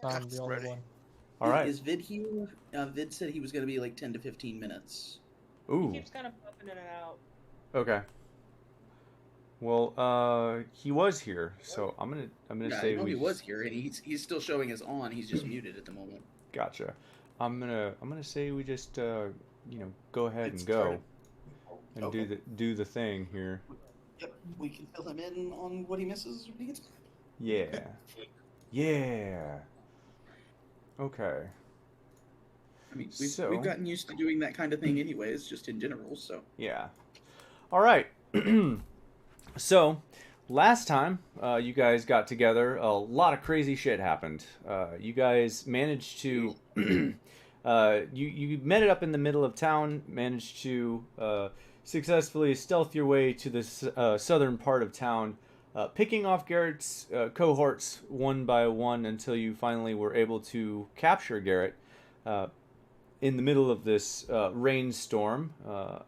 So I'm the That's only ready. one. All right. Is Vid here? Vid said he was going to be like 10 to 15 minutes. He Ooh. keeps kind of popping in and out. Okay. Well, he was here, so I'm gonna Yeah, I say know we he was just here, and he's still showing as on. He's just muted at the moment. gotcha. I'm gonna say we just go ahead It's and go and Okay. do the thing here. Yep, we can fill him in on what he misses when he gets back. Yeah. Yeah. Okay. I mean, we've So, gotten used to doing that kind of thing anyways, just in general. So yeah. All right. So, last time you guys got together, a lot of crazy shit happened. You guys managed to you met it up in the middle of town, managed to successfully stealth your way to the southern part of town, picking off Garrett's cohorts one by one until you finally were able to capture Garrett in the middle of this rainstorm.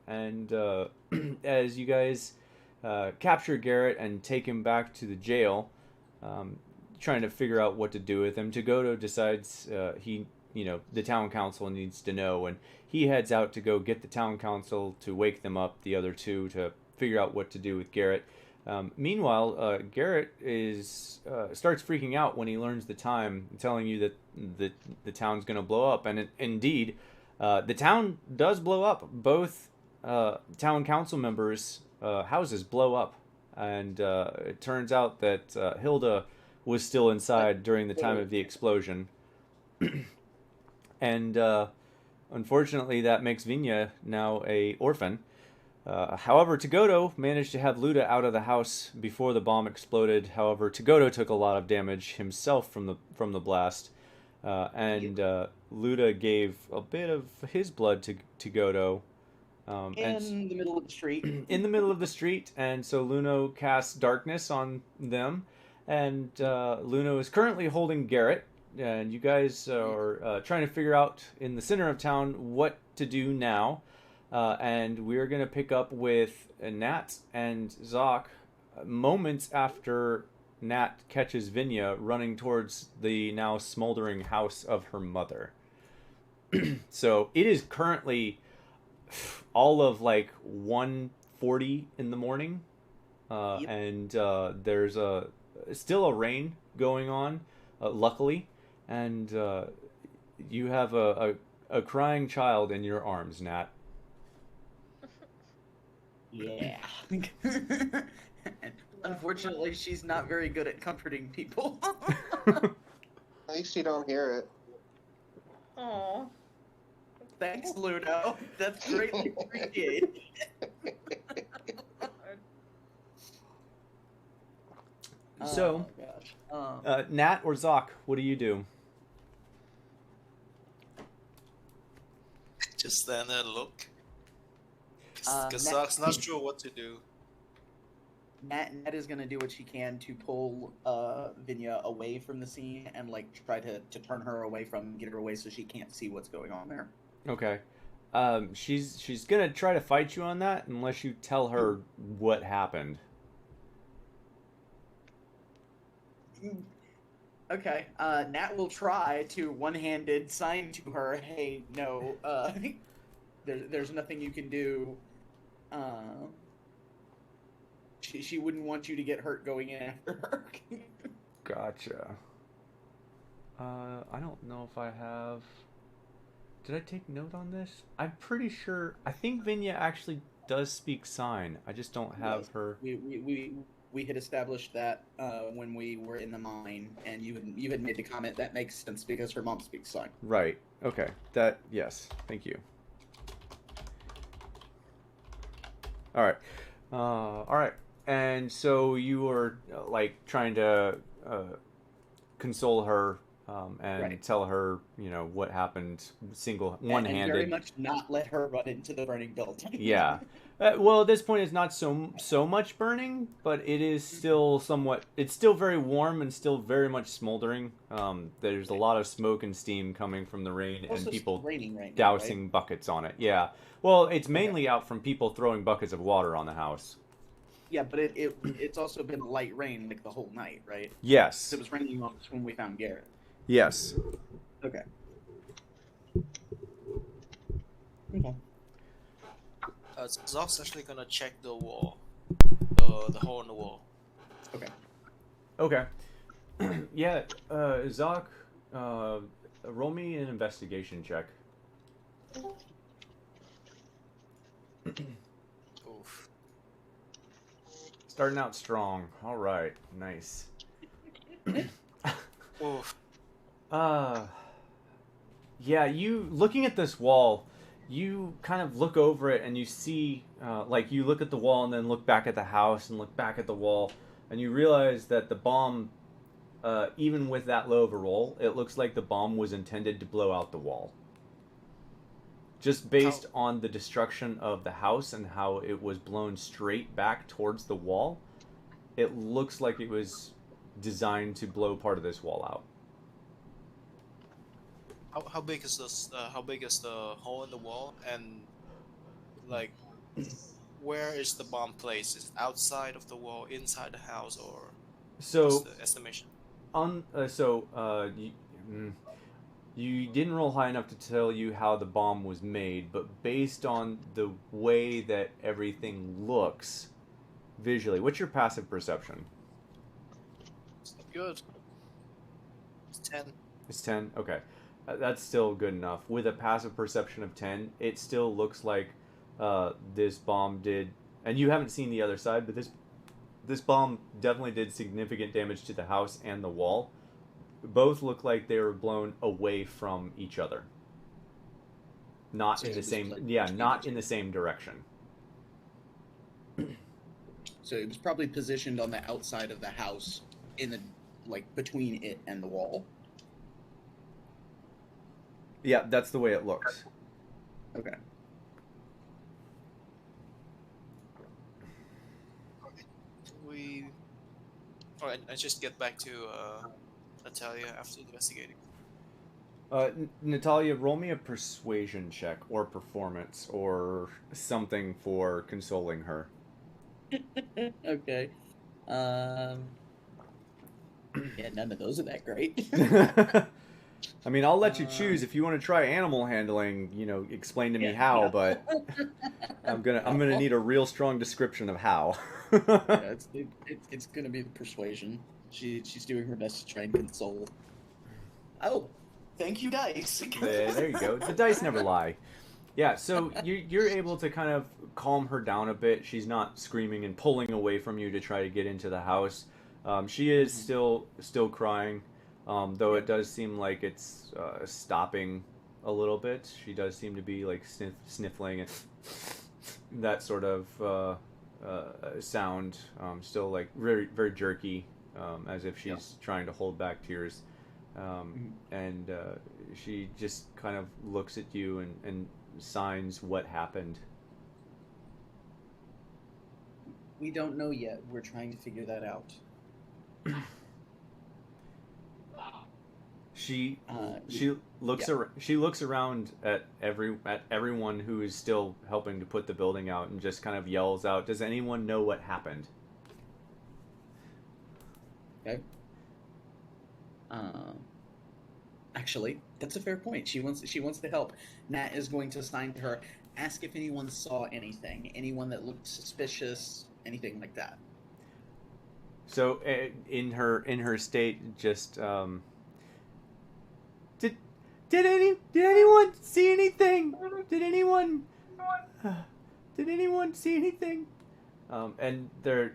And as you guys capture Garrett and take him back to the jail, trying to figure out what to do with him, Tagoto decides the town council needs to know, and he heads out to go get the town council to wake them up, the other two, to figure out what to do with Garrett. Meanwhile, Garrett starts freaking out when he learns the time, telling you that the town's going to blow up, and indeed, the town does blow up. Both town council members' houses blow up, and it turns out that Hilda was still inside during the time of the explosion, and unfortunately, that makes Vinya now a orphan. However, Tagoto managed to have Luda out of the house before the bomb exploded. However, Tagoto took a lot of damage himself from the blast, and Luda gave a bit of his blood to Tagoto. in the middle of the street. In the middle of the street, and so Luno casts darkness on them, and Luno is currently holding Garrett, and you guys are trying to figure out in the center of town what to do now. And we're going to pick up with Nat and Zoc moments after Nat catches Vinya running towards the now smoldering house of her mother. So it is currently all of like 1:40 in the morning, Yep. and there's still a rain going on, luckily, and you have a crying child in your arms, Nat. Yeah. And unfortunately, she's not very good at comforting people. At least you don't hear it. Aww. Thanks, Ludo. That's greatly appreciated. So, Oh, gosh. Nat or Zoc, what do you do? Just stand there and look. Because Nat- Zach's not sure what to do. Nat is gonna do what she can to pull Vinya away from the scene and like try to turn her away from, get her away so she can't see what's going on there. Okay. She's gonna try to fight you on that unless you tell her what happened. Okay. Nat will try to one-handed sign to her, "Hey, no, there's nothing you can do." She wouldn't want you to get hurt going in after her. Gotcha. I don't know if I have. Did I take note on this? I'm pretty sure. I think Vinya actually does speak sign. I just don't have Yes. her. We had established that when we were in the mine, and you had made the comment that makes sense because her mom speaks sign. Right. Okay. That. Yes. Thank you. All right. All right. And so you were like trying to console her and Right. tell her, what happened, And very one-handed. much not let her run into the burning building. Yeah. Well, at this point, it's not so much burning, but it is still somewhat. It's still very warm and still very much smoldering. There's a lot of smoke and steam coming from the rain and Also, people it's raining right now, dousing right? buckets on it. Yeah. Well, it's mainly out from people throwing buckets of water on the house. Yeah, but it's also been light rain like the whole night, right? Yes. It was raining on us when we found Garrett. Yes. Okay. Okay. Zog's actually gonna check the wall, the hole in the wall. Okay. Okay. Yeah, Zoc, roll me an investigation check. Oof. Starting out strong. All right, nice. Oof. Yeah, you looking at this wall, you kind of look over it and you see, like, you look at the wall and then look back at the house and look back at the wall, and you realize that the bomb, even with that low of a roll, it looks like the bomb was intended to blow out the wall. Just based on the destruction of the house and how it was blown straight back towards the wall, it looks like it was designed to blow part of this wall out. How big is this? How big is the hole in the wall? And like, where is the bomb placed? Is it outside of the wall, inside the house, or what's So, the estimation? you didn't roll high enough to tell you how the bomb was made, but based on the way that everything looks visually, what's your passive perception? It's not good. It's 10. It's 10? Okay. That's still good enough. With a passive perception of 10, it still looks like this bomb did, and you haven't seen the other side, but this bomb definitely did significant damage to the house and the wall. Both look like they were blown away from each other. Not So in the it was same, like yeah, between not the in two. the same direction. So it was probably positioned on the outside of the house, in the like between it and the wall. Yeah, that's the way it looks. Okay. We. Alright, let's just get back to Natalia after investigating. Natalia, roll me a persuasion check or performance or something for consoling her. Okay. Yeah, none of those are that great. I mean, I'll let you choose if you want to try animal handling. Explain to me how, but I'm gonna need a real strong description of how. Yeah, it's gonna be the persuasion. She's doing her best to try and console. Oh, thank you, dice. There you go. The dice never lie. Yeah, so you're able to kind of calm her down a bit. She's not screaming and pulling away from you to try to get into the house. She is still crying, though it does seem like it's stopping a little bit. She does seem to be like sniffling and that sort of sound. Still like very very jerky, as if she's trying to hold back tears. And she just kind of looks at you and signs what happened. We don't know yet. We're trying to figure that out. She looks yeah. she looks around at everyone who is still helping to put the building out and just kind of yells out, "Does anyone know what happened?" Okay. Actually, that's a fair point. She wants to help. Nat is going to sign to her, ask if anyone saw anything, anyone that looked suspicious, anything like that. So in her state, just did anyone see anything? Did anyone see anything? And they're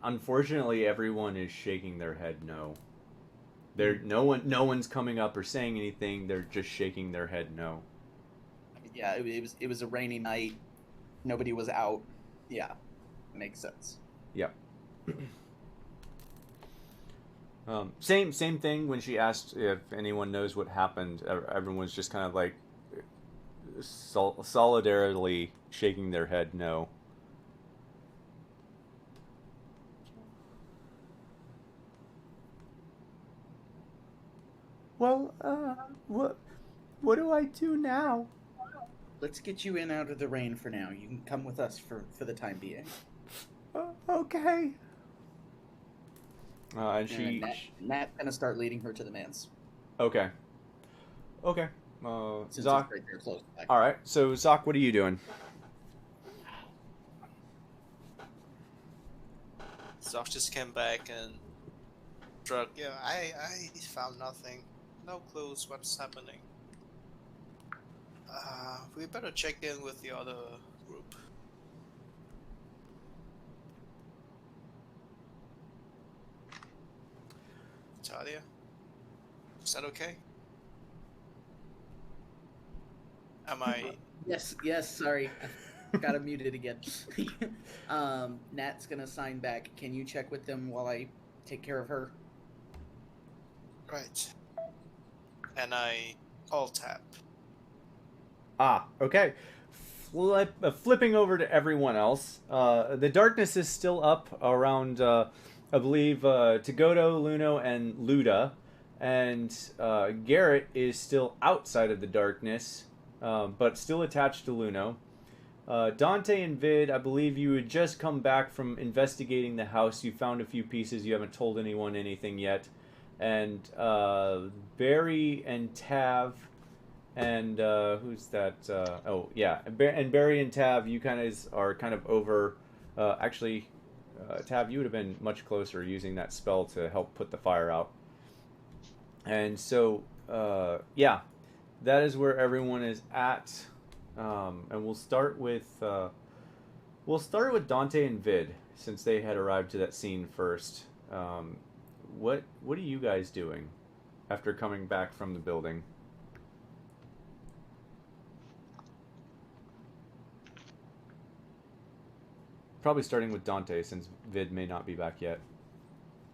unfortunately everyone is shaking their head no. No one's coming up or saying anything. They're just shaking their head no. Yeah, it was a rainy night. Nobody was out. Yeah, makes sense. Yep. Same thing when she asked if anyone knows what happened. Everyone's just kind of like solidarily shaking their head no. Well, what do I do now? Let's get you in out of the rain for now. You can come with us for the time being. Okay. And Nat's gonna start leading her to the manse. Okay. Okay. Since Zoc. it's right there close by. All right. So Zoc, what are you doing? Zoc just came back and drug. Yeah, I found nothing. No clues what's happening. We better check in with the other group. Talia, is that okay? Am I? Yes, sorry. I got him muted again. Nat's gonna sign back. Can you check with them while I take care of her? Right. And I alt tab. Ah, okay. Flipping over to everyone else. The darkness is still up around, I believe, Tagoto, Luno, and Luda. And Garrett is still outside of the darkness, but still attached to Luno. Dante and Vid, I believe you had just come back from investigating the house. You found a few pieces. You haven't told anyone anything yet. And Barry and Tav and who's that? Oh, yeah. And Barry and Tav, you are kind of over. Actually, Tav, you would have been much closer using that spell to help put the fire out. And so, yeah, that is where everyone is at. And we'll start with Dante and Vid, since they had arrived to that scene first. What are you guys doing after coming back from the building? Probably starting with Dante, since Vid may not be back yet.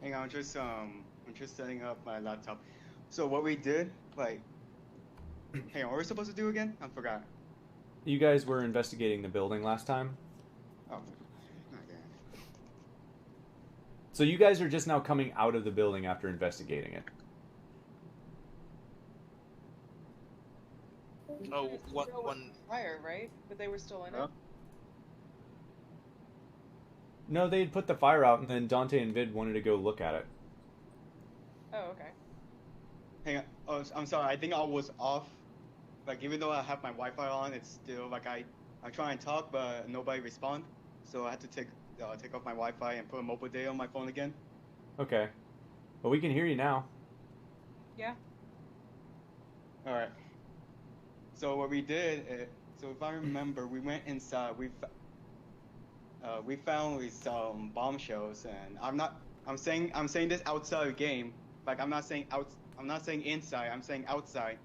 Hang on, I'm just setting up my laptop. So what we did, like, hang on, what were we supposed to do again? I forgot. You guys were investigating the building last time. Oh, okay. So you guys are just now coming out of the building after investigating it. Oh, what Still one? fire, right? But they were still in it. Huh? No, they had put the fire out, and then Dante and Vid wanted to go look at it. Oh, okay. Hang on. Oh, I'm sorry. I think I was off. Like, even though I have my Wi-Fi on, it's still like I try and talk, but nobody respond. So I had to take off my Wi-Fi and put a mobile data on my phone again. Okay. Well, we can hear you now. Yeah. All right. So what we did, so if I remember, we went inside. We found these bombshells, and I'm saying this outside the game. Like, I'm not saying inside. I'm saying outside.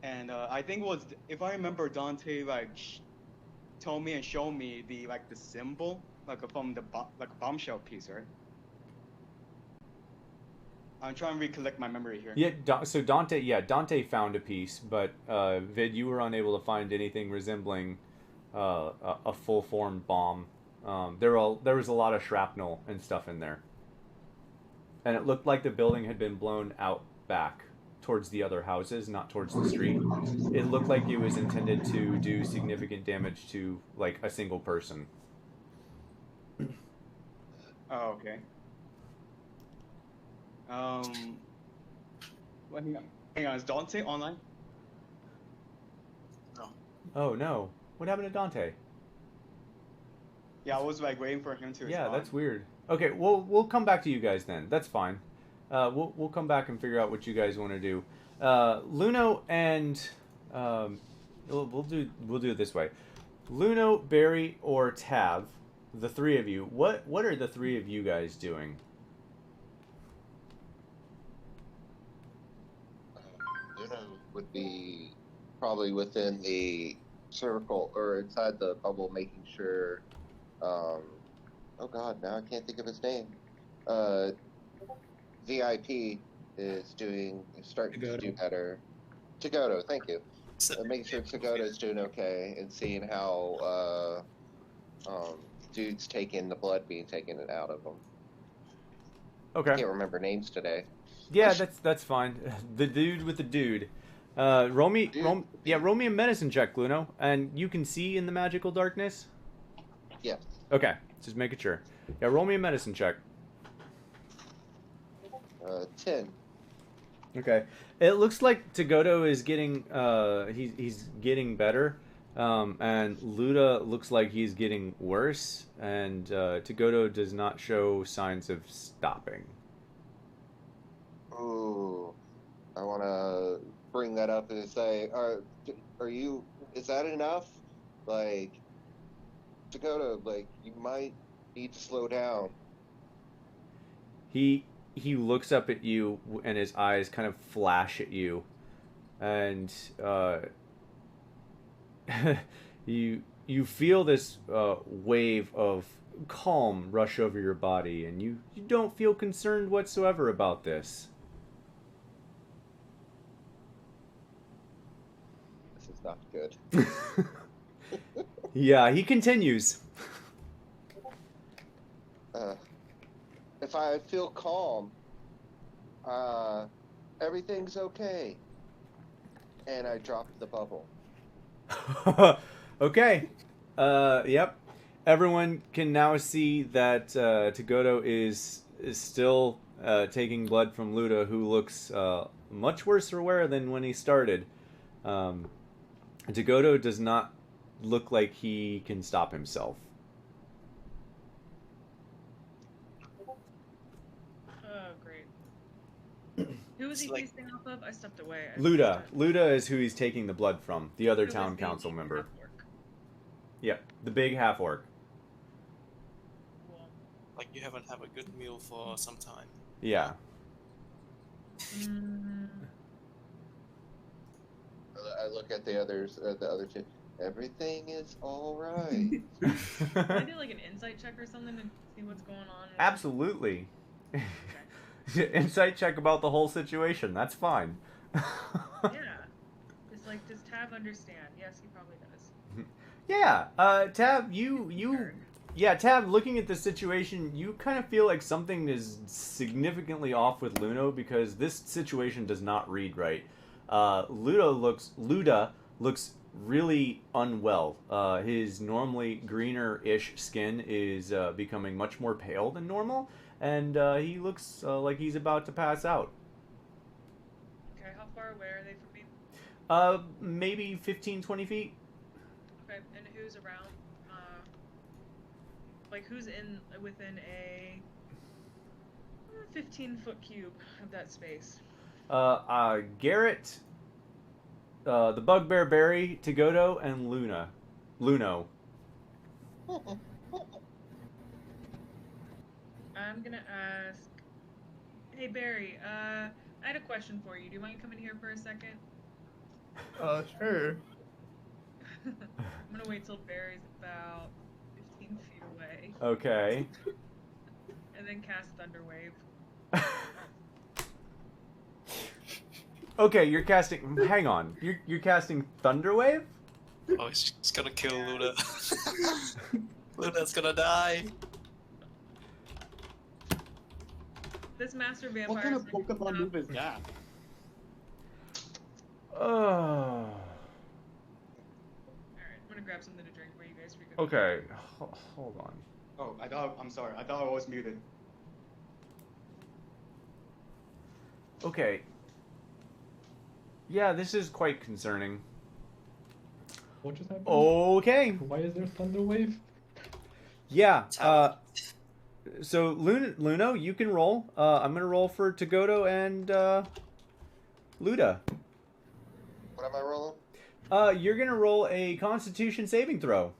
And I think it was, if I remember, Dante told me and showed me the symbol from the bombshell piece, right? I'm trying to recollect my memory here. Yeah. So Dante found a piece, but Vid, you were unable to find anything resembling a full-formed bomb. There was a lot of shrapnel and stuff in there, and it looked like the building had been blown out back towards the other houses, not towards the street. It looked like it was intended to do significant damage to like a single person. Oh, okay. Well, hang on. Is Dante online? No. Oh no! What happened to Dante? Yeah, I was waiting for him to respond. Yeah, that's weird. Okay, we'll come back to you guys then. That's fine. We'll come back and figure out what you guys want to do. Luno and we'll do it this way. Luno, Barry, or Tav, the three of you. What are the three of you guys doing? Luna would be probably within the circle or inside the bubble, making sure. Oh God, now I can't think of his name. VIP is starting to do better. Tagoto, thank you. Making sure Tagoto is doing okay and seeing how dude's taking the blood being taken out of him. Okay. I can't remember names today. Yeah, that's fine. The dude with the dude. Roll me a medicine check, Luno, and you can see in the magical darkness. Yes. Okay, just making sure. Yeah, roll me a medicine check. 10. Okay. It looks like Tagoto is getting he's getting better. And Luda looks like he's getting worse, and Tagoto does not show signs of stopping. Ooh, I want to bring that up and say, are you? Is that enough? Like, Dakota, like you might need to slow down. He looks up at you, and his eyes kind of flash at you, and you feel this wave of calm rush over your body, and you don't feel concerned whatsoever about this. This is not good. Yeah, he continues. If I feel calm, everything's okay. And I dropped the bubble. Okay. Yep. Everyone can now see that Tagoto is still taking blood from Luda, who looks much worse for wear than when he started. Tagoto does not look like he can stop himself. Oh, great. Who was he It's like- feasting off of? I stepped away. Luda. Luda is who he's taking the blood from, the other Who was town the council member. half-orc? Yep, the big half orc. Cool. Like you haven't had a good meal for some time. Yeah. Mm, I look at the others, the other two. Everything is all right. can I do like an insight check or something to see what's going on? Absolutely. Okay. Insight check about the whole situation. That's fine. Yeah. It's like, does Tab understand? Yes, he probably does. Yeah, Tab, yeah, Tab, looking at the situation, you kind of feel like something is significantly off with Luno because this situation does not read right. Luda looks really unwell. His normally greener-ish skin is becoming much more pale than normal, and he looks like he's about to pass out. Okay, how far away are they from me? Maybe 15, 20 feet. Okay, and who's around? Like, who's within a 15-foot cube of that space? Garrett, the Bugbear Berry, Tagoto, and Luno. I'm gonna ask. Hey Barry, I had a question for you. Do you mind coming here for a second? Sure. I'm gonna wait till Barry's about 15 feet away, Okay. and then cast Thunderwave. Okay, you're casting. Hang on. You're casting Thunderwave? Oh, he's gonna kill Luda. Luda's gonna die. This master vampire. What kind of Pokemon move is that? Alright, I'm gonna grab something to drink where you guys freak out. Okay. Hold on. Oh, I'm sorry. I thought I was muted. Okay. Yeah, this is quite concerning. What just happened? Okay. Why is there Thunder Wave? Yeah. So Luno, you can roll. I'm gonna roll for Tagoto and Luda. What am I rolling? You're gonna roll a Constitution saving throw.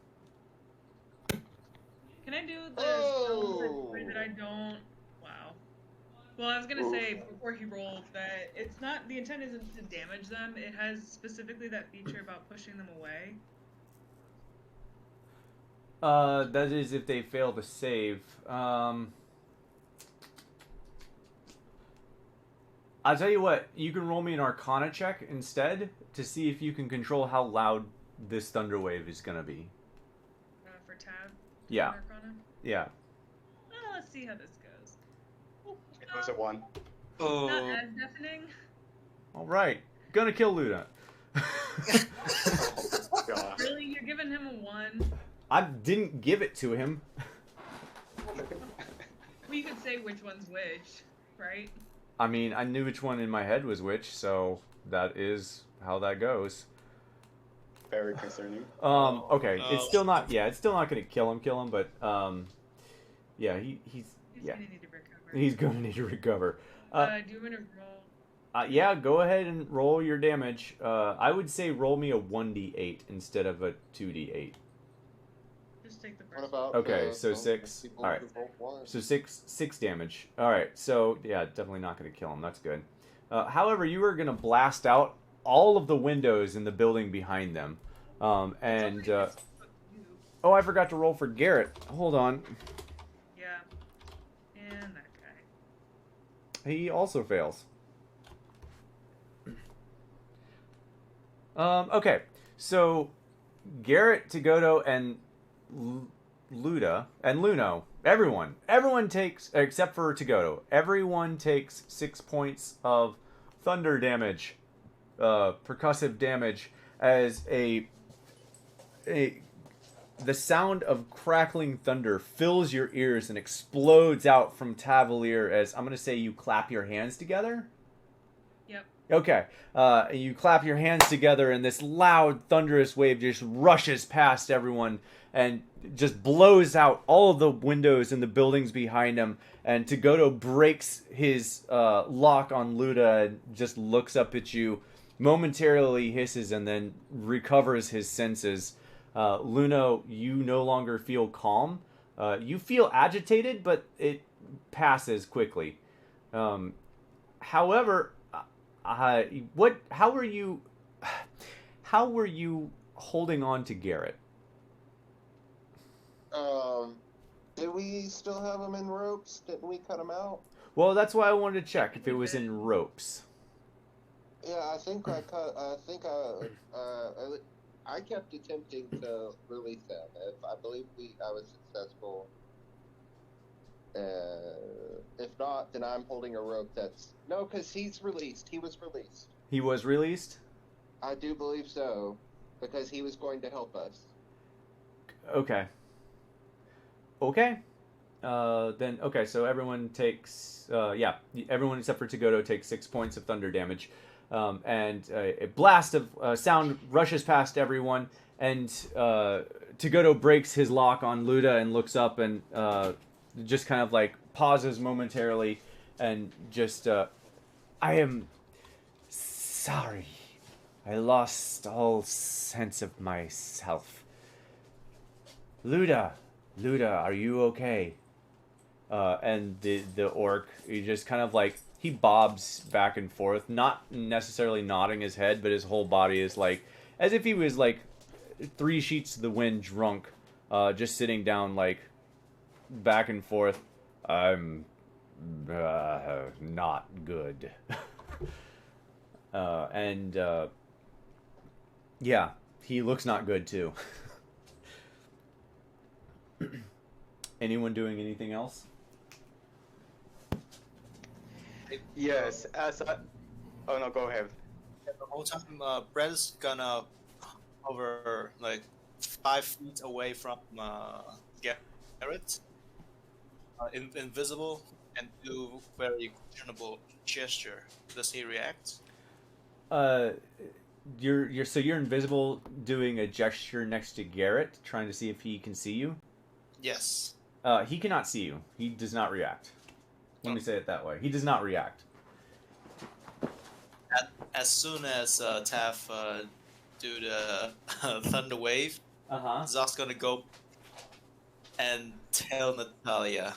Can I do the spells in a way that I don't? Wow. Well, I was gonna say before he rolls that it's not the intent isn't to damage them. It has specifically that feature about pushing them away. That is if they fail to save. I'll tell you what, you can roll me an Arcana check instead to see if you can control how loud this thunder wave is gonna be. For Tab. Yeah. Arcana? Yeah. Well, let's see how this goes. It was a 1. Not Oh. as deafening. All right. Gonna kill Luda. God. Really, you're giving him a 1? I didn't give it to him. Well, you could say which one's which, right? I mean, I knew which one in my head was which, so that is how that goes. Very concerning. Okay, it's Oh. still not. Yeah, it's still not gonna kill him. But yeah, he's He's yeah, gonna need to recover. he's gonna need to recover. Do you want to roll? Yeah, go ahead and roll your damage. I would say roll me a 1d8 instead of a 2d8. Just take the What first. about Okay, the so 6. people All right. who rolled one? So six damage. All right. So yeah, definitely not going to kill him. That's good. However, you are going to blast out all of the windows in the building behind them. Oh, I forgot to roll for Garrett. Hold on. Yeah. And that guy. He also fails. Okay. So Garrett, Tagoto, and Luda and Luno, everyone takes, except for Tagoto, everyone takes 6 points of thunder damage, percussive damage, as the sound of crackling thunder fills your ears and explodes out from Tavalier as, I'm going to say, you clap your hands together. Yep. Okay. You clap your hands together, and this loud, thunderous wave just rushes past everyone and just blows out all of the windows in the buildings behind him. And Tagoto breaks his lock on Luda and just looks up at you, momentarily hisses, and then recovers his senses. Luno, you no longer feel calm. You feel agitated, but it passes quickly. However, how were you holding on to Garrett? Did we still have him in ropes? Didn't we cut him out? Well, that's why I wanted to check if it was in ropes. Yeah, I think I kept attempting to release him. I believe I was successful. If not, then I'm holding a rope no, because he's released. He was released. He was released? I do believe so, because he was going to help us. Okay. So everyone takes, everyone except for Tagoto takes 6 points of thunder damage. And a blast of sound rushes past everyone, and Tagoto breaks his lock on Luda and looks up and just kind of like pauses momentarily and just, I am sorry. I lost all sense of myself. Luda, are you okay? And the orc, he just kind of like, he bobs back and forth, not necessarily nodding his head, but his whole body is like, as if he was like 3 sheets to the wind drunk, just sitting down like back and forth. I'm not good. Yeah, he looks not good too. Anyone doing anything else? Yes, oh no, go ahead. The whole time, Brett is gonna hover like 5 feet away from Garrett, invisible, and do very questionable gesture. Does he react? You're invisible, doing a gesture next to Garrett, trying to see if he can see you. Yes. He cannot see you. He does not react. Let me say it that way. He does not react. As soon as Taff do the thunder wave, Zach's gonna go and tell Natalia.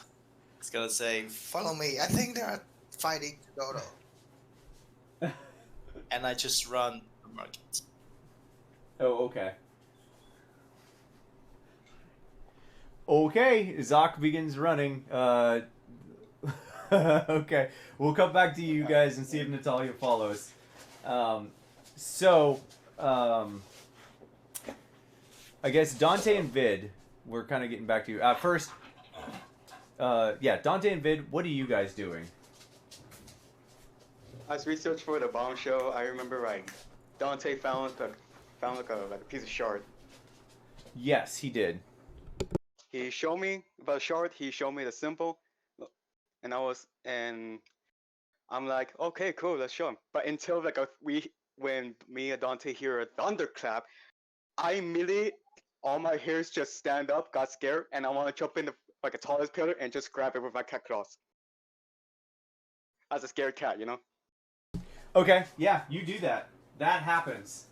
He's gonna say, "Follow me. I think they're fighting Dodo." And I just run the market. Oh, okay. Okay, Zach begins running. Okay, we'll come back to you guys and see if Natalia follows. I guess Dante and Vid, we're kind of getting back to you. First, Dante and Vid, what are you guys doing? As research for the bomb show, I remember like Dante found like a piece of shard. Yes, he did. He showed me about shard. He showed me the symbol, and I'm like, okay, cool, let's show him. But until like when me and Dante hear a thunderclap, I immediately, all my hairs just stand up, got scared, and I want to jump in the like a tallest pillar and just grab it with my cat claws. As a scared cat, you know. Okay, yeah, you do that. That happens.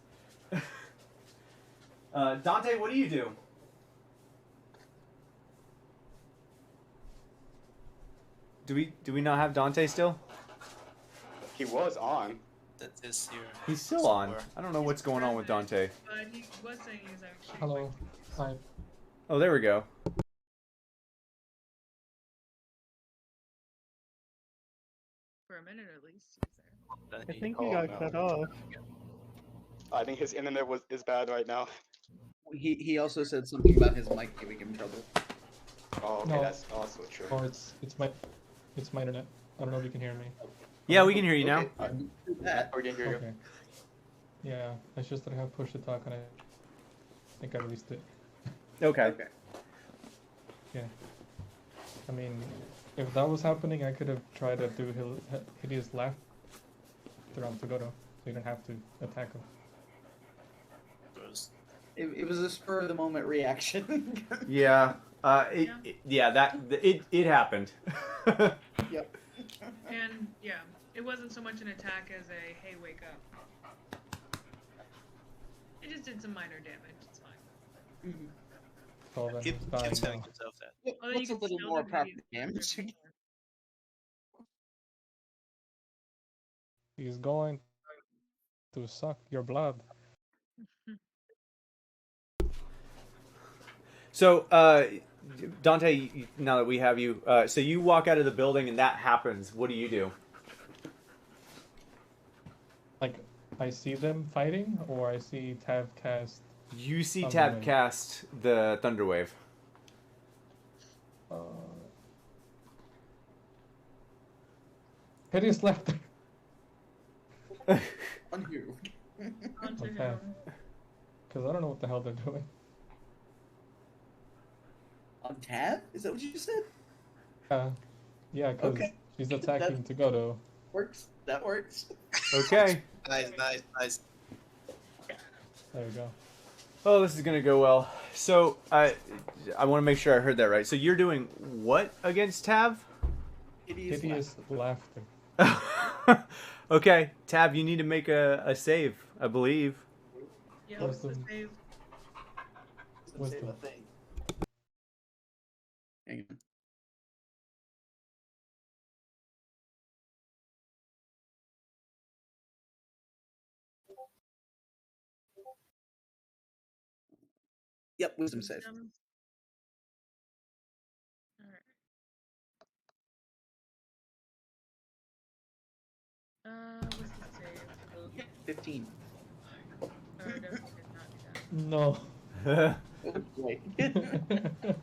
Dante, what do you do? Do we not have Dante still? He was on. That is here. He's still on. I don't know what's going on with Dante. But he was saying he's actually. Hello. Hi. Oh, there we go. For a minute at least. I think he got cut off. I think his internet is bad right now. He also said something about his mic giving him trouble. Oh, okay, No. that's also true. Oh, it's my internet. I don't know if you can hear me. Yeah, we can hear you now. Okay. We can hear you. Okay. Yeah, it's just that I have push to talk and I think I released it. Okay. Okay. Yeah. I mean, if that was happening, I could have tried to do hideous laughter on Togoto, so you don't have to attack him. It was a spur of the moment reaction. Yeah. It happened. Yep. And yeah, it wasn't so much an attack as a hey, wake up. It just did some minor damage. It's fine. Mhm. So then Keep he's dying telling now. yourself that. Although What's a you can little still more do proper hideous damage? He's going to suck your blood. So, Dante, now that we have you, so you walk out of the building and that happens. What do you do? Like, I see them fighting, or I see Tav cast. You see Thunderwave. Tab cast the Thunderwave. Hideous laughter. On you. Onto Okay. him. Because I don't know what the hell they're doing. On Tab? Is that what you said? Yeah, because Okay. she's attacking Togoto. Works. That works. Okay. Nice. There we go. Oh, this is gonna go well. So I want to make sure I heard that right. So you're doing what against Tab? Hideous laughter. Okay, Tab, you need to make a save, I believe. Yeah, what's the Wisdom. save? Wisdom. Hang on. Yep, wisdom save. Alright. What's the save? 15. Oh, I definitely did not do that. No. Wait.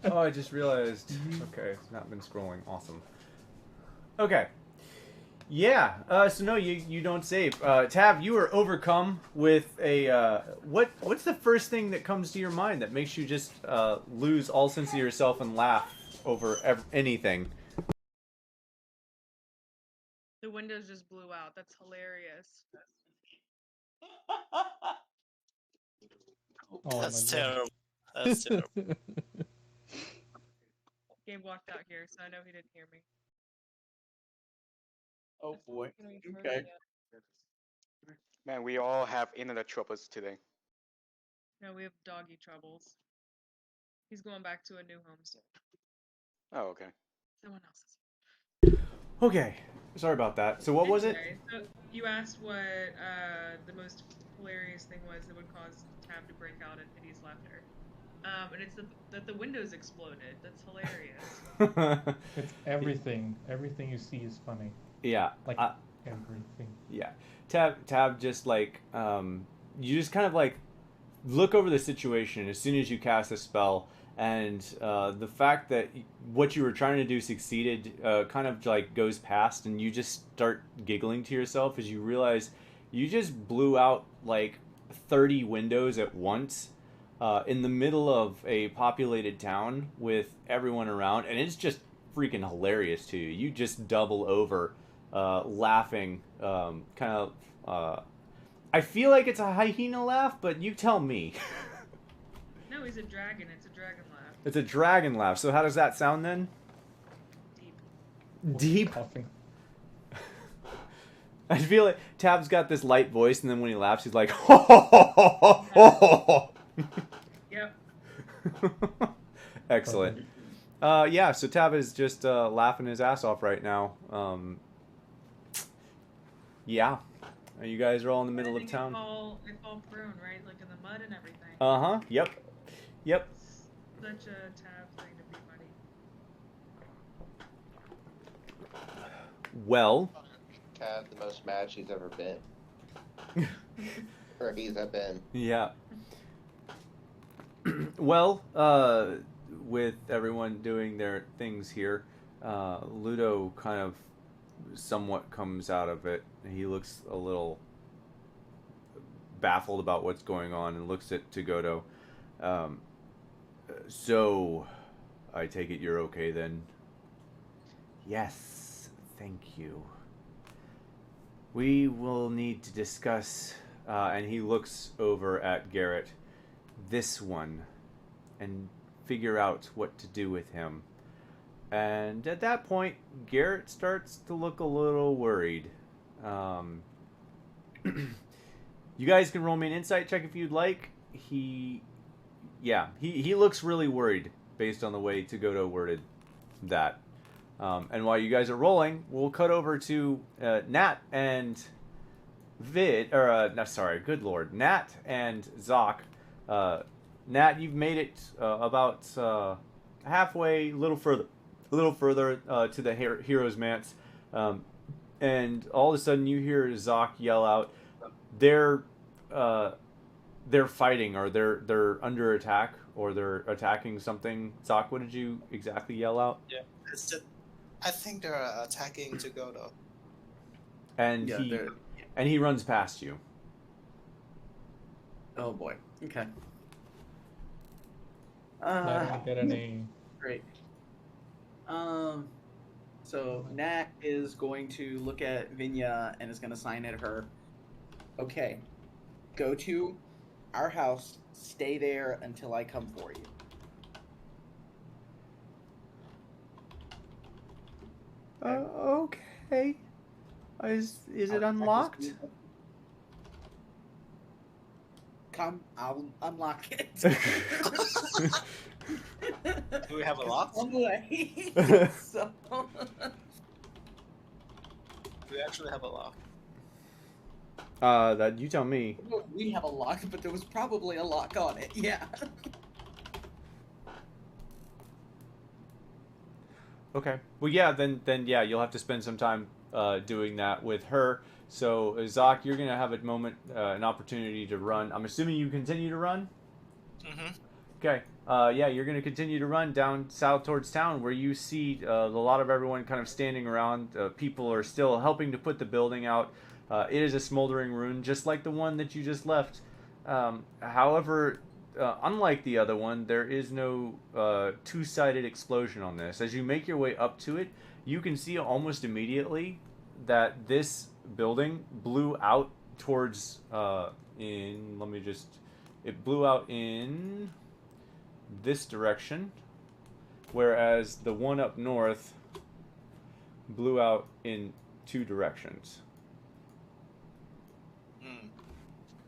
Oh, I just realized. Okay, it's not been scrolling. Awesome. Okay. Yeah. So no, you don't save. Tab, you are overcome with a what's the first thing that comes to your mind that makes you just lose all sense of yourself and laugh over anything? The windows just blew out. That's hilarious. Oh, That's my God. terrible. That's terrible. Gabe walked out here, so I know he didn't hear me. Oh boy. Gonna be further Okay. down. Man, we all have internet troubles today. No, we have doggy troubles. He's going back to a new home soon. Oh, okay. Someone else's. Okay. Sorry about that. So what was it? Anyway, so you asked what the most hilarious thing was that would cause Tab to break out in hideous laughter. And it's that the windows exploded. That's hilarious. It's everything. Everything you see is funny. Yeah. Like, everything. Yeah. Tab just like you just kind of like look over the situation as soon as you cast a spell, and the fact that what you were trying to do succeeded kind of like goes past, and you just start giggling to yourself as you realize you just blew out like 30 windows at once in the middle of a populated town with everyone around, and it's just freaking hilarious to you. You just double over laughing, I feel like it's a hyena laugh, but you tell me. No, he's a dragon. It's a dragon laugh. It's a dragon laugh. So how does that sound then? Deep. Deep? Coughing. I feel like Tab's got this light voice, and then when he laughs, he's like, ho, ho, ho, ho, ho, ho. Yep. Excellent. Yeah, so Tab is just laughing his ass off right now. Yeah. You guys are all in the middle of town. They fall prone, right? Like in the mud and everything. Uh-huh. Yep. Yep. Such a Tab thing to be funny. Well. Tab, the most mad she's ever been. Or he's been. Yeah. Well, with everyone doing their things here, Ludo kind of somewhat comes out of it. He looks a little baffled about what's going on and looks at Togoto. So, I take it you're okay then? Yes, thank you. We will need to discuss, and he looks over at Garrett, this one, and figure out what to do with him. And at that point, Garrett starts to look a little worried. You guys can roll me an insight check if you'd like. He looks really worried based on the way Togoto worded that. And while you guys are rolling, we'll cut over to Nat and good lord, Nat and Zoc. Nat, you've made it about halfway, a little further to the Hero's Manse, and all of a sudden you hear Zoc yell out, "They're fighting, or they're under attack, or they're attacking something." Zoc, what did you exactly yell out? Yeah, I think they're attacking Togoto. And he runs past you. Oh boy. Okay. I don't get any. Great. So Nat is going to look at Vinya and is going to sign at her. Okay. Go to our house. Stay there until I come for you. Okay. Is it unlocked? Come, I'll unlock it. Do we have a lock? On the way. So... Do we actually have a lock? That you tell me. We have a lock, but there was probably a lock on it. Yeah. Okay. Well, yeah. Then yeah, you'll have to spend some time doing that with her. So, Zoc, you're gonna have a moment, an opportunity to run. I'm assuming you continue to run. Mm-hmm. Okay. Yeah, you're gonna continue to run down south towards town, where you see a lot of everyone kind of standing around. People are still helping to put the building out. It is a smoldering ruin, just like the one that you just left. However, unlike the other one, there is no two-sided explosion on this. As you make your way up to it, you can see almost immediately that this building blew out towards it blew out in this direction, whereas the one up north blew out in two directions.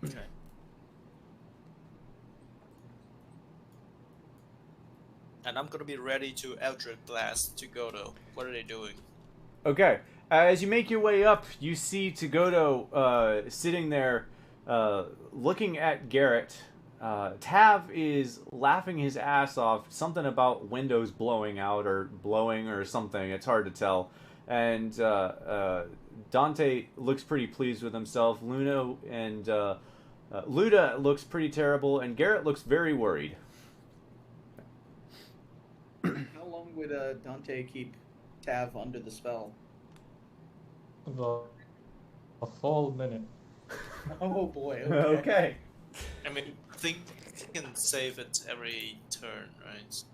Okay. And I'm gonna be ready to Eldritch Blast Togoto. What are they doing? Okay. As you make your way up, you see Togoto sitting there looking at Garrett. Tav is laughing his ass off, something about windows blowing out or blowing or something. It's hard to tell. And Dante looks pretty pleased with himself. Luna and Luda looks pretty terrible, and Garrett looks very worried. How long would Dante keep Tav under the spell? A full minute. Oh boy. Okay. I mean, I think you can save it every turn, right?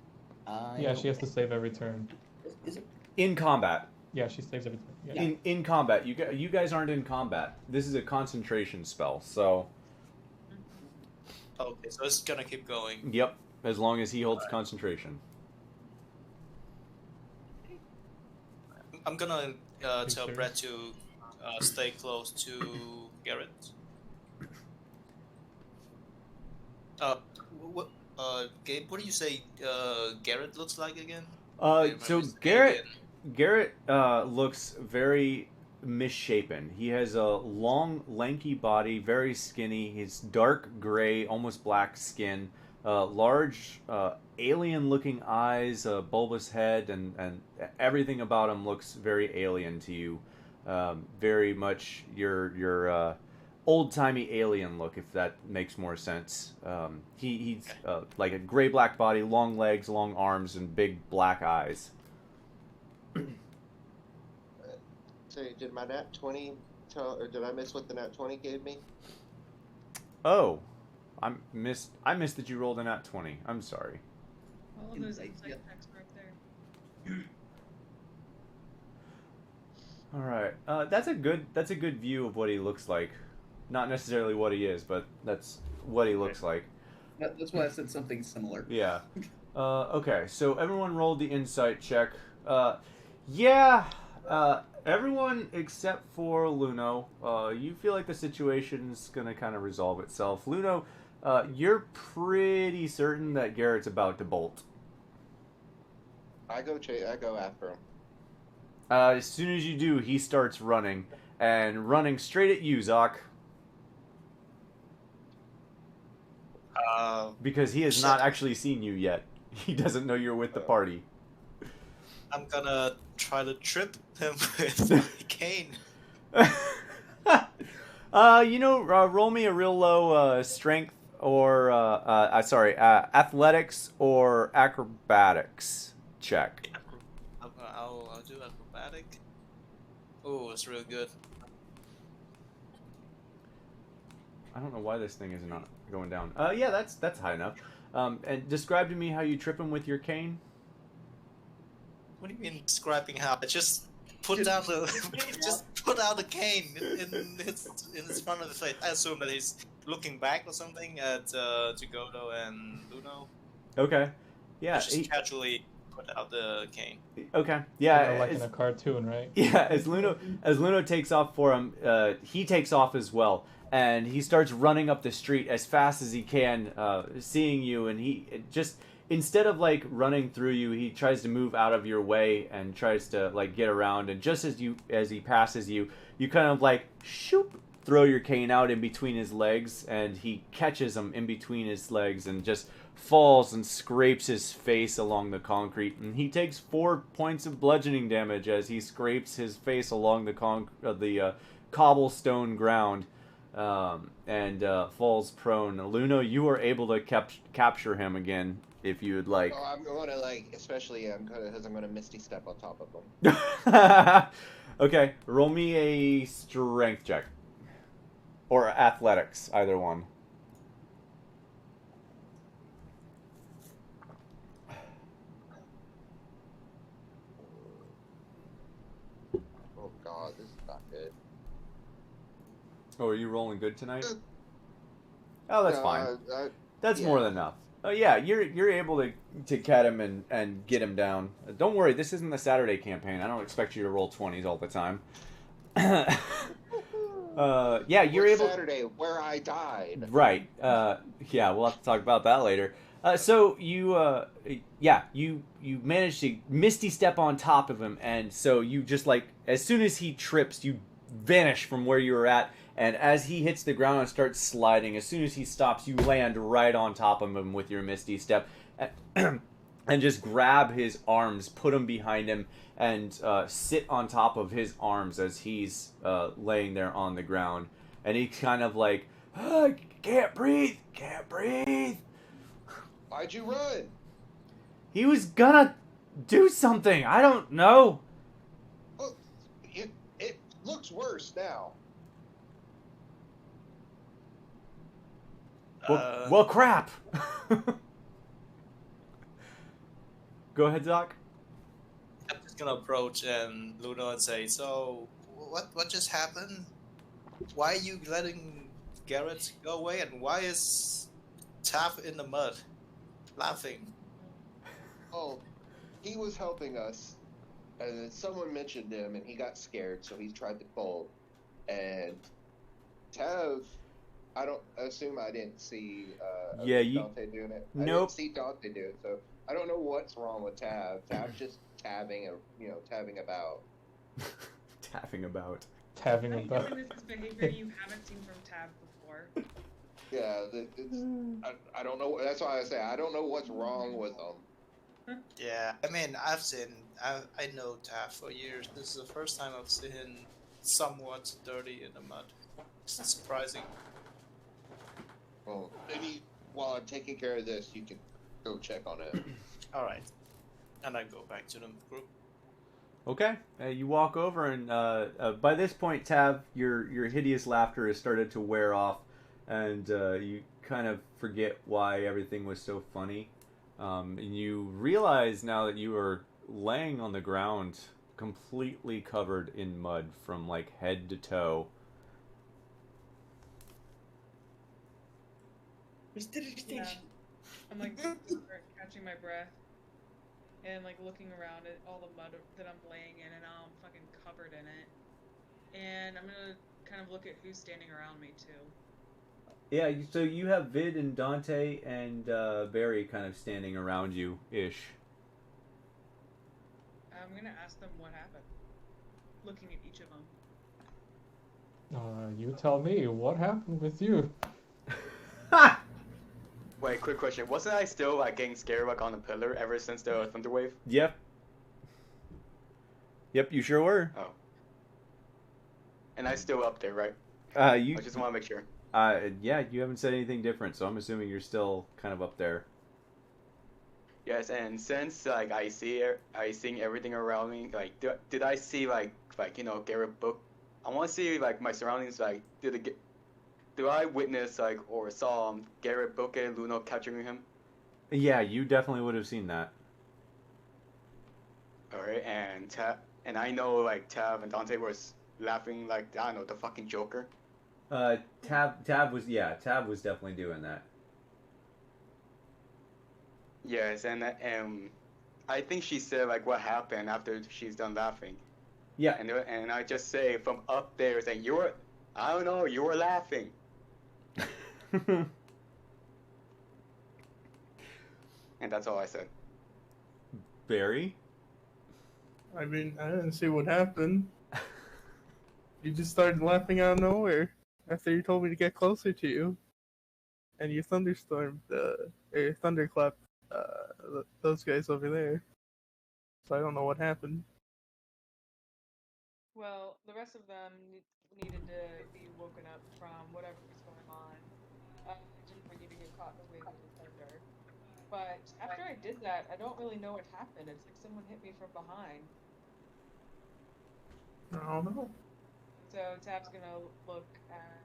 Yeah, she has to save every turn. Is it? In combat. Yeah, she saves everything. Yeah. In combat, you guys aren't in combat. This is a concentration spell, so. Okay, so it's gonna keep going. Yep, as long as he holds concentration. I'm gonna tell Brett to stay close to Garrett. Gabe, what do you say Garrett looks like again? So Garrett looks very misshapen. He has a long, lanky body, very skinny. He's dark gray, almost black skin, large, alien-looking eyes, a bulbous head, and everything about him looks very alien to you. Very much your old-timey alien look, if that makes more sense. He's like a gray-black body, long legs, long arms, and big black eyes. So did my nat 20 tell, or did I miss what the nat 20 gave me? Oh, I missed that you rolled a nat 20. I'm sorry. All of those insight checks were up there. All right, that's a good view of what he looks like. Not necessarily what he is, but that's what he looks like. That's why I said something similar. Yeah. Okay, so everyone rolled the insight check. Yeah. Everyone except for Luno, you feel like the situation's gonna kind of resolve itself. Luno, you're pretty certain that Garrett's about to bolt. I go after him. As soon as you do, he starts running, and running straight at you, Zoc. Because he has not actually seen you yet. He doesn't know you're with the party. I'm gonna try to trip him with my cane. Roll me a real low strength or athletics or acrobatics check. I'll do acrobatic. Oh, it's real good. I don't know why this thing is not going down. Yeah, that's high enough. And describe to me how you trip him with your cane. What do you mean describing how? Just put down the cane in his front of the face. I assume that he's looking back or something at Djedhema and Luno. Okay. Yeah. Just casually put out the cane. Okay. Yeah. Like in a cartoon, right? Yeah. As Luno takes off for him, he takes off as well, and he starts running up the street as fast as he can, seeing you, and he just. Instead of like running through you, he tries to move out of your way and tries to like get around. And just as he passes you, you kind of like shoop, throw your cane out in between his legs, and he catches him in between his legs and just falls and scrapes his face along the concrete. And he takes 4 points of bludgeoning damage as he scrapes his face along the cobblestone ground. And falls prone. Luno, you are able to capture him again if you would like. Oh, I'm going to especially because I'm going to Misty Step on top of him. Okay, roll me a strength check. Or athletics, either one. Oh god, this is not good. Oh, are you rolling good tonight? Oh, that's fine. That's yeah. more than enough. Oh yeah, you're able to cat him and get him down. Don't worry, this isn't the Saturday campaign. I don't expect you to roll 20s all the time. Yeah, you're able. Saturday where I died. Right. Yeah, we'll have to talk about that later. So you manage to Misty Step on top of him, and so you just as soon as he trips, you vanish from where you were at. And as he hits the ground and starts sliding, as soon as he stops, you land right on top of him with your Misty Step. And just grab his arms, put him behind him, and sit on top of his arms as he's laying there on the ground. And he's kind of like, can't breathe. Why'd you run? He was gonna do something. I don't know. Well, it looks worse now. Well, crap. Go ahead, Doc. gonna approach and Luna and say, "So, what just happened? Why are you letting Garrett go away? And why is Taff in the mud, laughing?" Oh, he was helping us, and then someone mentioned him, and he got scared, so he tried to bolt. And Tav, I assume I didn't see Dante doing it. Nope. I didn't see Dante do it, so I don't know what's wrong with Tav. Tav's just tabbing about. Tapping about. Tabbing I'm about. guessing this is behavior you haven't seen from Tab before. Yeah, I don't know. That's why I say I don't know what's wrong with them. Yeah, I mean, I know Taff for years. This is the first time I've seen him somewhat dirty in the mud. It's surprising. Well, maybe while I'm taking care of this, you can go check on it. All right, and I go back to the group. Okay, you walk over, and by this point, Tav, your hideous laughter has started to wear off, and you kind of forget why everything was so funny. And you realize now that you are laying on the ground, completely covered in mud from like head to toe. Yeah. I'm like catching my breath and like looking around at all the mud that I'm laying in, and now I'm fucking covered in it. And I'm gonna kind of look at who's standing around me too. Yeah, so you have Vid and Dante and Barry kind of standing around you ish. I'm gonna ask them what happened. Looking at each of them. You tell me, what happened with you? Ha! Wait, quick question. Wasn't I still like getting scared like on the pillar ever since the thunder wave? Yep. Yep, you sure were. Oh. And I still up there, right? I just want to make sure. Yeah, you haven't said anything different, so I'm assuming you're still kind of up there. Yes, and since like I seeing everything around me, like did I see like Garrett book? I want to see like my surroundings. Like do I witness like or saw Garrett book and Luno capturing him? Yeah, you definitely would have seen that. All right, and I know like Tav and Dante was laughing like I don't know the fucking Joker. Tab was definitely doing that. Yes, and I think she said like what happened after she's done laughing. Yeah. And I just say from up there saying you were laughing. And that's all I said. Barry? I mean, I didn't see what happened. You just started laughing out of nowhere after you told me to get closer to you. And you thunderstormed, thunderclapped those guys over there. So I don't know what happened. Well, the rest of them needed to be woken up from whatever was going on. I didn't want you to get caught in the wave of the thunder. But after I did that, I don't really know what happened. It's like someone hit me from behind. I don't know. So Tab's gonna look at...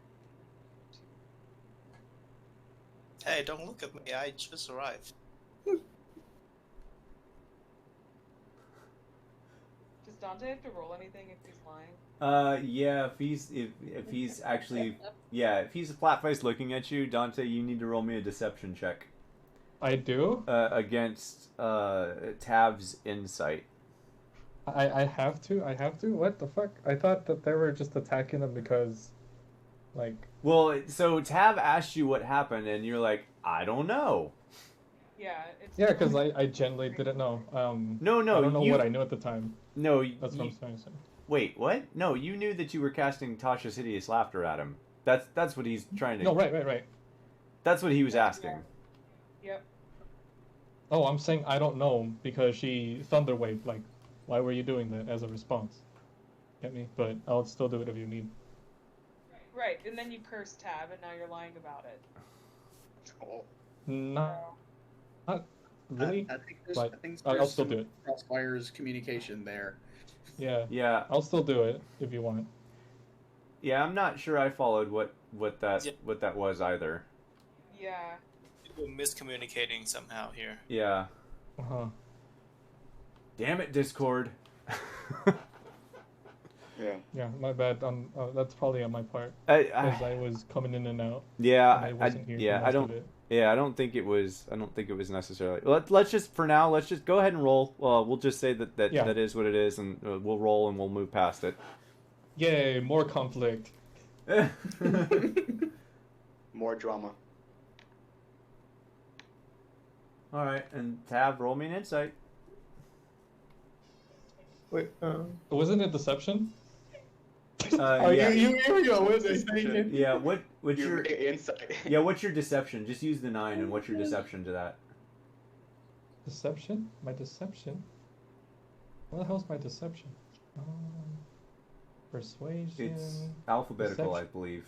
Hey, don't look at me. I just arrived. Does Dante have to roll anything if he's lying? Yeah, if he's actually, yeah, if he's flat-faced looking at you, Dante, you need to roll me a deception check. I do? Against Tav's insight. I have to? What the fuck? I thought that they were just attacking them because, like... Well, so Tav asked you what happened, and you're like, I don't know. Yeah, it's... Yeah, because I genuinely didn't know. No, I don't know what I knew at the time. No, That's what I'm trying to say. Wait, what? No, you knew that you were casting Tasha's hideous laughter at him. That's what he's trying to... No, right. That's what he was asking. Yep. Oh, I'm saying I don't know because she thunderwaved. Like, why were you doing that as a response? Get me? But I'll still do it if you need. Right, and then you cursed Tab, and now you're lying about it. Oh. Not really. I think there's, but I think I'll there's still some do it. crosswires communication there. Yeah. I'll still do it if you want. Yeah, I'm not sure I followed what that was either. Yeah. People miscommunicating somehow here. Yeah. Uh-huh. Damn it, Discord. Yeah. Yeah, my bad. That's probably on my part I because I was coming in and out. yeah, And I wasn't here yeah, for I most don't. of it. Yeah, I don't think it was. I don't think it was necessarily. Let's just for now. Let's just go ahead and roll. We'll just say that Yeah. that is what it is, and we'll roll and we'll move past it. Yay, more conflict. More drama. All right, and Tab, roll me an insight. Wait, Wasn't it deception? oh, Yeah. you go with it. Yeah. What's your insight? Yeah, what's your deception? Just use the 9, and what's your deception to that? Deception? My deception? What the hell's my deception? Persuasion. It's alphabetical, Deception. I believe.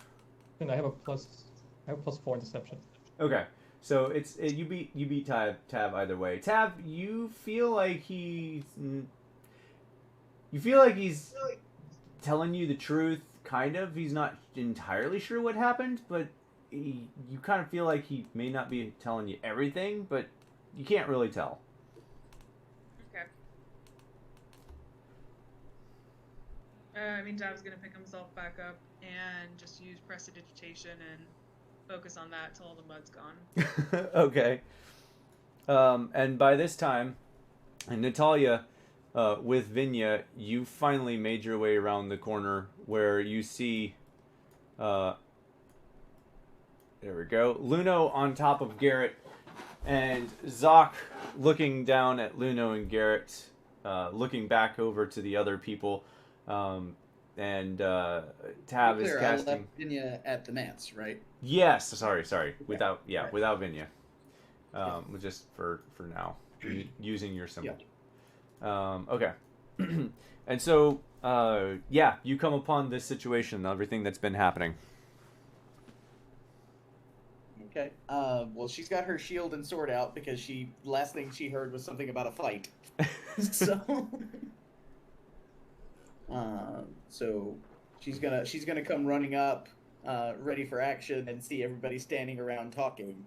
And I have a +4 in deception. Okay, so you beat Tab either way. Tab, you feel like he's telling you the truth, kind of. He's not entirely sure what happened, but you kind of feel like he may not be telling you everything, but you can't really tell. Okay. I mean, Tab's gonna pick himself back up and just use prestidigitation and focus on that till all the mud's gone. Okay. And by this time, and Natalia, with Vinya, you finally made your way around the corner where you see, there we go, Luno on top of Garrett, and Zoc looking down at Luno and Garrett, looking back over to the other people, and Tab is casting. I left Vinya at the manse, right? Yes, sorry, without Right. without Vinya, just for now, using your symbol. Yeah. Okay. And so, you come upon this situation, everything that's been happening. Okay. Well, she's got her shield and sword out because last thing she heard was something about a fight. So, so she's gonna come running up, ready for action, and see everybody standing around talking.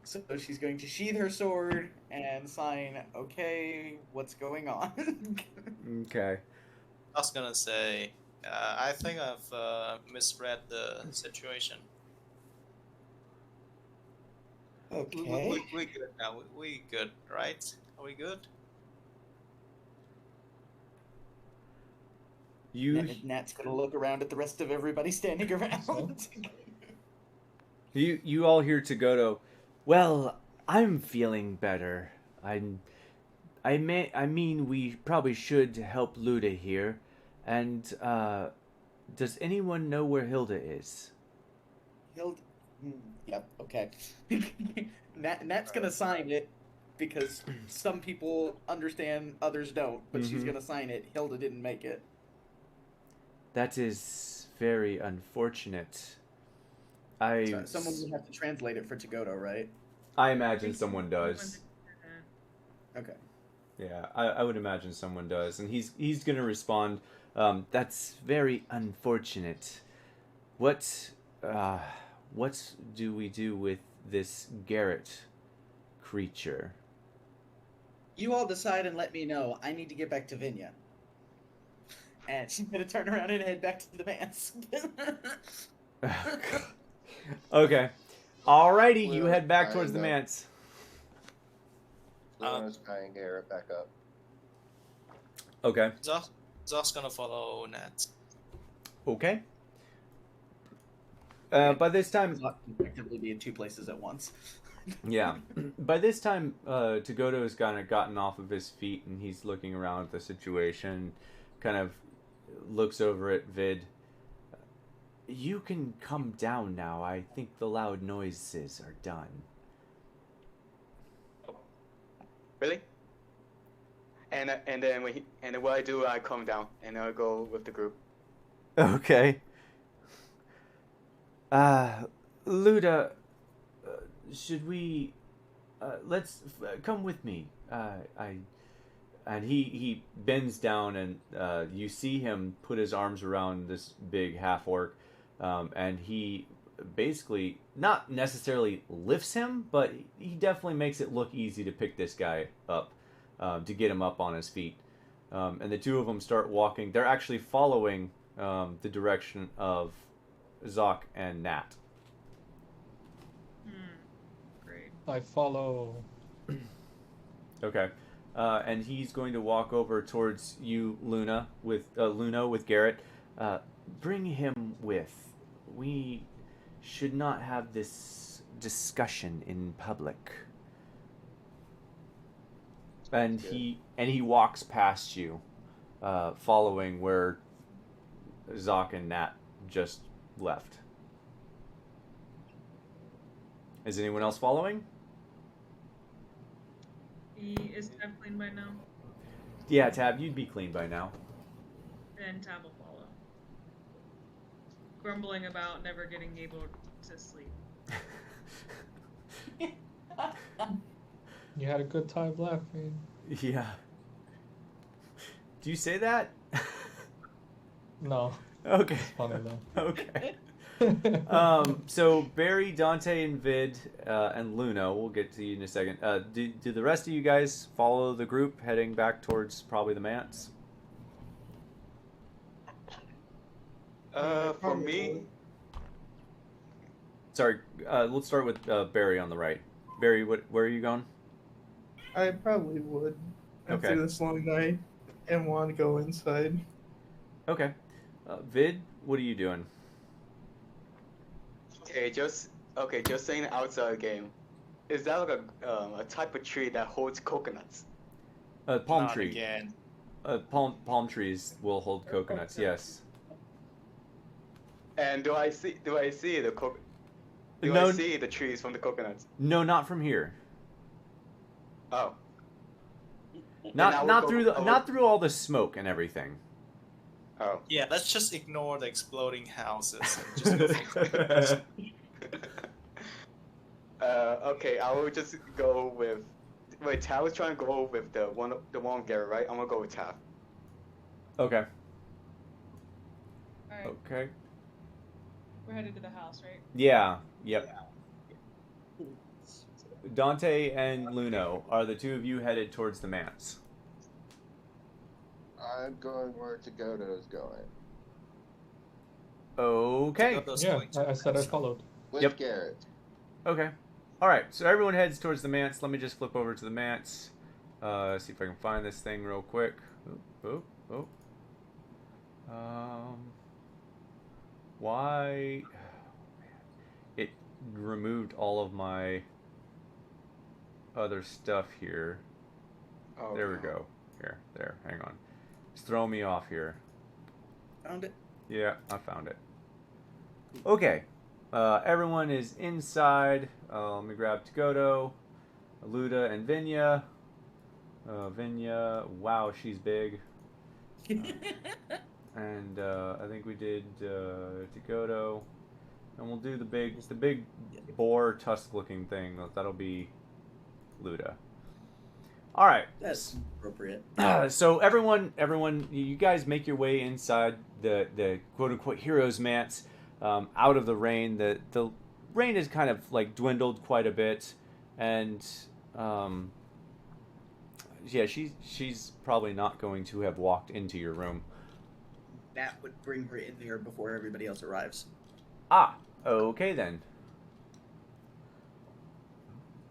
So she's going to sheathe her sword and sign, okay, what's going on? Okay. I was gonna say, I think I've misread the situation. Okay. We good now. We good, right? Are we good? Nat's gonna look around at the rest of everybody standing around. You all hear Togoto. Well, I'm feeling better. I mean, we probably should help Luda here. And does anyone know where Hilda is? Hilda. Yep. Okay. Nat's gonna sign it because some people understand, others don't. But she's gonna sign it. Hilda didn't make it. That is very unfortunate. Someone would have to translate it for Togoto, right? I imagine someone does. Okay. Yeah, I would imagine someone does, and he's gonna respond. That's very unfortunate. What do we do with this Garrett creature? You all decide and let me know. I need to get back to Vinya. And she's gonna turn around and head back to the manse. Okay. Alrighty, you head back towards the manse. Luna's tying Garrett back up. Okay. Zoc's gonna follow Nat. Okay. By this time, Effectively be in two places at once. yeah. By this time, Togoto has kind of gotten off of his feet, and he's looking around at the situation, kind of looks over at Vid. You can come down now. I think the loud noises are done. Really? And then what I do, I calm down and I'll go with the group. Okay. Luda, should we? Let's come with me. And he bends down, and you see him put his arms around this big half orc, and he basically not necessarily lifts him, but he definitely makes it look easy to pick this guy up. to get him up on his feet. And the two of them start walking. They're actually following the direction of Zoc and Nat. Great. I follow. Okay. And he's going to walk over towards you, Luna, with Garrett. Bring him with. We should not have this discussion in public. And he walks past you, following where Zoc and Nat just left. Is anyone else following? Is Tab clean by now? Yeah, Tab, you'd be clean by now. Then Tab will follow. Grumbling about never getting able to sleep. You had a good time laughing. Yeah. Do you say that? No. Okay. It's funny though. Okay. So Barry, Dante, and Vid, and Luna, we'll get to you in a second. Do the rest of you guys follow the group heading back towards probably the manse? For me, sorry, let's start with Barry on the right. Barry, where are you going? I probably would after Okay. this long night and want to go inside. Okay. Vid, what are you doing? okay, just saying outside the game. Is that like a type of tree that holds coconuts? Palm Not tree. again. Palm trees will hold coconuts. Yes. And do I see the I see the trees from the coconuts? No, not from here. Oh. Not through all the smoke and everything. Oh. Yeah, let's just ignore the exploding houses and just go for coconuts. Okay, I will just go with. Wait, Tav was trying to go with the one Garrett, right? I'm gonna go with Tav. Okay. Alright, Okay. we're headed to the house, right? Yeah. Yep. Dante and Luno, are the two of you headed towards the manse? I'm going where Tagoto's going. Okay. Yeah, I said I followed. With Yep. Garrett. Okay. All right. So everyone heads towards the manse. Let me just flip over to the manse. See if I can find this thing real quick. Oh. Why? It removed all of my other stuff here. Oh, There we go. There. Hang on. It's throwing me off here. Found it. Yeah, I found it. Okay. Everyone is inside. Let me grab Tagoto, Luda, and Vinya. Vinya, wow, she's big. And I think we did Tagoto. And we'll do the big boar tusk-looking thing. That'll be Luda. All right. That's appropriate. So everyone, you guys make your way inside the quote unquote hero's manse, out of the rain. The rain has kind of like dwindled quite a bit, and yeah, she's probably not going to have walked into your room. That would bring her in there before everybody else arrives. Ah, okay then.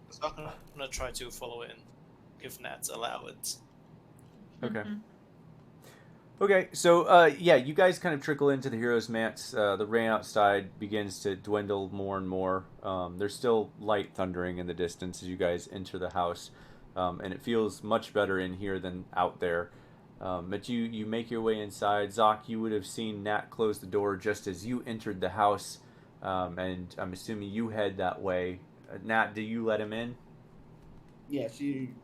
So I'm gonna try to follow in, if Nats allow it. Okay. Mm-hmm. Okay, so yeah, you guys kind of trickle into the hero's manse. The rain outside begins to dwindle more and more. There's still light thundering in the distance as you guys enter the house, and it feels much better in here than out there. But you make your way inside. Zoc, you would have seen Nat close the door just as you entered the house, and I'm assuming you head that way. Nat, do you let him in? Yes,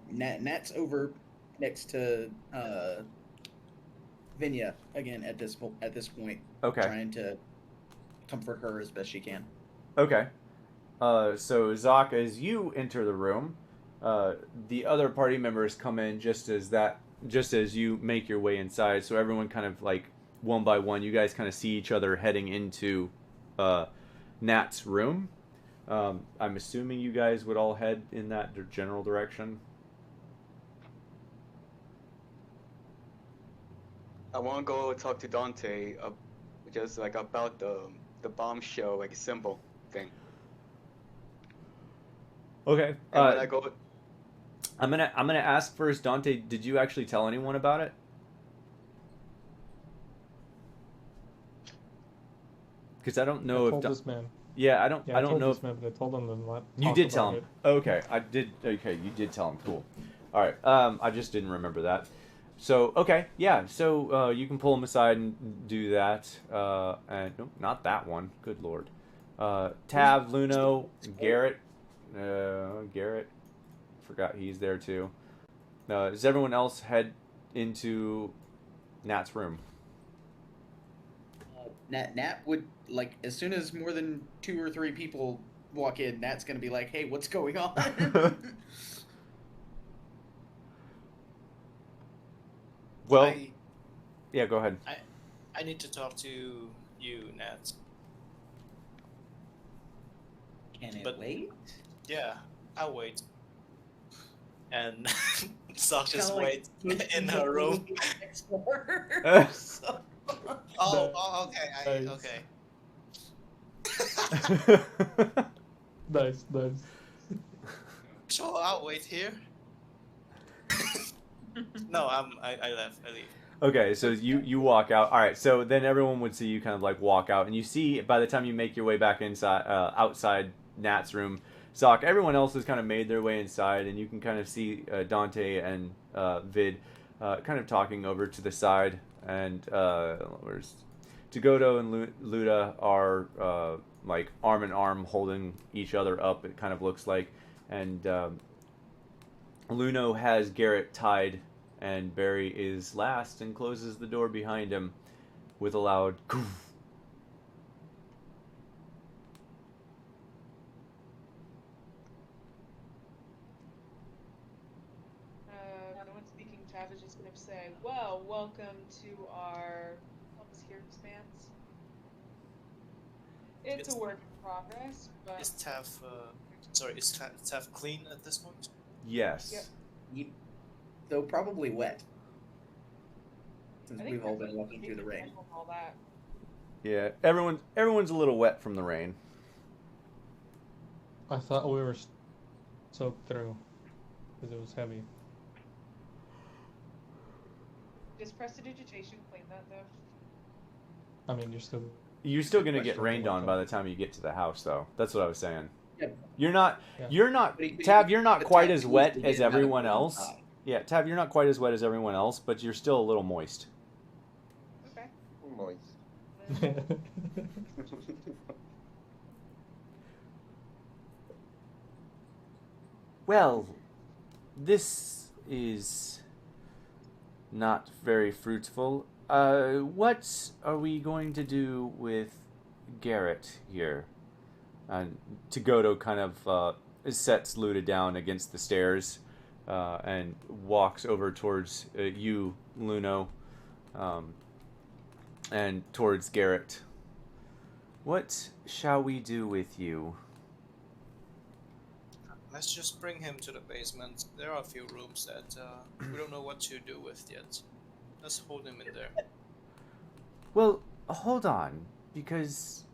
Nat's over next to Vinya again at this point. Okay. Trying to comfort her as best she can. Okay. So Zoc, as you enter the room, the other party members come in just as you make your way inside. So everyone kind of like one by one, you guys kind of see each other heading into Nat's room. I'm assuming you guys would all head in that general direction. I want to go talk to Dante, just like about the bombshell like symbol thing. Okay. And when I go, I'm gonna ask first, Dante. Did you actually tell anyone about it? Because I don't know I if told this man. Yeah, I don't know this man, but I told him to not you talk did about tell him. it. Okay, I did. Okay, you did tell him. Cool. All right. I just didn't remember that. So okay, yeah. So you can pull him aside and do that. And nope, not that one. Good lord. Tav, Luno, Garrett. Garrett. Forgot he's there too. Does everyone else head into Nat's room? Nat would, like, as soon as more than 2 or 3 people walk in, Nat's gonna be like, "Hey, what's going on?" Well, yeah, go ahead. I need to talk to you, Nat. Can it wait? Yeah, I'll wait. And Zoc just Kinda wait in her room. Next door. So- Okay, Nice. okay. Nice. Sure, I'll wait here. No, I left. I leave. Okay, so you walk out. All right, so then everyone would see you kind of like walk out, and you see by the time you make your way back inside, outside Nat's room, Zoc, everyone else has kind of made their way inside, and you can kind of see Dante and Vid kind of talking over to the side, and where's Tgodo and Luda are like arm in arm holding each other up. It kind of looks like, and Luno has Garrett tied, and Barry is last and closes the door behind him with a loud "Goof." No one's speaking. Tav is just going to say, "Well, welcome to our help us here, expanse. It's a work in progress, but Is Tav Tav clean at this point? Yes. Yep. Though probably wet. Since I think we've all that's been what walking through the maybe rain. handle all that." Yeah, everyone's a little wet from the rain. I thought we were soaked through because it was heavy. Just prestidigitation, clean that though. I mean, You're still gonna Good get question. rained on by the time you get to the house, though. That's what I was saying. Yeah. You're not. Yeah. You're not. But Tav, you're not but quite Tav as needs wet to as get out of everyone the else. inside. Yeah, Tav, you're not quite as wet as everyone else, but you're still a little moist. Okay. Moist. Well, this is not very fruitful. What are we going to do with Garrett here? And Tgodo kind of sets Luda down against the stairs and walks over towards you, Luno, and towards Garrett. What shall we do with you? Let's just bring him to the basement. There are a few rooms that we don't know what to do with yet. Let's hold him in there. Well, hold on, because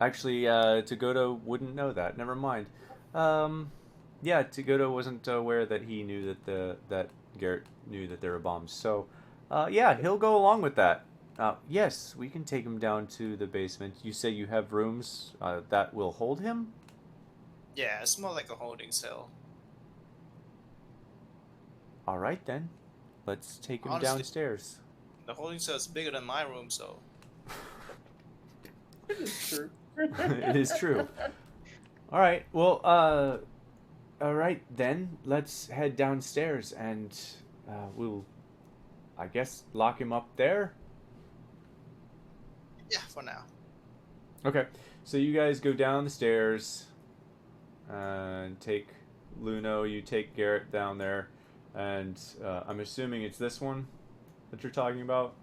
actually, Tgodo wouldn't know that. Never mind. Yeah, Tgodo wasn't aware that he knew that Garrett knew that there were bombs. So, yeah, he'll go along with that. Yes, we can take him down to the basement. You say you have rooms that will hold him? Yeah, it's more like a holding cell. All right, then. Let's take him Honestly, downstairs. The holding cell is bigger than my room, so... It is true. It is true. All right. Well, all right then. Let's head downstairs and we'll, I guess, lock him up there. Yeah, for now. Okay. So you guys go down the stairs and take Luno. You take Garrett down there, and I'm assuming it's this one that you're talking about.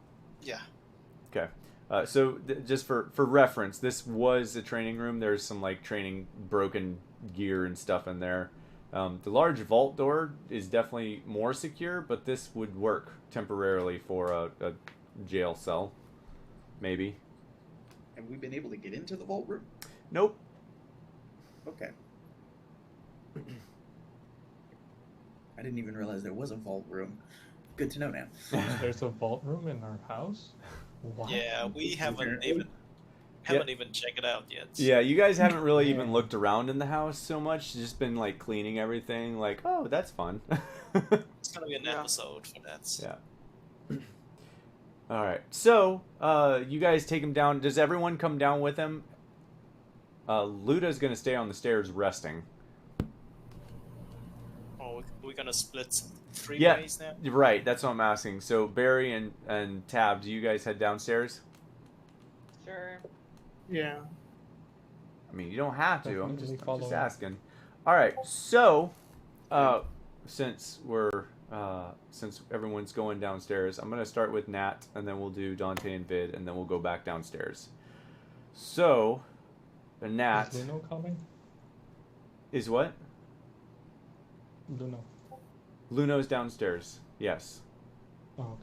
Yeah. Okay. So just for reference, this was a training room. There's some like training broken gear and stuff in there. The large vault door is definitely more secure, but this would work temporarily for a jail cell, maybe. Have we been able to get into the vault room? Nope. Okay. I didn't even realize there was a vault room. Good to know now. There's a vault room in our house? What? Yeah, we haven't even checked it out yet. Yeah, you guys haven't really even looked around in the house so much. Just been like cleaning everything. Like, oh, that's fun. It's gonna be an episode for that. Yeah. All right. So, you guys take him down. Does everyone come down with him? Luda's gonna stay on the stairs resting. Oh, we're gonna split three Yeah, ways now? right. That's what I'm asking. So, Barry and Tab, do you guys head downstairs? Sure. Yeah. I mean, you don't have to. I'm Definitely just follow. asking. All right. So, since everyone's going downstairs, I'm gonna start with Nat, and then we'll do Dante and Vid, and then we'll go back downstairs. So, Nat Is Luno coming? is what? Luno. Luno's downstairs. Yes. Oh,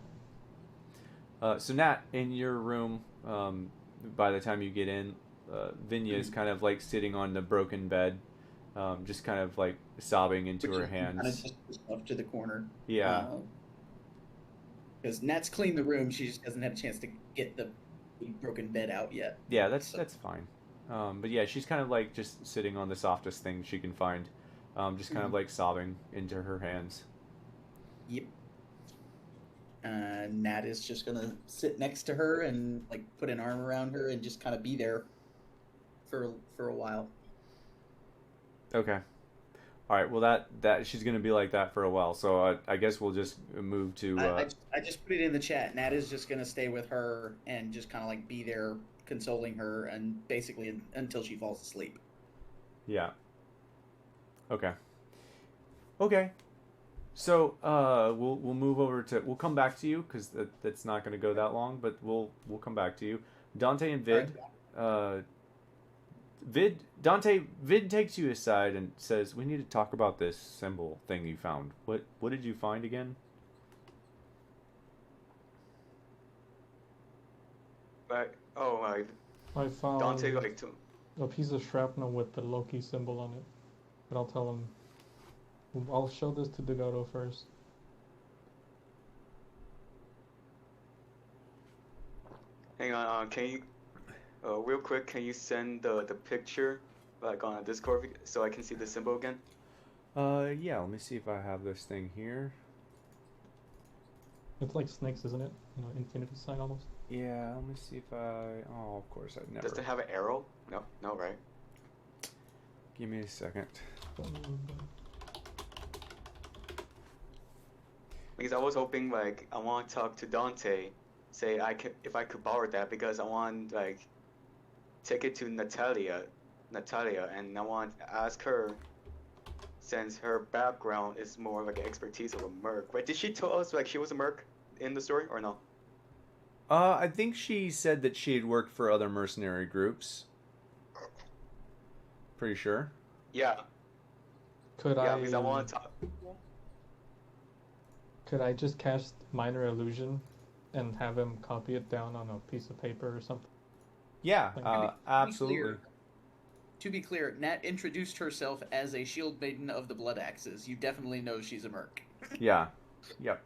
okay. So Nat, in your room, by the time you get in, Vinya is kind of like sitting on the broken bed, just kind of like sobbing into her hands. Kind of just up to the corner. Yeah. Because Nat's cleaned the room, she just hasn't had a chance to get the broken bed out yet. Yeah, that's fine. But yeah, she's kind of like just sitting on the softest thing she can find, just kind of like sobbing into her hands. Yep. Nat is just gonna sit next to her and like put an arm around her and just kind of be there for a while. Okay. All right. Well, that she's gonna be like that for a while. So I guess we'll just move to. I just put it in the chat. Nat is just gonna stay with her and just kind of like be there, consoling her, and basically until she falls asleep. Yeah. Okay. Okay. So we'll move over to, we'll come back to you because that's not going to go that long, but we'll come back to you. Dante and Vid. Vid takes you aside and says, "We need to talk about this symbol thing you found. What did you find again?" I found Dante like to. a piece of shrapnel with the Loki symbol on it. But I'll tell him. I'll show this to Djedhema first. Hang on, can you, real quick, can you send the picture, like on a Discord, so I can see the symbol again? Yeah. Let me see if I have this thing here. It's like snakes, isn't it? You know, infinity sign almost. Yeah. Let me see if I. Oh, of course I've never. Does it have an arrow? No, right? Give me a second. Because I was hoping, like, I want to talk to Dante, say if I could borrow that, because I want, like, take it to Natalia, and I want to ask her, since her background is more like an expertise of a merc. Wait, did she tell us, like, she was a merc in the story, or no? I think she said that she had worked for other mercenary groups. Pretty sure. Yeah. Yeah, because I want to talk. Could I just cast minor illusion and have him copy it down on a piece of paper or something? Yeah, Like, absolutely. To be clear, Nat introduced herself as a shield maiden of the Blood Axes. You definitely know she's a merc. Yeah. Yep.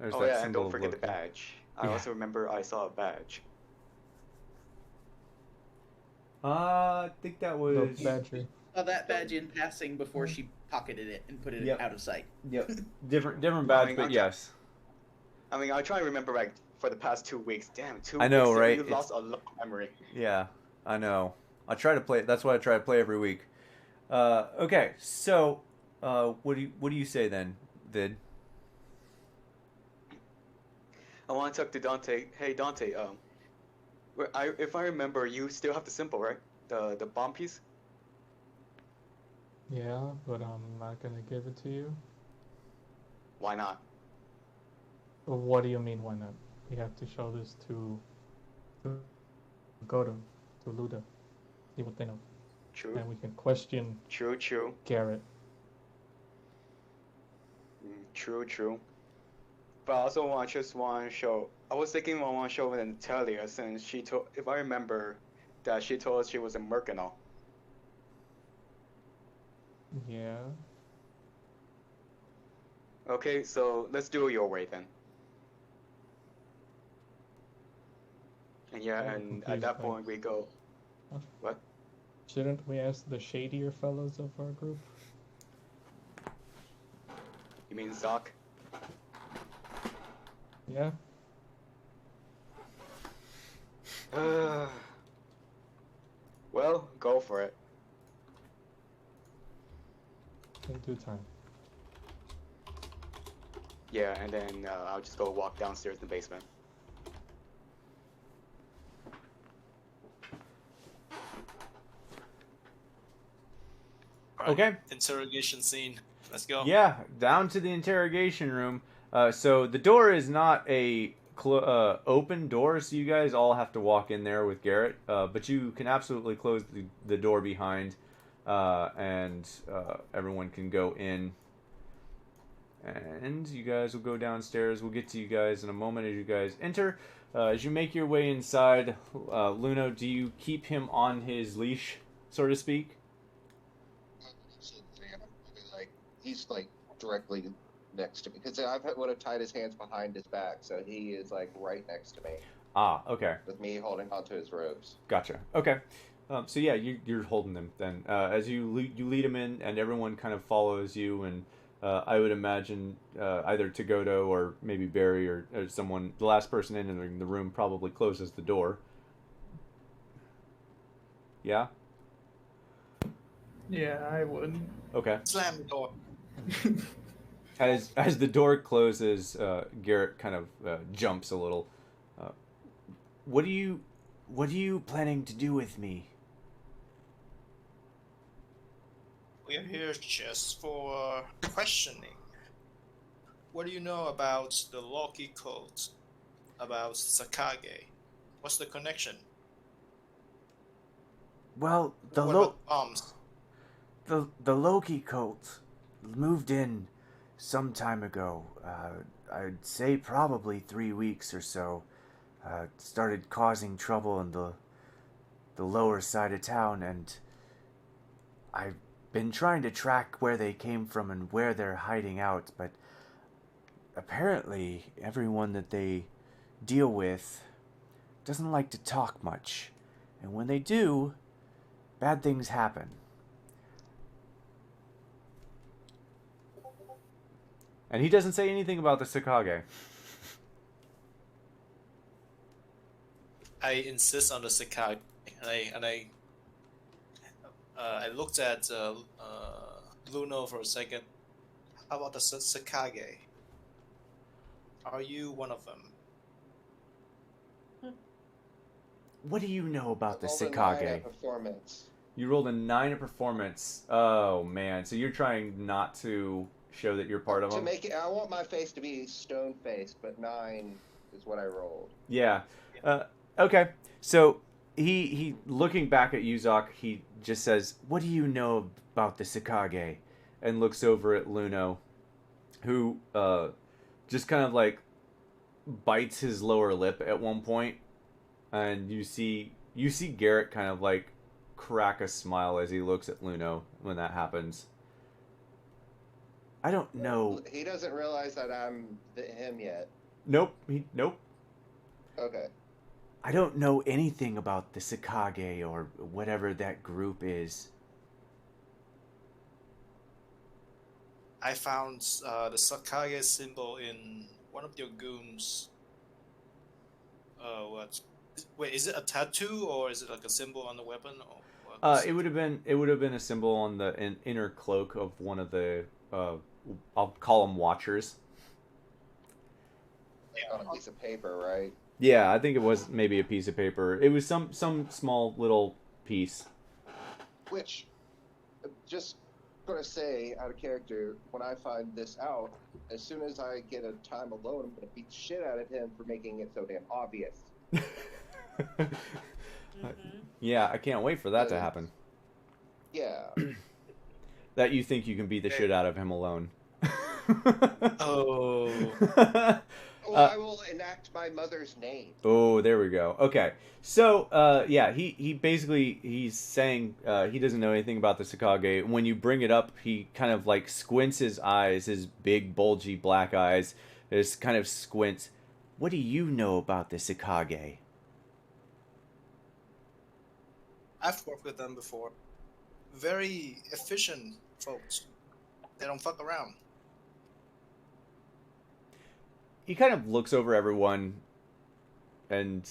There's Oh that yeah, and symbol don't of forget the Loki. badge. I Yeah. also remember I saw a badge. I think that was. The badger. Saw that badge in passing before she pocketed it and put it Yep. out of sight. Yep. Different badge, but yes. I mean, I try to remember, like, for the past 2 weeks. Damn, 2 I know, weeks. right? You lost a lot of memory. Yeah, I know. I try to play. That's why I try to play every week. Okay, so what do you say then, Vid? I want to talk to Dante. Hey, Dante. If I remember, you still have the symbol, right? The bomb piece. Yeah, but I'm not gonna give it to you. Why not? What do you mean, why not? We have to show this to Godo, to Luda. See what they know. True. And we can question True. Garrett. True. But I also want to show. I was thinking I want to show Natalia since she told, if I remember, that she told us she was a Mercanal. Yeah. Okay, so let's do it your way then. And yeah, I'm and at confused, that like- point we go. Huh? What? Shouldn't we ask the shadier fellows of our group? You mean Zoc? Yeah. Well, go for it. In due time. Yeah, and then I'll just go walk downstairs in the basement. Right, Okay. Interrogation scene. Let's go. Yeah, down to the interrogation room. So the door is not a open door, so you guys all have to walk in there with Garrett. But you can absolutely close the door behind, and everyone can go in. And you guys will go downstairs. We'll get to you guys in a moment as you guys enter. As you make your way inside, Luno, do you keep him on his leash, so to speak? He's like directly next to me because I would have tied his hands behind his back, so he is like right next to me. Ah, okay. With me holding onto his robes. Gotcha. Okay. So yeah, you're holding them then. As you lead him in, and everyone kind of follows you, and I would imagine either Tagoto or maybe Barry or someone, the last person entering the room probably closes the door. Yeah? Yeah, I would. Okay. Slam the door. As the door closes, Garrett kind of jumps a little. What are you planning to do with me? We are here just for questioning. What do you know about the Loki cult? About Sakage? What's the connection? Well, What about bombs? the Loki cult moved in some time ago. I'd say probably 3 weeks or so. Started causing trouble in the lower side of town, and I've been trying to track where they came from and where they're hiding out, but apparently everyone that they deal with doesn't like to talk much, and when they do, bad things happen. And he doesn't say anything about the Sakage. I insist on the Sakage, and I looked at Luno for a second. How about the Sakage? Are you one of them? What do you know about the I rolled a 9 Sakage? at performance. You rolled a 9 of performance. Oh man, so you're trying not to show that you're part of To them? make it, I want my face to be stone faced, but 9 is what I rolled. Yeah. Okay. So he looking back at Yuzak, he just says, "What do you know about the Sakage?" And looks over at Luno, who just kind of like bites his lower lip at one point, and you see Garrett kind of like crack a smile as he looks at Luno when that happens. I don't know. He doesn't realize that I'm him yet. Nope. Nope. Okay. I don't know anything about the Sakage or whatever that group is. I found the Sakage symbol in one of your goons. What? Wait, is it a tattoo or is it like a symbol on the weapon? Or what? It would have been a symbol on the inner cloak of one of the I'll call them watchers. On a piece of paper, right? Yeah, I think it was maybe a piece of paper. It was some small little piece. Which, just gonna say out of character, when I find this out, as soon as I get a time alone, I'm gonna beat the shit out of him for making it so damn obvious. Yeah, I can't wait for that to happen. Yeah. That you think you can beat the shit out of him alone. Oh. I will enact my mother's name. Oh, there we go. Okay. So, yeah, he basically, he's saying he doesn't know anything about the Sakage. When you bring it up, he kind of like squints his eyes, his big, bulgy black eyes, just kind of squints. What do you know about the Sakage? I've worked with them before. Very efficient folks. They don't fuck around. He kind of looks over everyone, and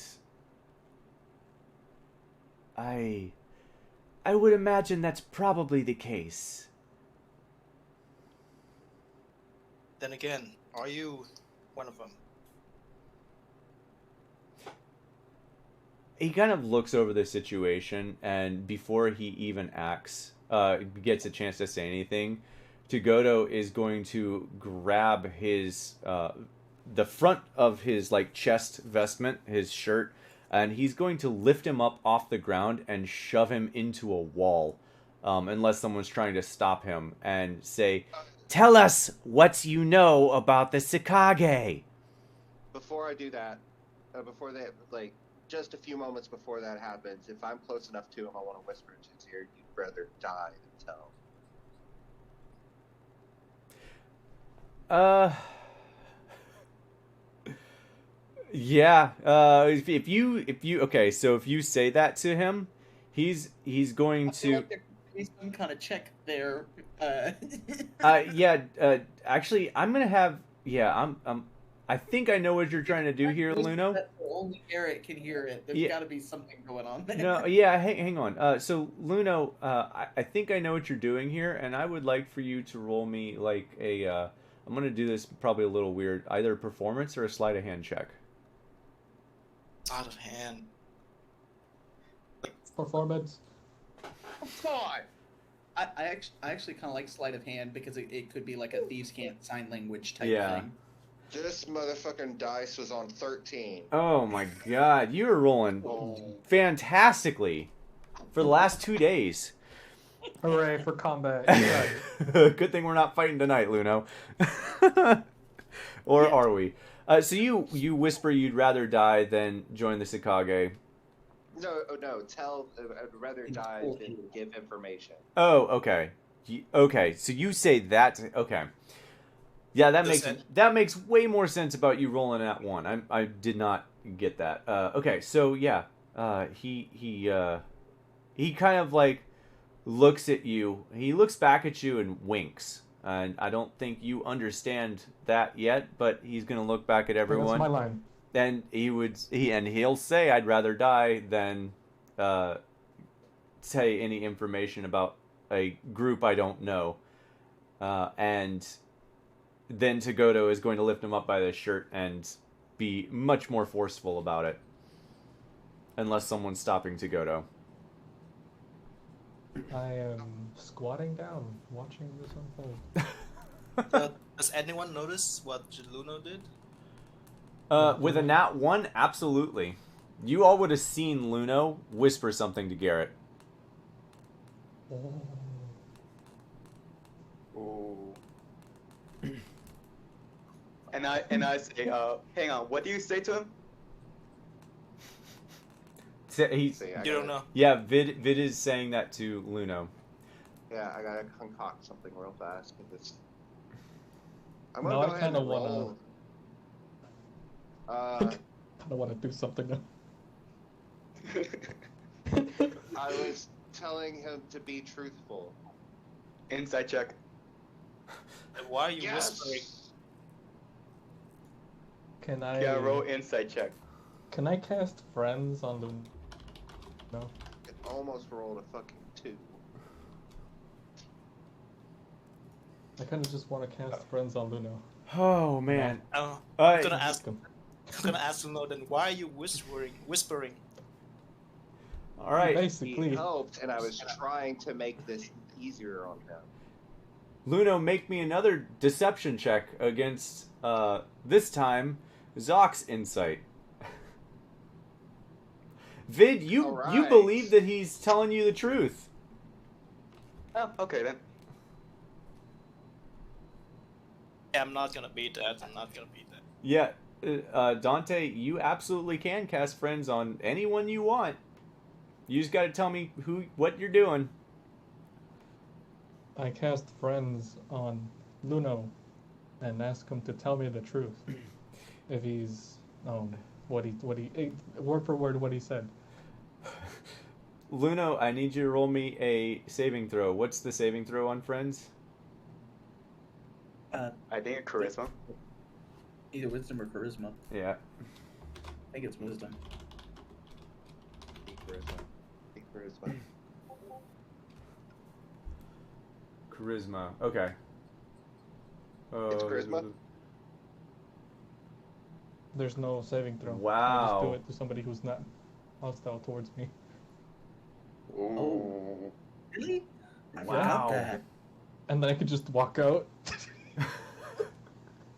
I would imagine that's probably the case. Then again, are you one of them? He kind of looks over the situation, and before he even gets a chance to say anything, Tagoto is going to grab his the front of his like chest vestment, his shirt, and he's going to lift him up off the ground and shove him into a wall, unless someone's trying to stop him, and say, "Tell us what you know about the Sakage." Before I do that, before they like just a few moments before that happens, if I'm close enough to him, I want to whisper into his ear, "You'd rather die than tell." Yeah. If you okay, so if you say that to him, he's going to. Like there could be some kind of check there. Yeah. Actually, I'm gonna have. Yeah. I think I know what you're trying to do here, Luno. Only Garrett can hear it. There's got to be something going on there. No. Yeah. Hang on. So Luno, I think I know what you're doing here, and I would like for you to roll me like a. I'm gonna do this probably a little weird. Either a performance or a sleight of hand check. Out of hand. Performance. God. I actually kind of like sleight of hand because it could be like a thieves can't sign language type thing. This motherfucking dice was on 13. Oh my god, you were rolling fantastically for the last 2 days. Hooray for combat. Good thing we're not fighting tonight, Luno. Or are we? So you whisper you'd rather die than join the Sakage. No. I'd rather die than give information. Oh, okay. Okay, so you say that. Okay. Yeah, that makes way more sense about you rolling at one. I did not get that. Okay, so yeah, he kind of like looks at you. He looks back at you and winks. And I don't think you understand that yet, but he's gonna look back at everyone. That's my line. And he'll say, "I'd rather die than say any information about a group I don't know." And then Tagoto is going to lift him up by the shirt and be much more forceful about it, unless someone's stopping Tagoto. I am squatting down, watching this unfold. Does anyone notice what Luno did? With a nat 1, absolutely. You all would have seen Luno whisper something to Garrett. Oh. And I say, hang on, what do you say to him? You don't know. Yeah, Vid is saying that to Luno. Yeah, I gotta concoct something real fast because I'm No, gonna go I ahead kind of and roll. I kind of want to do something now. I was telling him to be truthful. Insight check. And why are you whispering? Can I? Yeah, roll insight check. Can I cast friends on Luna? No. It almost rolled a fucking 2. I kind of just want to cast friends on Luno. Oh man. I'm gonna ask Luno then. Why are you whispering? All right. Basically, He helped, and I was trying to make this easier on him. Luno, make me another deception check against this time Zock's insight. Vid, you believe that he's telling you the truth. Oh, okay then. I'm not gonna beat that. I'm not gonna beat that. Yeah, Dante, you absolutely can cast friends on anyone you want. You just got to tell me what you're doing. I cast friends on Luno and ask him to tell me the truth. If he's word for word what he said. Luno, I need you to roll me a saving throw. What's the saving throw on friends? I think it's charisma. Either wisdom or charisma. Yeah. I think it's wisdom. Charisma. Charisma. Okay. It's charisma? There's no saving throw. Wow. I just do it to somebody who's not hostile towards me. Oh. Really? I Wow. forgot that. And then I could just walk out.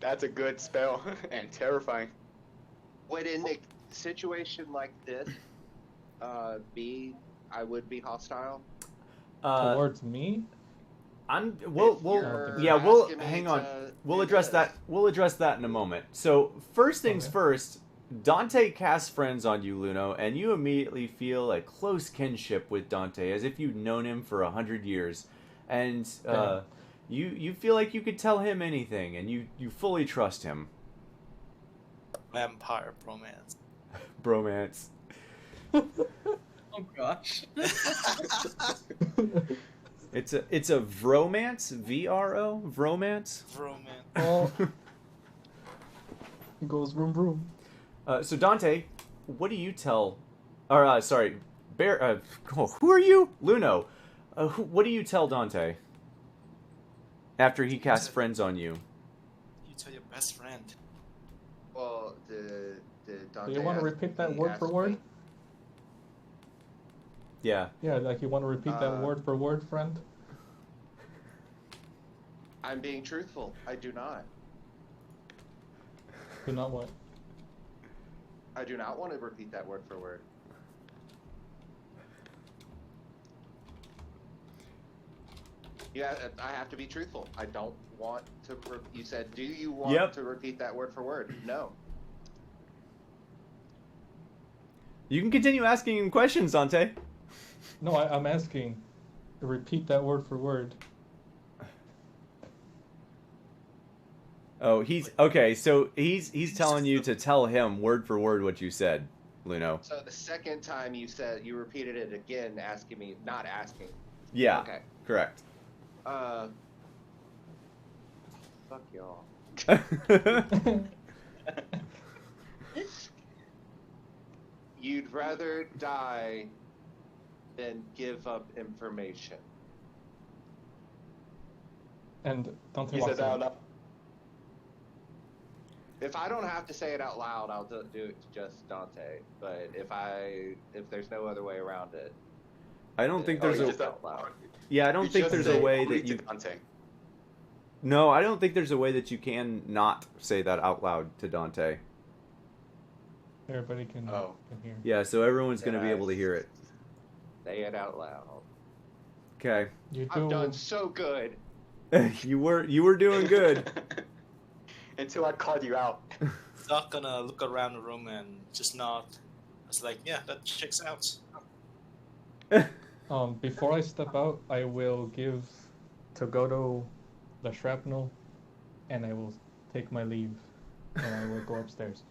That's a good spell and terrifying. Would in a situation like this, I would be hostile? Towards me? We'll hang on. We'll address that. We'll address that in a moment. So first things first, Dante casts friends on you, Luno, and you immediately feel a close kinship with Dante, as if you'd known him for 100 years, and you feel like you could tell him anything, and you fully trust him. Vampire bromance. Bromance. Oh gosh. It's a vromance, VRO, vromance. Bromance. Oh. It goes vroom vroom. So Dante, what do you tell? Or sorry, Bear. Who are you, Luno? What do you tell Dante after he casts friends on you? You tell your best friend. Well, the Dante. Do you want to repeat that word for word? Yeah. Yeah, like you want to repeat that word for word, friend? I'm being truthful. I do not. Do not what? I do not want to repeat that word for word. Yeah, I have to be truthful. I don't want to. You said, do you want to repeat that word for word? No. You can continue asking him questions, Dante. No, I'm asking to repeat that word for word. Oh, he's okay. So he's telling you to tell him word for word what you said, Luno. So the second time you repeated it again, asking me, not asking. Yeah. Okay. Correct. Fuck y'all. You'd rather die than give up information. And Dante He walks says out loud. If I don't have to say it out loud, I'll do it to just Dante. But if there's no other way around it, I don't think there's out loud. Yeah, I don't think there's a way that you. Dante. No, I don't think there's a way that you can not say that out loud to Dante. Everybody can hear. Yeah, so everyone's going to be able to hear it. Say it out loud. Okay. I've done so good. You were doing good. Until I called you out. He's not gonna look around the room and just nod. It's like, yeah, that checks out. Before I step out, I will give Togoto the shrapnel, and I will take my leave, and I will go upstairs.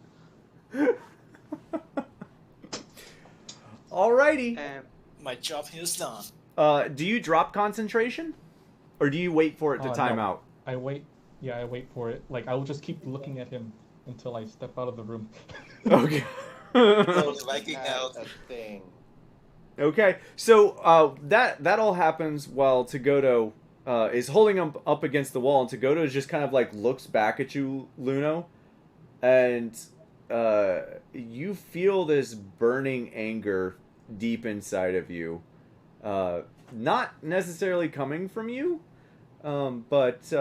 Alrighty. My job here is done. Do you drop concentration, or do you wait for it to time no. out? I wait. Yeah, I wait for it. Like I will just keep looking at him until I step out of the room. Okay. Viking out. A thing. Okay, so that all happens while Togoto is holding him up against the wall, and Togoto just kind of like looks back at you, Luno, and you feel this burning anger deep inside of you. Not necessarily coming from you, but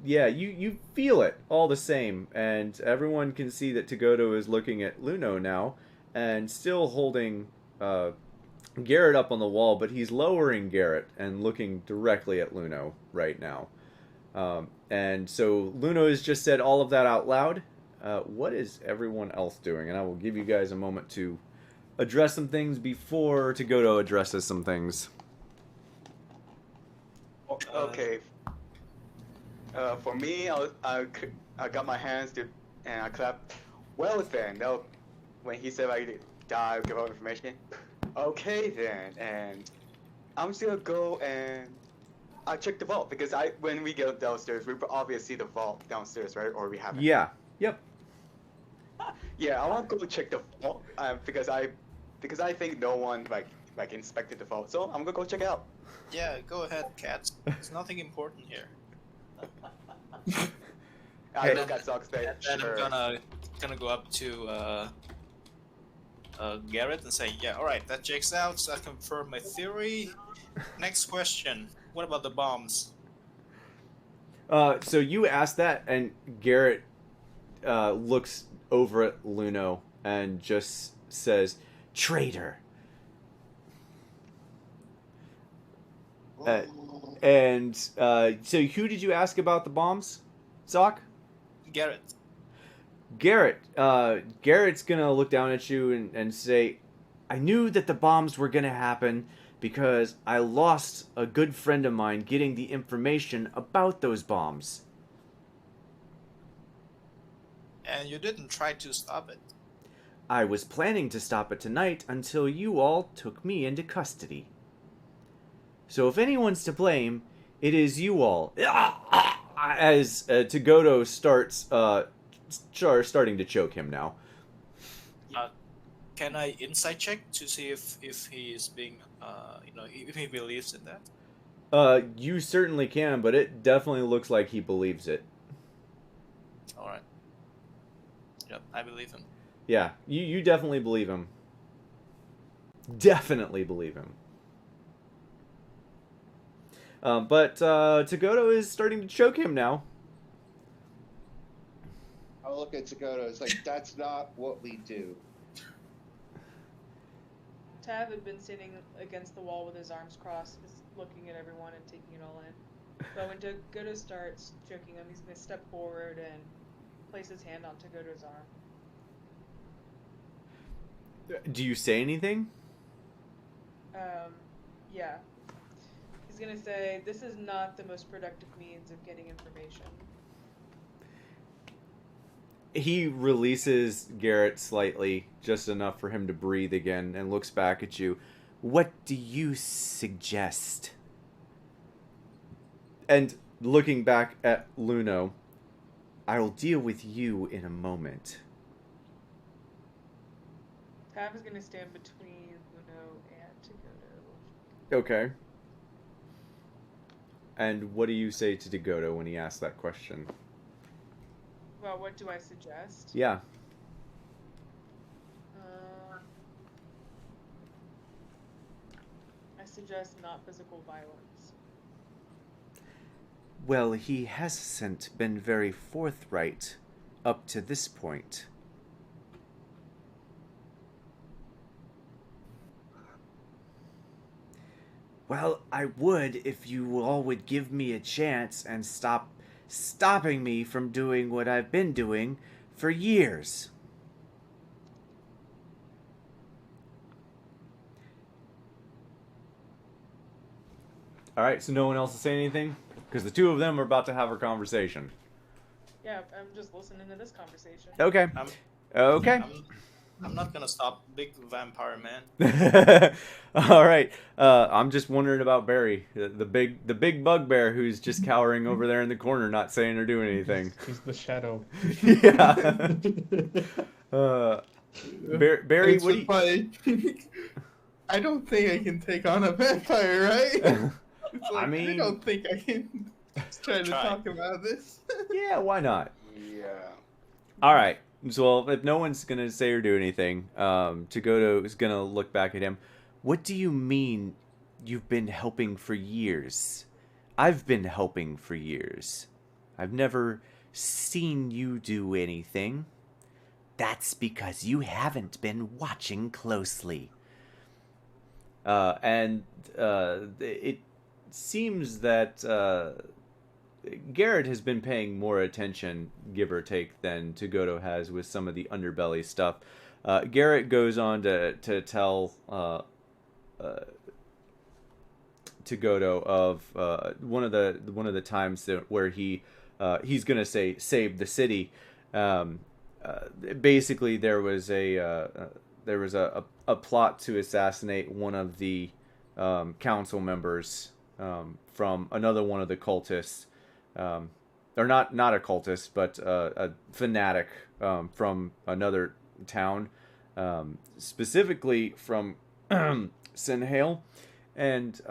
yeah, you feel it all the same, and everyone can see that Togoto is looking at Luno now, and still holding Garrett up on the wall, but he's lowering Garrett and looking directly at Luno right now. And so Luna has just said all of that out loud. What is everyone else doing? And I will give you guys a moment to address some things before Tagoto addresses some things. Okay. For me, I got my hands to, and I clapped. Well then, when he said I die, give out information. Okay then, and I'm just gonna go and I check the vault because when we go downstairs, we obviously see the vault downstairs, right? Or we haven't. Yeah. Yep. Yeah, I want to go check the vault because I think no one like inspected the vault, so I'm gonna go check it out. Yeah, go ahead, cats. There's nothing important here. I look at Zox And then I'm gonna go up to Garrett and say, yeah, all right, that checks out. So I confirm my theory. Next question: what about the bombs? So you asked that, and Garrett looks over at Luno and just says, "Traitor." And so who did you ask about the bombs, Zoc? Garrett. Garrett's gonna look down at you and say, I knew that the bombs were gonna happen because I lost a good friend of mine getting the information about those bombs. And you didn't try to stop it. I was planning to stop it tonight until you all took me into custody. So if anyone's to blame, it is you all. As Tagoto starts starting to choke him now. Can I insight check to see if he is being, if he believes in that? You certainly can, but it definitely looks like he believes it. All right. Yep, I believe him. Yeah, you definitely believe him. Definitely believe him. But Tagoto is starting to choke him now. I look at Tagoto, it's like, that's not what we do. Tav had been sitting against the wall with his arms crossed, just looking at everyone and taking it all in. But when Tagoto starts choking him, he's going to step forward and place his hand on Tagoto's arm. Do you say anything? Yeah. He's going to say, this is not the most productive means of getting information. He releases Garrett slightly, just enough for him to breathe again, and looks back at you. What do you suggest? And looking back at Luno, I'll deal with you in a moment. Tav is going to stand between Luno and Tagoto. Okay. And what do you say to Tagoto when he asks that question? Well, what do I suggest? Yeah. I suggest not physical violence. Well, he hasn't been very forthright up to this point. Well, I would if you all would give me a chance and stop stopping me from doing what I've been doing for years. All right, so no one else is saying anything? Because the two of them are about to have a conversation. Yeah, I'm just listening to this conversation. Okay. Okay. I'm not gonna stop Big Vampire Man. All right. I'm just wondering about Barry, the big bugbear who's just cowering over there in the corner, not saying or doing anything. He's the shadow. Yeah. Barry, It's what do you? funny. I don't think I can take on a vampire, right? It's like, I mean, I don't think I can try to talk about this. Yeah, why not? Yeah. All right. So if no one's gonna say or do anything, Tagoto is gonna look back at him. What do you mean you've been helping for years? I've been helping for years. I've never seen you do anything. That's because you haven't been watching closely. And it seems that Garrett has been paying more attention, give or take, than Togoto has with some of the underbelly stuff. Garrett goes on to tell Togoto of one of the times where he's gonna say save the city. Basically, there was a plot to assassinate one of the council members from another one of the cultists, or not a cultist, but a fanatic from another town, specifically from Sinhale, and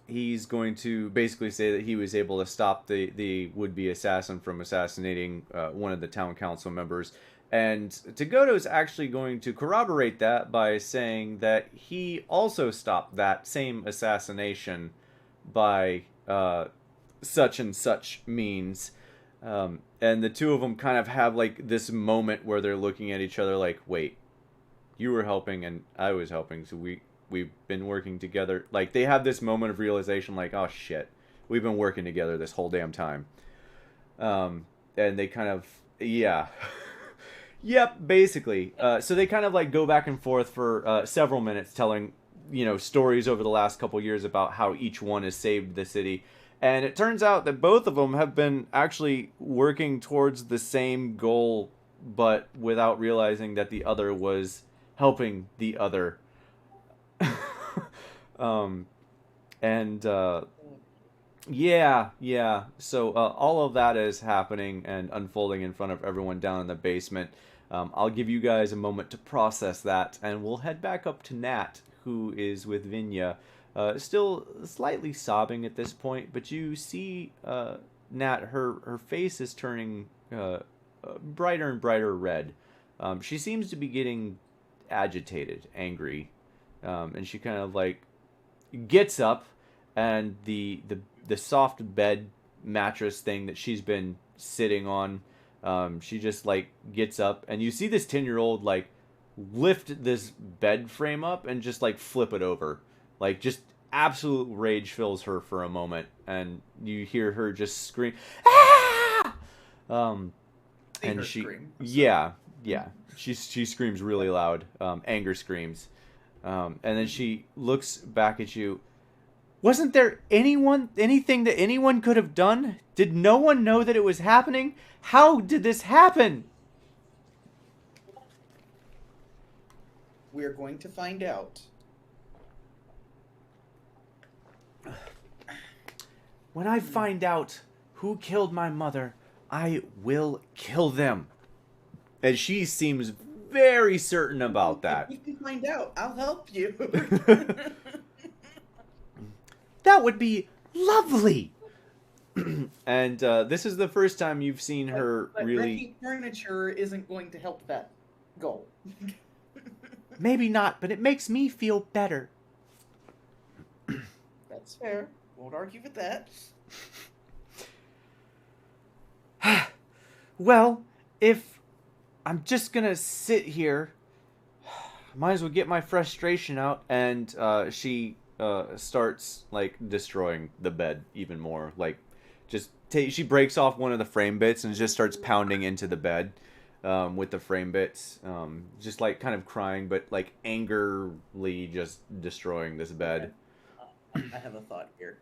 he's going to basically say that he was able to stop the would-be assassin from assassinating one of the town council members. And Togoto's actually going to corroborate that by saying that he also stopped that same assassination by such and such means. And the two of them kind of have like this moment where they're looking at each other like, wait, you were helping and I was helping, so we've been working together. Like, they have this moment of realization like, oh shit, we've been working together this whole damn time. And they kind of, yeah. Yep, basically. So they kind of like go back and forth for several minutes telling, stories over the last couple years about how each one has saved the city. And it turns out that both of them have been actually working towards the same goal, but without realizing that the other was helping the other. Yeah. So all of that is happening and unfolding in front of everyone down in the basement. I'll give you guys a moment to process that, and we'll head back up to Nat, who is with Vinya, still slightly sobbing at this point. But you see, Nat, her face is turning brighter and brighter red. She seems to be getting agitated, angry, and she kind of like gets up, and the soft bed mattress thing that she's been sitting on, she just like gets up, and you see this 10-year-old like lift this bed frame up and just like flip it over. Like, just absolute rage fills her for a moment, and you hear her just scream, ah! And she scream, yeah, she screams really loud, anger screams, and then she looks back at you. Wasn't there anything that anyone could have done? Did no one know that it was happening? How did this happen? We're going to find out. When I find out who killed my mother, I will kill them. And she seems very certain about that. If you can find out, I'll help you. That would be lovely. And this is the first time you've seen her but really... wrecking furniture isn't going to help that goal. Maybe not, but it makes me feel better. That's fair. Won't argue with that. Well, if I'm just gonna sit here, might as well get my frustration out. And she starts like destroying the bed even more. Like, just she breaks off one of the frame bits and just starts pounding into the bed with the frame bits, just like kind of crying, but like angrily just destroying this bed. I have a thought here.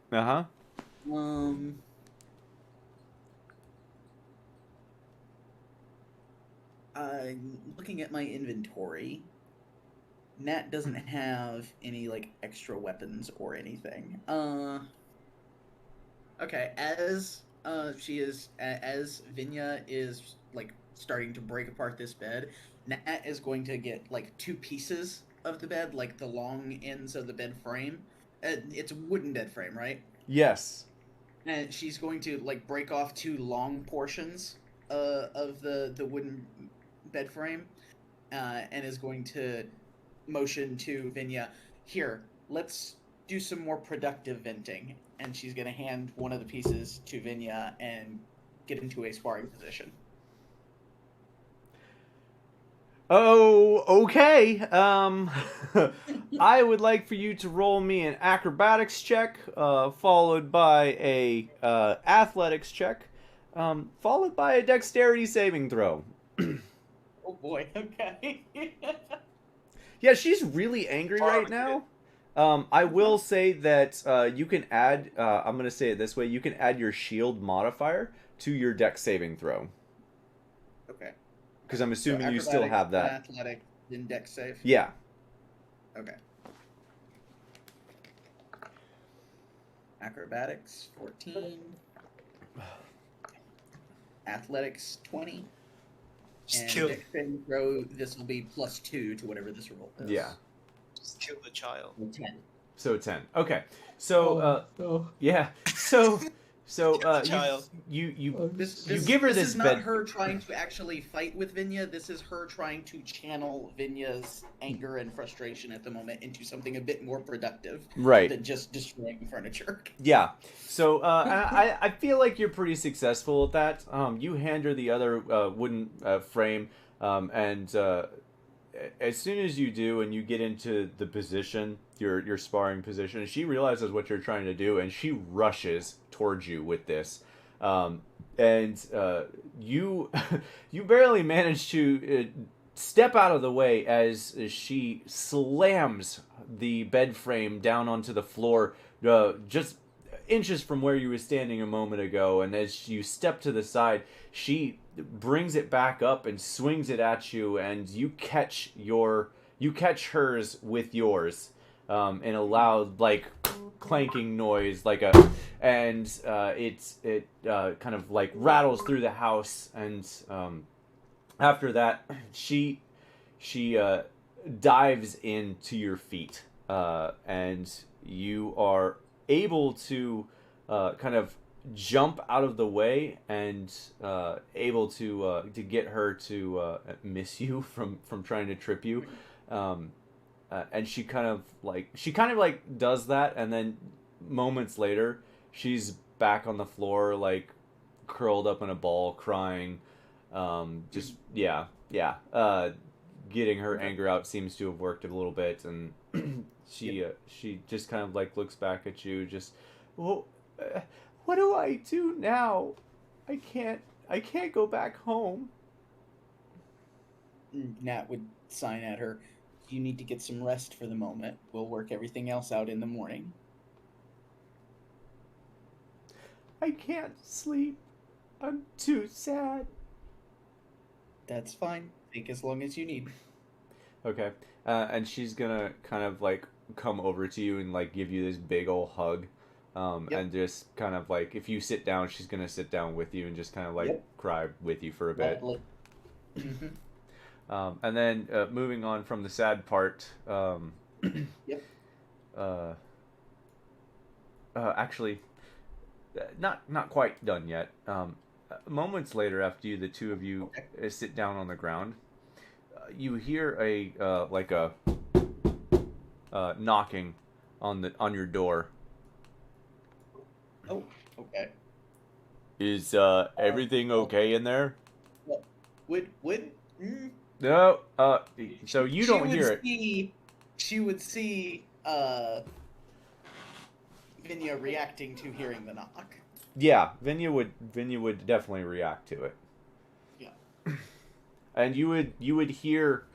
Looking at my inventory, Nat doesn't have any like extra weapons or anything. Okay, as Vinya is like starting to break apart this bed, Nat is going to get like two pieces of the bed, like the long ends of the bed frame. It's a wooden bed frame, right? Yes. And she's going to like break off two long portions of the wooden bed frame, and is going to motion to Vinya, here, let's do some more productive venting. And she's going to hand one of the pieces to Vinya and get into a sparring position. Oh, okay. I would like for you to roll me an acrobatics check, followed by a athletics check, followed by a dexterity saving throw. Oh boy. Okay. Yeah, she's really angry right now. I will say that you can add. I'm going to say it this way: you can add your shield modifier to your dex saving throw. Okay. Because I'm assuming So you still have that. Athletic, then dex save. Yeah. Okay. Acrobatics 14. Athletics 20. Just And kill. dex saving throw. This will be +2 to whatever this roll is. Yeah. Just kill the child. 10. So 10. Okay. So no. yeah. So Child. you This give her this this is not bed. her trying to actually fight with Vinya. This is her trying to channel Vinya's anger and frustration at the moment into something a bit more productive, Right. than just destroying furniture. Yeah. So I feel like you're pretty successful at that. You hand her the other wooden frame, and as soon as you do, and you get into the position, your sparring position, she realizes what you're trying to do, and she rushes towards you with this. And you you barely manage to step out of the way as she slams the bed frame down onto the floor, just inches from where you were standing a moment ago. And as you step to the side, she brings it back up and swings it at you, and you catch hers with yours, in a loud, like, clanking noise, and it kind of like rattles through the house. And after that, she dives into your feet, and you are able to kind of jump out of the way, and able to get her to miss you from trying to trip you. And she kind of like does that, and then moments later she's back on the floor, like curled up in a ball, crying. Getting her anger out seems to have worked a little bit, and she just kind of like looks back at you, just, well, what do I do now? I can't go back home. Nat would sign at her. You need to get some rest for the moment. We'll work everything else out in the morning. I can't sleep. I'm too sad. That's fine. Take as long as you need. Okay. And she's gonna kind of like come over to you and like give you this big old hug. And just kind of like, if you sit down, she's gonna sit down with you and just kind of like cry with you for a bit. Mm-hmm. And then moving on from the sad part, actually, not quite done yet. Moments later, after the two of you sit down on the ground, you hear a knocking on your door. Oh, okay. Is everything okay in there? Would No. So you don't hear it. She would see Vinya reacting to hearing the knock. Yeah, Vinya would definitely react to it. Yeah. And you would hear,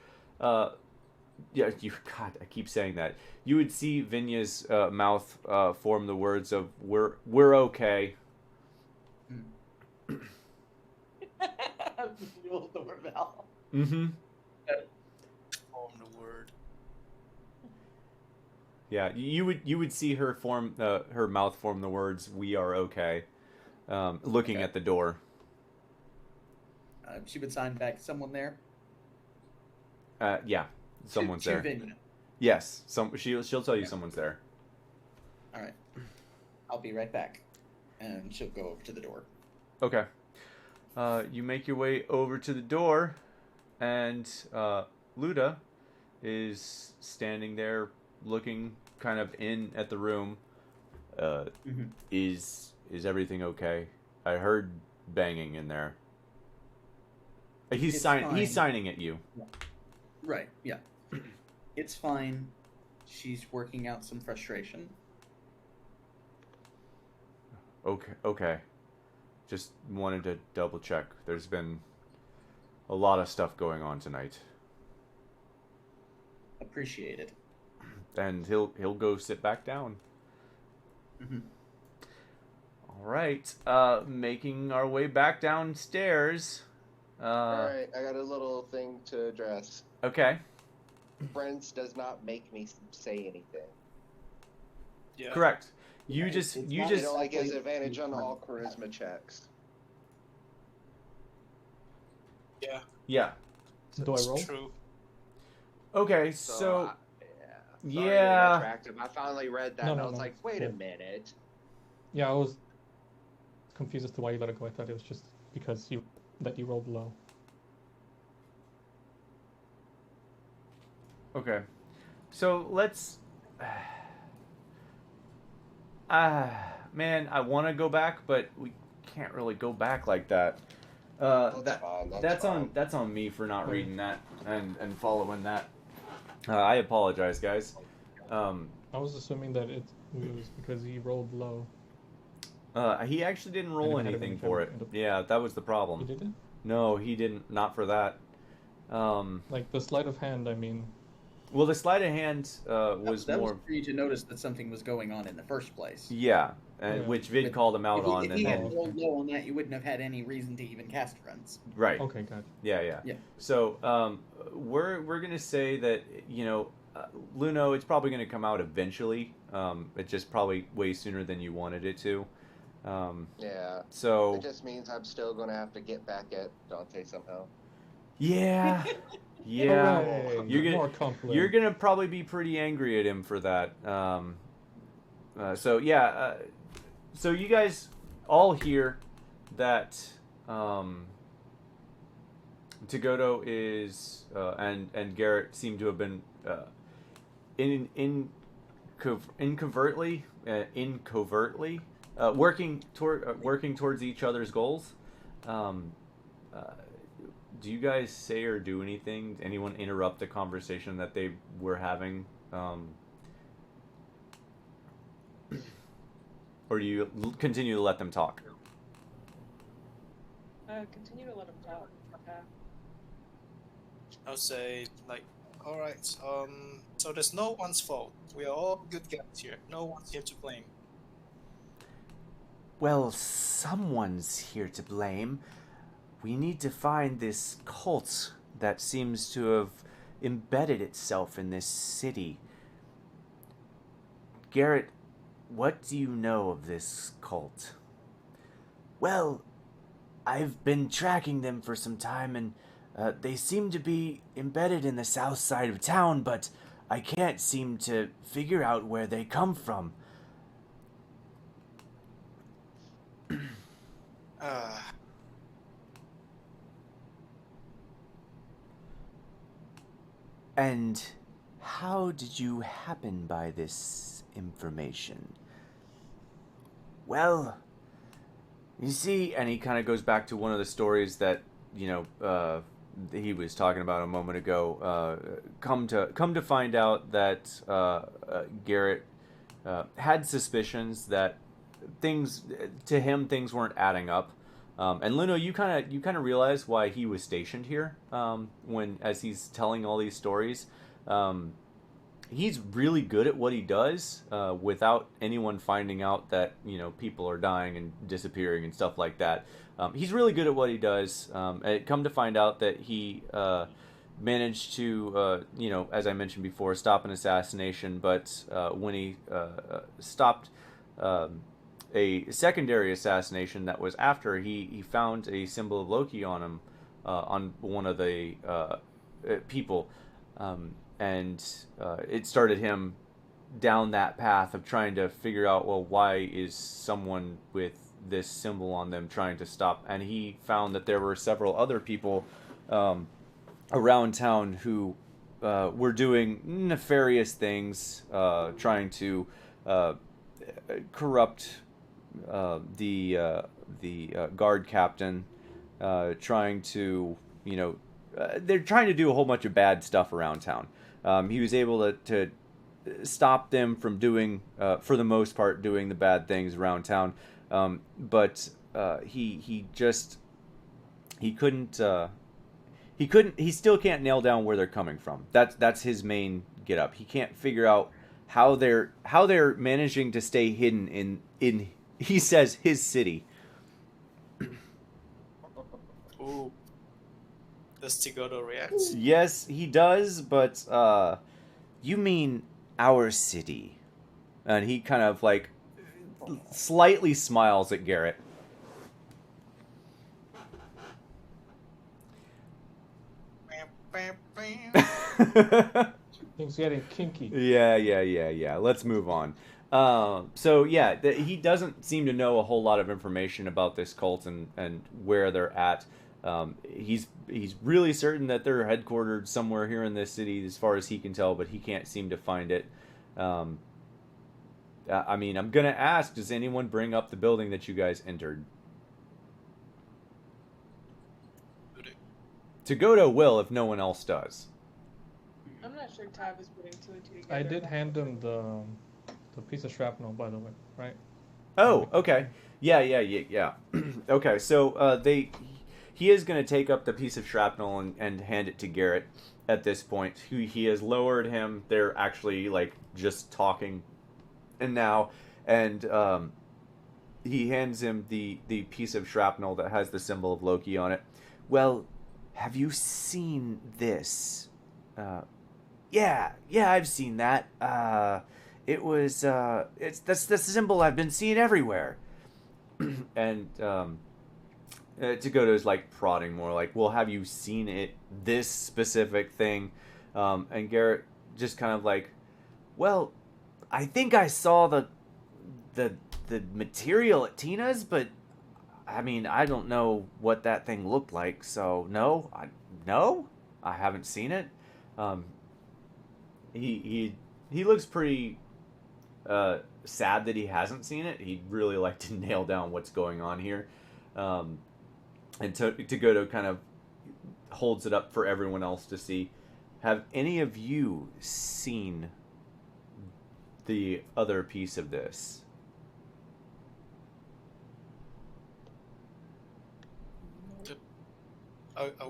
God, I keep saying that. You would see Vinya's mouth form the words of "We're okay." Dual doorbell. Mm-hmm. Form the word. Yeah, you would see her form her mouth form the words "We are okay," looking at the door. She would sign back. Someone there. Yeah, someone's there. Vinya. Yes, she'll tell you someone's there. All right, I'll be right back, and she'll go over to the door. Okay. You make your way over to the door, and Luda is standing there looking kind of in at the room. Is everything okay? I heard banging in there. He's signing at you. Right. Yeah. It's fine. She's working out some frustration. Okay. Just wanted to double check. There's been a lot of stuff going on tonight. Appreciated. And he'll go sit back down. Mm-hmm. All right. Making our way back downstairs. Alright, I got a little thing to address. Okay. Friends does not make me say anything. Yeah. Correct. You Yeah, just it's you not- just You know, I get advantage on all charisma checks. Yeah. yeah. Do I That's roll? true. Okay, so Yeah. Sorry, yeah. retroactive. I finally read that No, and no, I was no, like, it's wait cool. a minute. Yeah, I was confused as to why you let it go. I thought it was just because you rolled low. Okay. So let's man, I want to go back, but we can't really go back like that. That's on me for not reading that and following that. I apologize, guys. I was assuming that it was because he rolled low. He actually didn't roll And it had anything everything for in it. the- Yeah, that was the problem. He didn't? No, he didn't. Not for that. Like the sleight of hand, I mean. Well, the sleight of hand was that more. was for you to notice that something was going on in the first place. Yeah, and Yeah. which Vid called him out If he, on, if and he then had rolled low on that, you wouldn't have had any reason to even cast friends. right. Okay, got it. Yeah. Yeah. So we're gonna say that Luno, it's probably gonna come out eventually. It's just probably way sooner than you wanted it to. Yeah. So It just means I'm still gonna have to get back at Dante somehow. yeah, yeah. Hooray, You're more gonna conflict. you're gonna probably be pretty angry at him for that. So yeah. So you guys all hear that Tagoto is and Garrett seem to have been incovertly working towards each other's goals. Do you guys say or do anything? Anyone interrupt the conversation that they were having? Or do you continue to let them talk? Continue to let him talk. Okay. I'll say like, all right. So there's no one's fault. We are all good guys here. No one's here to blame. Well, someone's here to blame. We need to find this cult that seems to have embedded itself in this city. Garrett, what do you know of this cult? Well, I've been tracking them for some time, and they seem to be embedded in the south side of town, but I can't seem to figure out where they come from. And how did you happen by this information? Well, you see, And he kind of goes back to one of the stories that he was talking about a moment ago. Come to find out that Garrett had suspicions that things weren't adding up. And Luno, you kind of realize why he was stationed here. As he's telling all these stories, he's really good at what he does without anyone finding out that people are dying and disappearing and stuff like that. He's really good at what he does. Come to find out that he managed to, as I mentioned before, stop an assassination. But when he stopped a secondary assassination that was after, he found a symbol of Loki on him, on one of the people. And it started him down that path of trying to figure out, well, why is someone with this symbol on them trying to stop? And he found that there were several other people around town who were doing nefarious things, trying to corrupt the guard captain, trying to they're trying to do a whole bunch of bad stuff around town. He was able to stop them from doing, for the most part, doing the bad things around town. But he still can't nail down where they're coming from. That's his main get up. He can't figure out how they're managing to stay hidden in he says his city. Ooh. Does Tigodo react? Yes, he does, but you mean our city. And he kind of like slightly smiles at Garrett. Things getting kinky. Yeah. Let's move on. So yeah, he doesn't seem to know a whole lot of information about this cult and where they're at. He's really certain that they're headquartered somewhere here in this city, as far as he can tell, but he can't seem to find it. I mean, I'm gonna ask: does anyone bring up the building that you guys entered? Tогодo will if no one else does. I'm not sure Tav is putting two and two together. I did hand him the piece of shrapnel, by the way, right? Oh, okay. Yeah. Okay, so he is going to take up the piece of shrapnel and hand it to Garrett at this point. He has lowered him. They're actually, like, just talking. And now, he hands him the piece of shrapnel that has the symbol of Loki on it. Well, have you seen this? Yeah, I've seen that. It was, that's the symbol I've been seeing everywhere. And, Tогодo's like prodding more, like, well, have you seen it, this specific thing? And Garrett just kind of like, well, I think I saw the material at Tina's, but I mean, I don't know what that thing looked like, so no, I haven't seen it. He looks pretty sad that he hasn't seen it. He'd really like to nail down what's going on here. And Tогодo kind of holds it up for everyone else to see. Have any of you seen the other piece of this?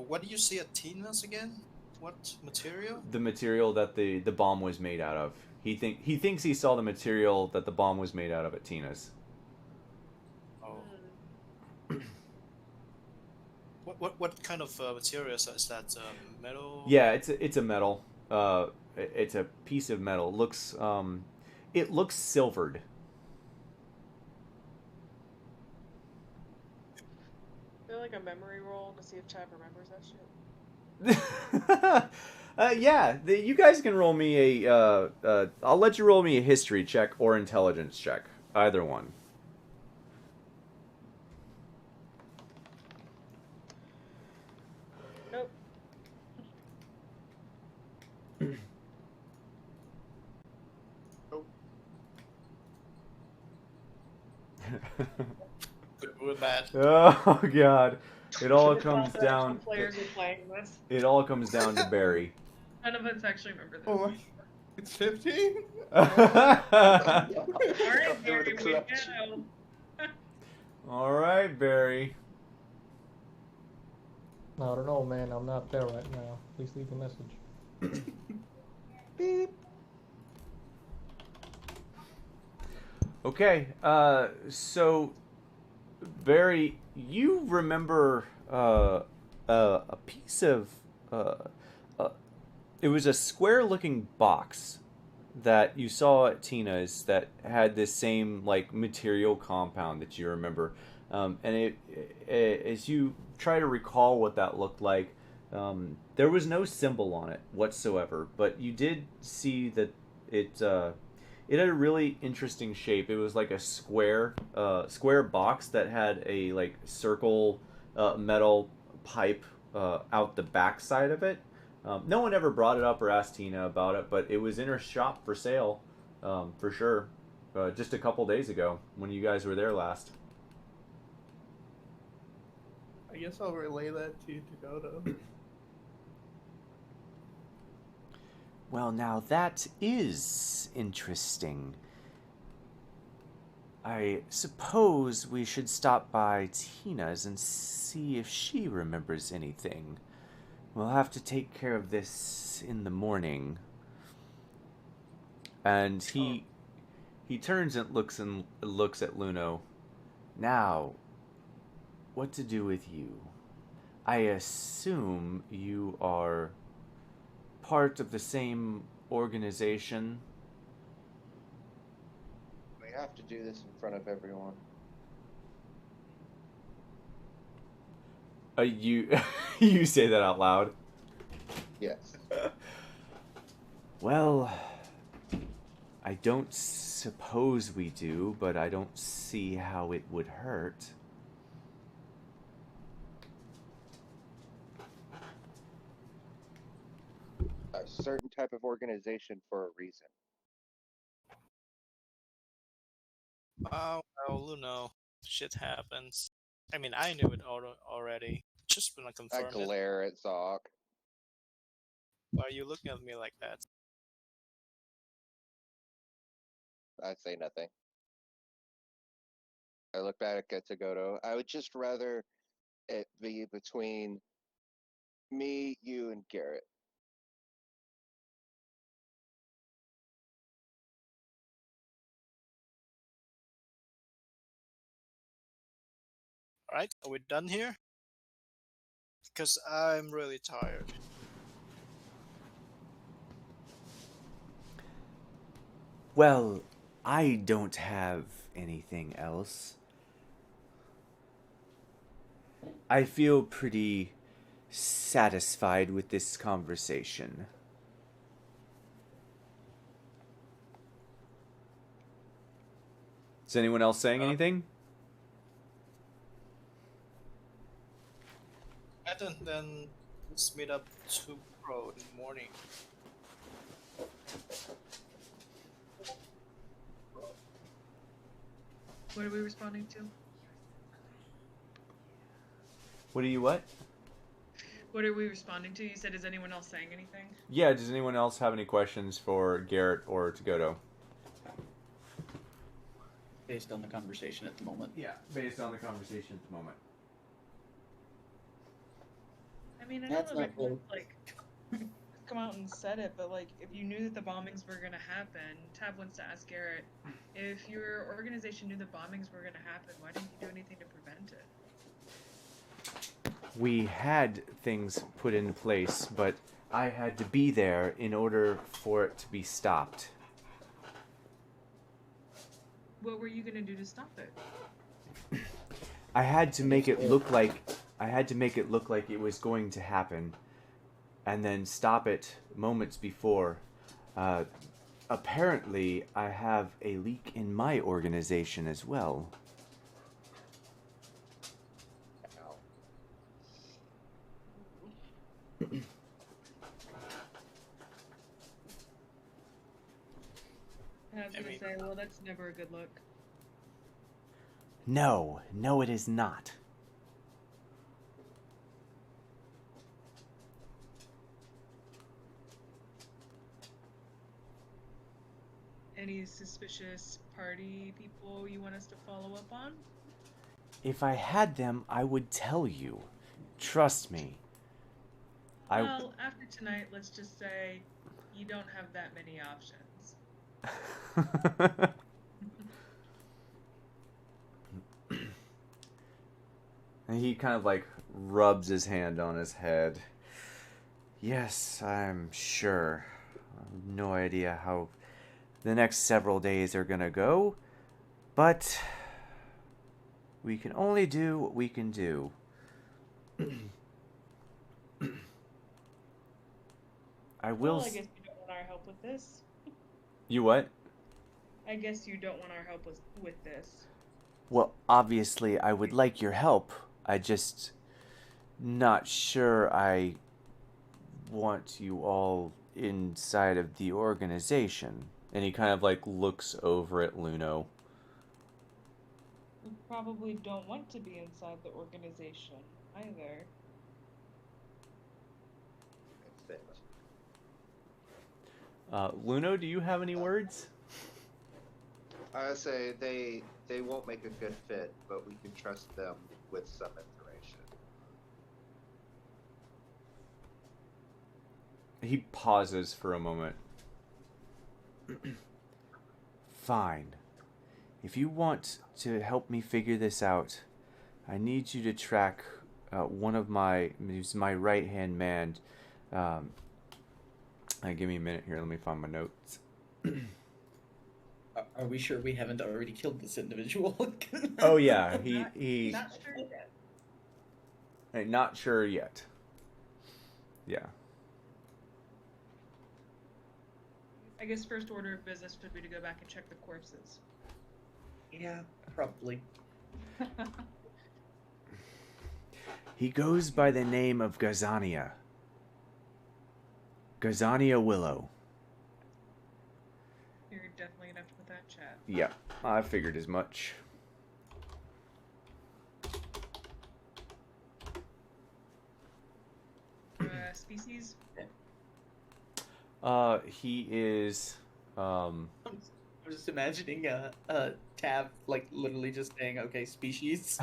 What do you see at Tina's again? What material? The material that the bomb was made out of. He thinks he saw the material that the bomb was made out of at Tina's. Oh. What kind of material is that? Metal? Yeah, it's a metal. It's a piece of metal. It looks silvered. I feel like a memory roll to see if Chad remembers that shit. Yeah, you guys can roll me I'll let you roll me a history check or intelligence check. Either one. Nope. We're bad. Oh God! It all comes down. Players are playing this. It all comes down to Barry. None of us actually remember this. Oh, it's 15? Alright, Barry, we go. All right, Barry. I don't know, man. I'm not there right now. Please leave a message. Beep. Okay, so Barry, you remember a piece of it was a square-looking box that you saw at Tina's that had this same like material compound that you remember, and it as you try to recall what that looked like, there was no symbol on it whatsoever, but you did see that it had a really interesting shape. It was like a square box that had a like circle metal pipe out the back side of it. No one ever brought it up or asked Tina about it, but it was in her shop for sale, for sure, just a couple days ago when you guys were there last. I guess I'll relay that to Tогодo. Well, now that is interesting. I suppose we should stop by Tina's and see if she remembers anything. We'll have to take care of this in the morning. And he turns and looks at Luno. Now, what to do with you? I assume you are part of the same organization. We have to do this in front of everyone. You say that out loud? Yes. Well, I don't suppose we do, but I don't see how it would hurt. A certain type of organization for a reason. Well, Luno, shit happens. I mean, I knew it already. Just wanna I confirm it. glare at Zoc. Why are you looking at me like that? I say nothing. I look back at Tagoto. I would just rather it be between me, you, and Garrett. Alright, are we done here? Because I'm really tired. Well, I don't have anything else. I feel pretty satisfied with this conversation. Is anyone else saying anything? And then let's meet up tomorrow in the morning. What are we responding to? What are you what? What are we responding to? You said, is anyone else saying anything? Yeah, does anyone else have any questions for Garrett or Tagoto? Based on the conversation at the moment. Yeah, based on the conversation at the moment. I mean, I know that like come out and said it, but like if you knew that the bombings were gonna happen, Tab wants to ask Garrett, if your organization knew the bombings were gonna happen, why didn't you do anything to prevent it? We had things put in place, but I had to be there in order for it to be stopped. What were you gonna do to stop it? I had to make it look like it was going to happen, and then stop it moments before. Apparently, I have a leak in my organization as well. I was gonna say, well, that's never a good look. No, it is not. Any suspicious party people you want us to follow up on? If I had them, I would tell you. Trust me. Well, after tonight, let's just say you don't have that many options. And he kind of like rubs his hand on his head. Yes, I'm sure. I have no idea how the next several days are gonna go, but we can only do what we can do. Well, I guess you don't want our help with this. You what? I guess you don't want our help with this. Well, obviously, I would like your help. I just not sure I want you all inside of the organization. And he kind of like looks over at Luno. We probably don't want to be inside the organization either. Luno, do you have any words? I say they won't make a good fit, but we can trust them with some information. He pauses for a moment. Fine. If you want to help me figure this out, I need you to track one of my right-hand man. Give me a minute here. Let me find my notes. Are we sure we haven't already killed this individual? Oh yeah, he. Not sure yet. Not sure yet. Yeah. I guess first order of business would be to go back and check the corpses. Yeah, probably. He goes by the name of Gazania. Gazania Willow. You're definitely gonna have to put that in chat. Yeah, I figured as much. Species? He is, I'm just imagining Tav, like, literally just saying, okay, species.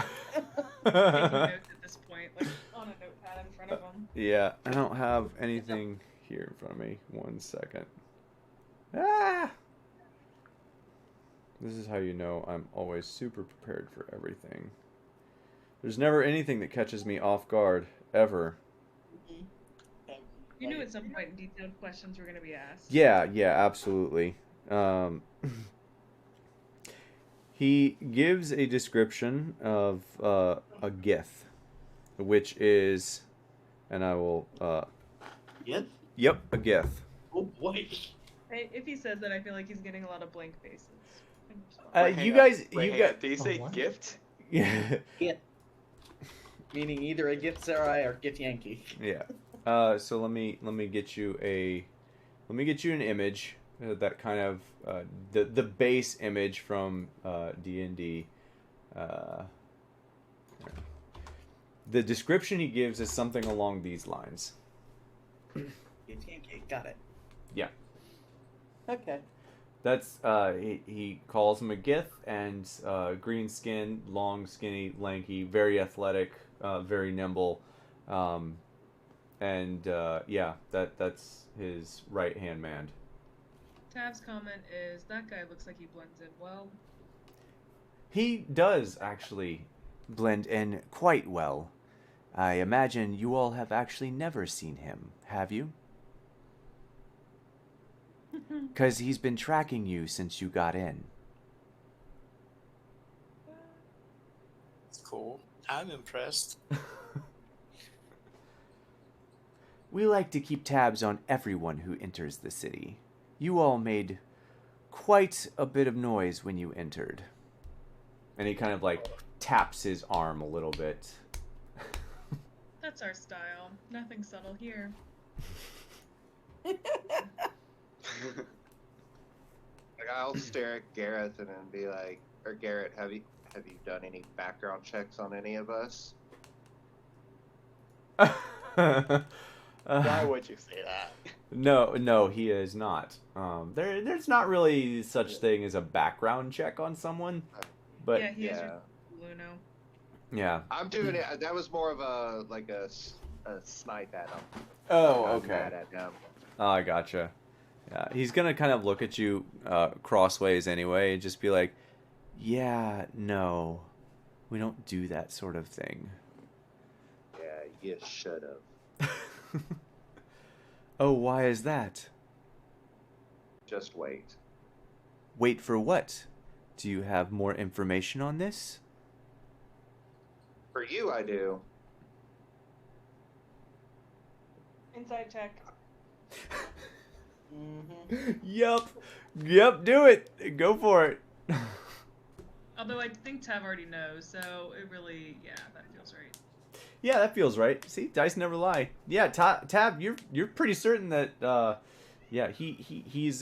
Taking notes at this point, like, on a notepad in front of him. Yeah, I don't have anything here in front of me. 1 second. Ah! This is how you know I'm always super prepared for everything. There's never anything that catches me off guard, ever. You knew at some point detailed questions were going to be asked. Yeah, absolutely. He gives a description of a gith, which is, and I will... Gith? Yep, a gith. Oh boy. If he says that, I feel like he's getting a lot of blank faces. You guys... Did you say gift? Yeah. Meaning either a Gith Sarai or Gith Yankee. Yeah. So let me get you an image that kind of the base image from D&D. The description he gives is something along these lines. Gith Yankee, got it. Yeah. Okay. That's he calls him a gith, and green skin, long, skinny, lanky, very athletic, very nimble. And yeah, that's his right-hand man. Tav's comment is, that guy looks like he blends in well. He does actually Blend in quite well. I imagine you all have actually never seen him, have you? Because he's been tracking you since you got in. It's cool. I'm impressed. We like to keep tabs on everyone who enters the city. You all made quite a bit of noise when you entered. And he kind of like taps his arm a little bit. That's our style. Nothing subtle here. Like, I'll stare at Gareth and then be like, or Garrett, have you done any background checks on any of us? Why would you say that? No, he is not. There's not really such thing as a background check on someone, but Yeah, he is your Luno. yeah. I'm doing it. That was more of a snipe at him. Oh, I'm okay. mad at him. Oh, I gotcha. Yeah, he's gonna kind of look at you crossways anyway, and just be like, "Yeah, no, we don't do that sort of thing." Yeah, you should have. Oh, why is that? Just wait. Wait for what? Do you have more information on this? For you, I do. Inside check. Yup, do it. Go for it. Although I think Tav already knows, so it really, yeah, that feels right. Yeah, that feels right. See, dice never lie. Yeah, Tab, you're pretty certain that yeah, he's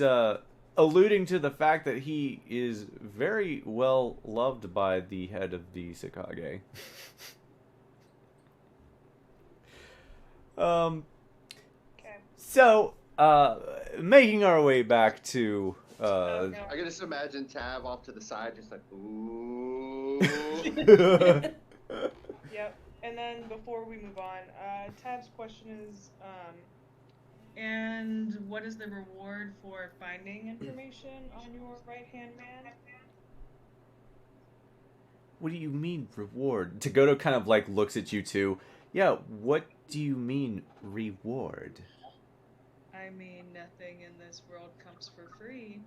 alluding to the fact that he is very well loved by the head of the Sakage. Okay. So Making our way back to. I can just imagine Tav off to the side, just like, ooh. Yep. And then before we move on, Tav's question is, and what is the reward for finding information on your right-hand man? What do you mean reward? Tagoto kind of like looks at you too. Yeah, what do you mean reward? I mean, nothing in this world comes for free.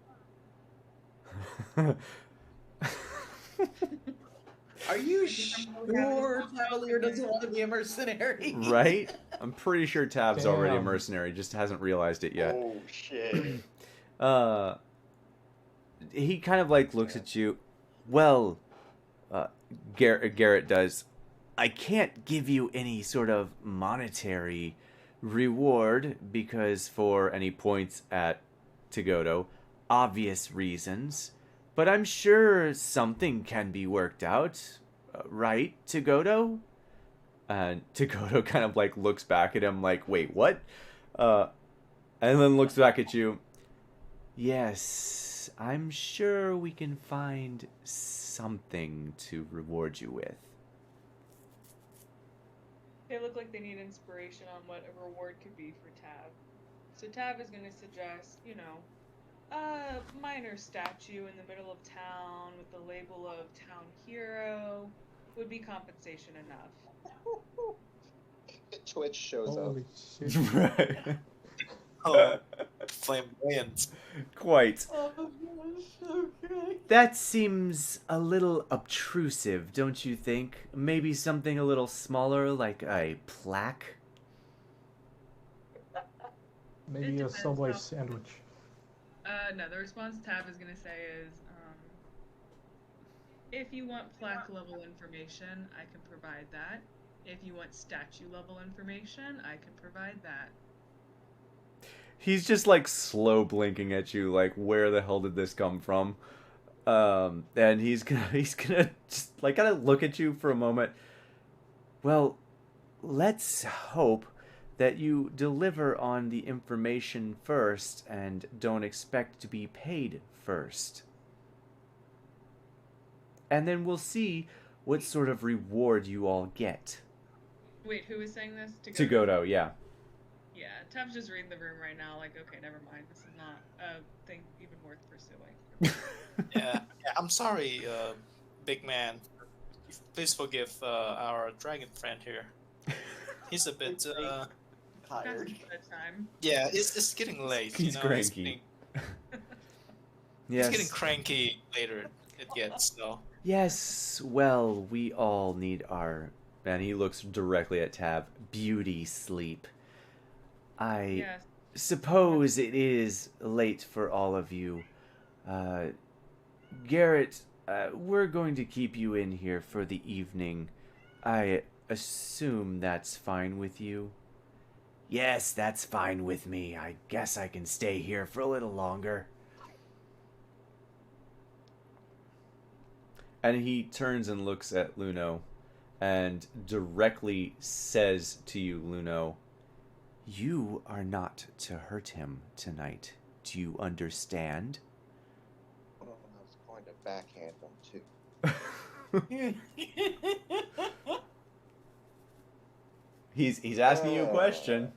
Are you sure Cavalier doesn't want to be a mercenary? Right? I'm pretty sure Tav's already a mercenary, just hasn't realized it yet. Oh, shit. He kind of like looks at you. Well, Garrett does. I can't give you any sort of monetary reward because for any points at Tagoto, obvious reasons. But I'm sure something can be worked out, right, Tagoto? And Tagoto kind of like looks back at him like, wait, what? And then looks back at you. Yes, I'm sure we can find something to reward you with. They look like they need inspiration on what a reward could be for Tav. So Tav is going to suggest, you know, a minor statue in the middle of town with the label of town hero would be compensation enough. Twitch shows Holy up. shit. Right. Oh, flamboyant. Quite. Oh, gosh, okay. That seems a little obtrusive, don't you think? Maybe something a little smaller, like a plaque? Maybe a Subway sandwich. No, the response Tav is going to say is, if you want plaque level information, I can provide that. If you want statue level information, I can provide that. He's just like slow blinking at you, like where the hell did this come from? And he's gonna just like kind of look at you for a moment. Well, let's hope that you deliver on the information first and don't expect to be paid first. And then we'll see what sort of reward you all get. Wait, who is saying this? Tagoto, yeah. Yeah, Tav's just reading the room right now, like, okay, never mind. This is not a thing even worth pursuing. Yeah, I'm sorry, big man. Please forgive our dragon friend here. He's a bit Tired. Time. Yeah, it's getting late. He's cranky. Yes. It's getting cranky later. It gets so. Yes, well, we all need our. And he looks directly at Tav. Beauty sleep. I suppose it is late for all of you. Garrett, we're going to keep you in here for the evening. I assume that's fine with you? Yes, that's fine with me. I guess I can stay here for a little longer. And he turns and looks at Luno and directly says to you, Luno, you are not to hurt him tonight. Do you understand? Well, I was going to backhand him too. He's asking you a question.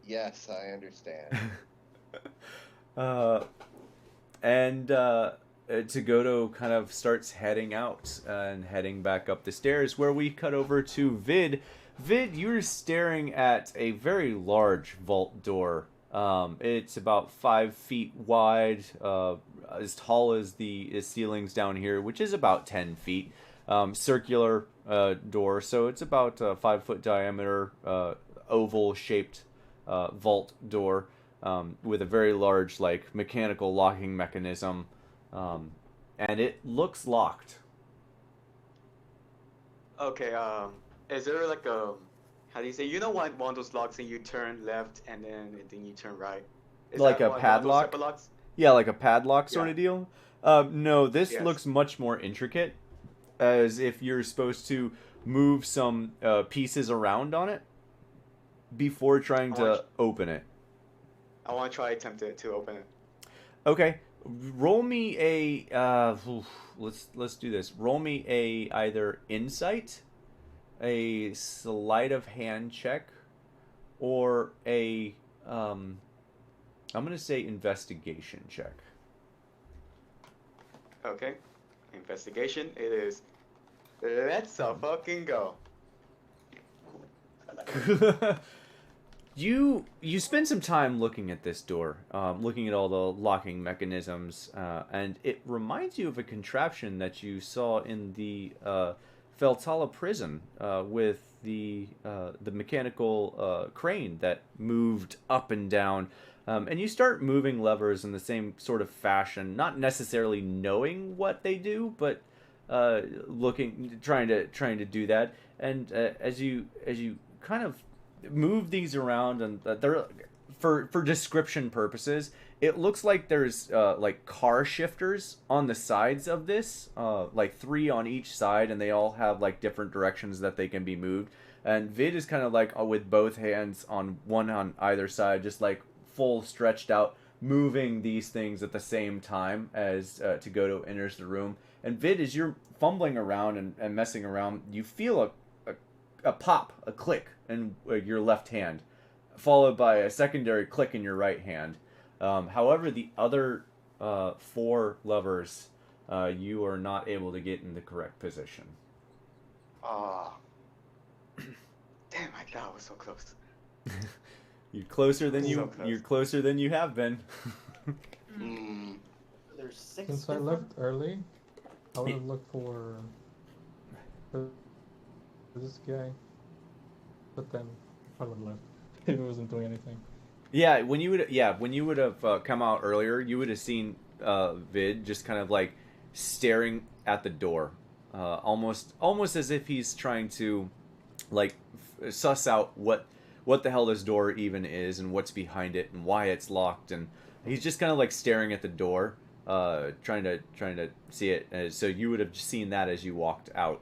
Yes, I understand. Tagoto kind of starts heading out and heading back up the stairs, where we cut over to Vid. Vid, you're staring at a very large vault door. It's about 5 feet wide, as tall as the ceilings down here, which is about 10 feet. Circular door, so it's about a 5-foot diameter, oval-shaped vault door with a very large, like, mechanical locking mechanism. And it looks locked. Okay, is there like a, how do you say, you know one of those locks and you turn left and then you turn right? Is like that a padlock? Locks? Yeah, like a padlock sort of deal? No, this Yes. looks much more intricate, as if you're supposed to move some pieces around on it before trying to open it. I want to try attempt to open it. Okay, roll me a. Let's do this. Roll me a either insight, a sleight of hand check, or a I'm gonna say investigation check. Okay. Investigation. It is. Let's fucking go. You spend some time looking at this door, looking at all the locking mechanisms, and it reminds you of a contraption that you saw in the Feltala prison with the mechanical crane that moved up and down. And you start moving levers in the same sort of fashion, not necessarily knowing what they do, but trying to do that. And as you kind of move these around, and they're for description purposes, it looks like there's like car shifters on the sides of this, like 3 on each side, and they all have like different directions that they can be moved. And Vid is kind of like with both hands on one on either side, just like full stretched out, moving these things at the same time as Tagoto enters the room. And Vid, as you're fumbling around and messing around, you feel a pop, a click in your left hand, followed by a secondary click in your right hand. However, the other 4 levers, you are not able to get in the correct position. Ah. Damn, I thought I was so close. You're closer than you're closer than you have been. There's 6 Since I left early, I would have looked for this guy, but then I would have left if it wasn't doing anything. Yeah, when you would have come out earlier, you would have seen Vid just kind of like staring at the door, almost as if he's trying to like suss out what the hell this door even is and what's behind it and why it's locked, and he's just kind of like staring at the door, trying to see it. So you would have seen that as you walked out.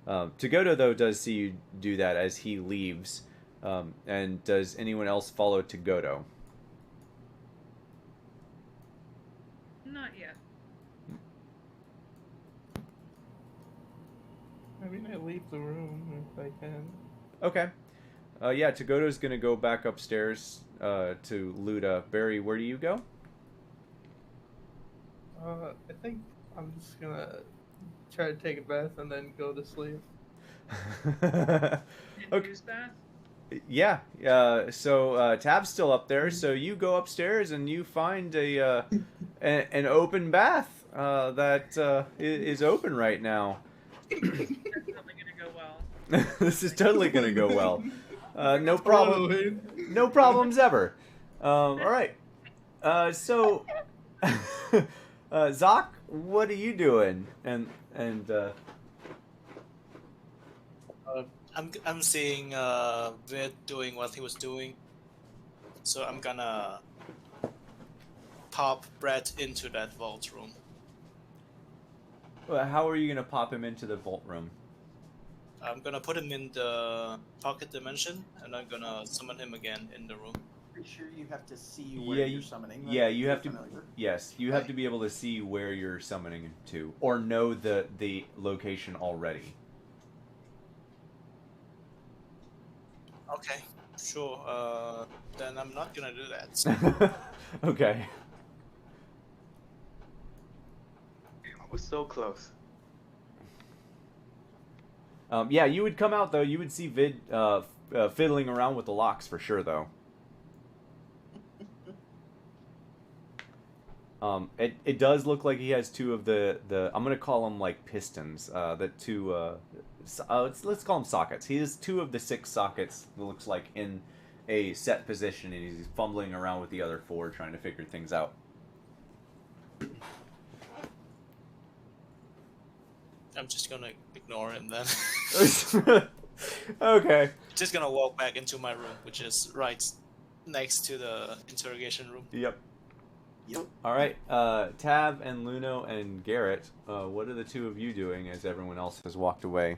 Tagoto, though, does see you do that as he leaves. And does anyone else follow Tagoto? Not yet. I mean, I leave the room if I can. Okay. Yeah, Tagoto's gonna go back upstairs to Luda. Barry, where do you go? I think I'm just gonna try to take a bath and then go to sleep. Okay. Use bath? Yeah. So Tab's still up there. So you go upstairs and you find an open bath that is open right now. That's probably gonna go well. This is totally gonna go well. No problem. No problems ever. All right. So, Zoc, what are you doing? And I'm seeing Vid doing what he was doing, so I'm gonna pop Brett into that vault room. how are you gonna pop him into the vault room? I'm gonna put him in the pocket dimension, and I'm gonna summon him again in the room. Pretty sure you have to see where you're summoning. Right? Yeah, you have to. Familiar. Yes, you have to be able to see where you're summoning to, or know the location already. Okay, sure. Then I'm not gonna do that. Okay. I was so close. Yeah, you would come out though. You would see Vid fiddling around with the locks for sure, though. It does look like he has 2 of the I'm gonna call them like pistons. The 2 let's call them sockets. He has 2 of the 6 sockets. It looks like in a set position, and he's fumbling around with the other 4, trying to figure things out. I'm just gonna ignore him then. Okay. Just gonna walk back into my room, which is right next to the interrogation room. Yep. Yep. All right. Tab and Luno and Garrett, what are the 2 of you doing as everyone else has walked away?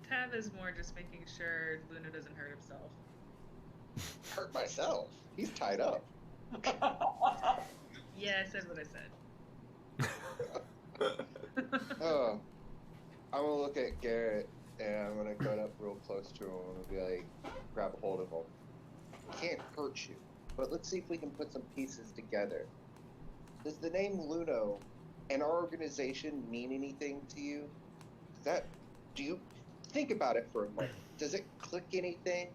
Tav is more just making sure Luna doesn't hurt himself. Hurt myself. He's tied up. Yeah, I said what I said. Oh, I'm gonna look at Garrett and I'm gonna go up real close to him and be like, grab a hold of him. Can't hurt you, but let's see if we can put some pieces together. Does the name Luno and our organization mean anything to you? Do you think about it for a moment? Does it click anything?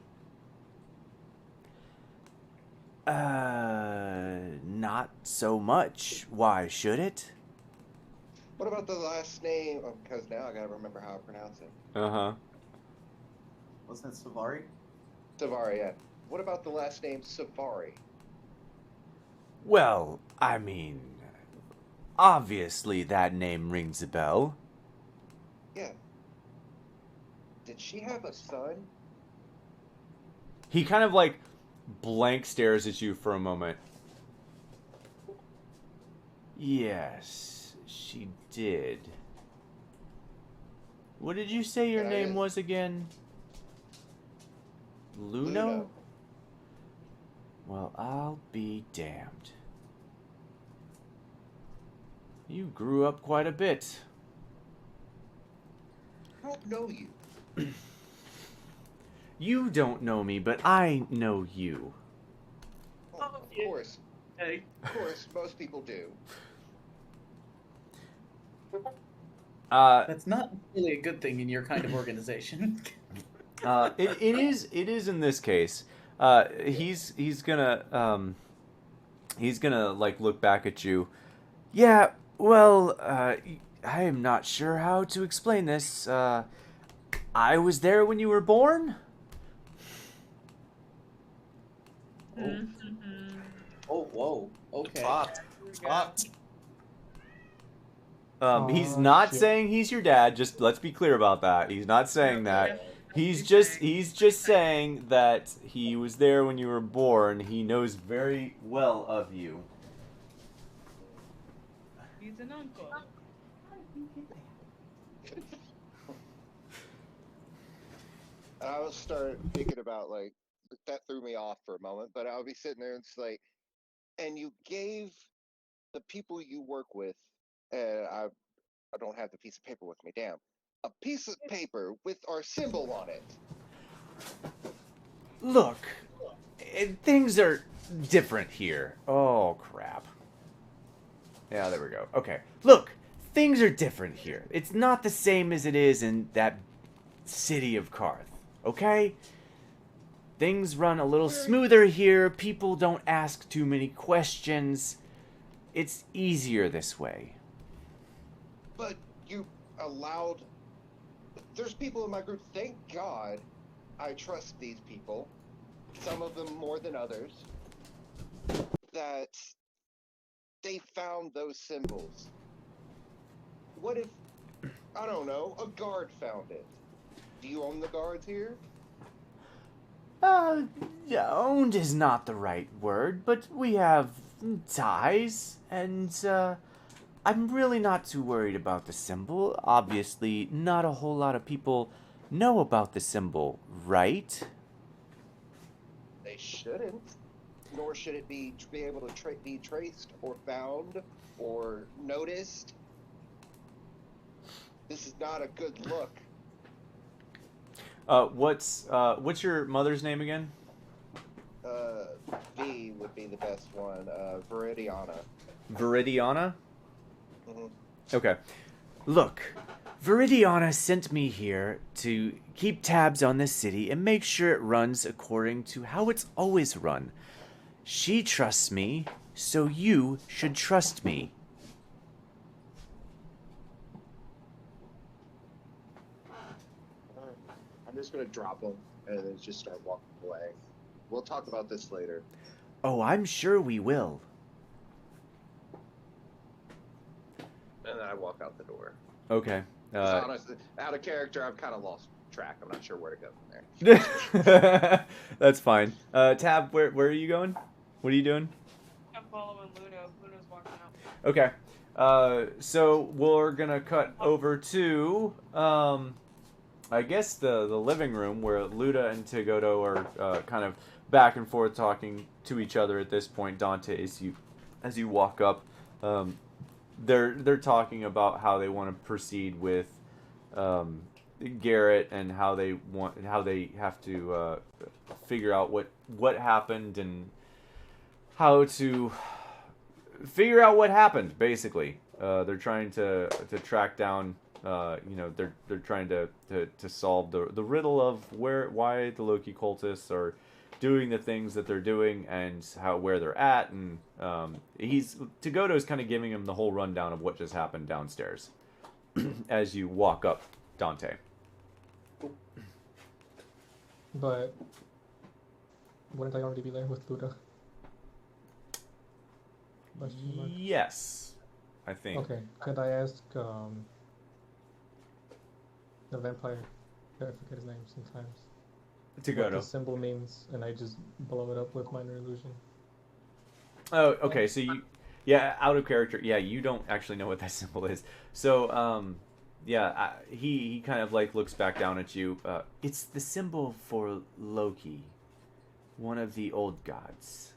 Not so much. Why should it? What about the last name? Oh, because now I gotta remember how to pronounce it. Uh-huh. Wasn't it Savari? Savari, yeah. What about the last name Savari? Well, I mean, obviously that name rings a bell. Yeah. Did she have a son? He kind of like blank stares at you for a moment. Yes, she did. What did you say your name was again? Luno? Well, I'll be damned. You grew up quite a bit. I don't know you. You don't know me, but I know you. Oh, of course. Hey. Of course, most people do. That's not really a good thing in your kind of organization. It is in this case. He's gonna like look back at you. Yeah, well, I am not sure how to explain this. I was there when you were born. Oh, whoa. Okay. Plot. He's not saying he's your dad. Just let's be clear about that. He's not saying that. He's just saying that he was there when you were born. He knows very well of you. He's an uncle. I will start thinking about, like, that threw me off for a moment, but I'll be sitting there and it's like, and you gave the people you work with, and I don't have the piece of paper with me, damn, a piece of paper with our symbol on it. Look, things are different here. Oh, crap. Yeah, there we go. Okay. Look, things are different here. It's not the same as it is in that city of Karth, okay? Things run a little smoother here. People don't ask too many questions. It's easier this way. But you allowed... There's people in my group, thank God I trust these people, some of them more than others, that they found those symbols. What if, I don't know, a guard found it? Do you own the guards here? Owned is not the right word, but we have ties, and, I'm really not too worried about the symbol. Obviously, not a whole lot of people know about the symbol, right? They shouldn't. Nor should it be able to be traced or found or noticed. This is not a good look. What's your mother's name again? V would be the best one. Viridiana. Viridiana? Mm-hmm. Okay. Look, Viridiana sent me here to keep tabs on this city and make sure it runs according to how it's always run. She trusts me, so you should trust me. I'm just going to drop him and then just start walking away. We'll talk about this later. Oh, I'm sure we will. And then I walk out the door. Okay. Honestly, out of character, I've kind of lost track. I'm not sure where to go from there. That's fine. Tab, where are you going? What are you doing? I'm following Luno. Luno's walking out. Okay. So we're gonna cut over to I guess the living room where Luda and Tigodo are kind of back and forth talking to each other at this point, Dante, as you walk up. They're talking about how they want to proceed with Garrett and how they have to figure out what happened and how to figure out what happened. Basically, they're trying to track down. They're trying to solve the riddle of why the Loki cultists are doing the things that they're doing and where they're at, and Tagoto's kind of giving him the whole rundown of what just happened downstairs as you walk up, Dante. But wouldn't I already be there with Luda? Yes, I think. Okay, could I ask the vampire? I forget his name sometimes. What the Tagoto. symbol means, and I just blow it up with minor illusion. Oh, okay. So out of character. Yeah, you don't actually know what that symbol is. So, he kind of like looks back down at you. It's the symbol for Loki, one of the old gods.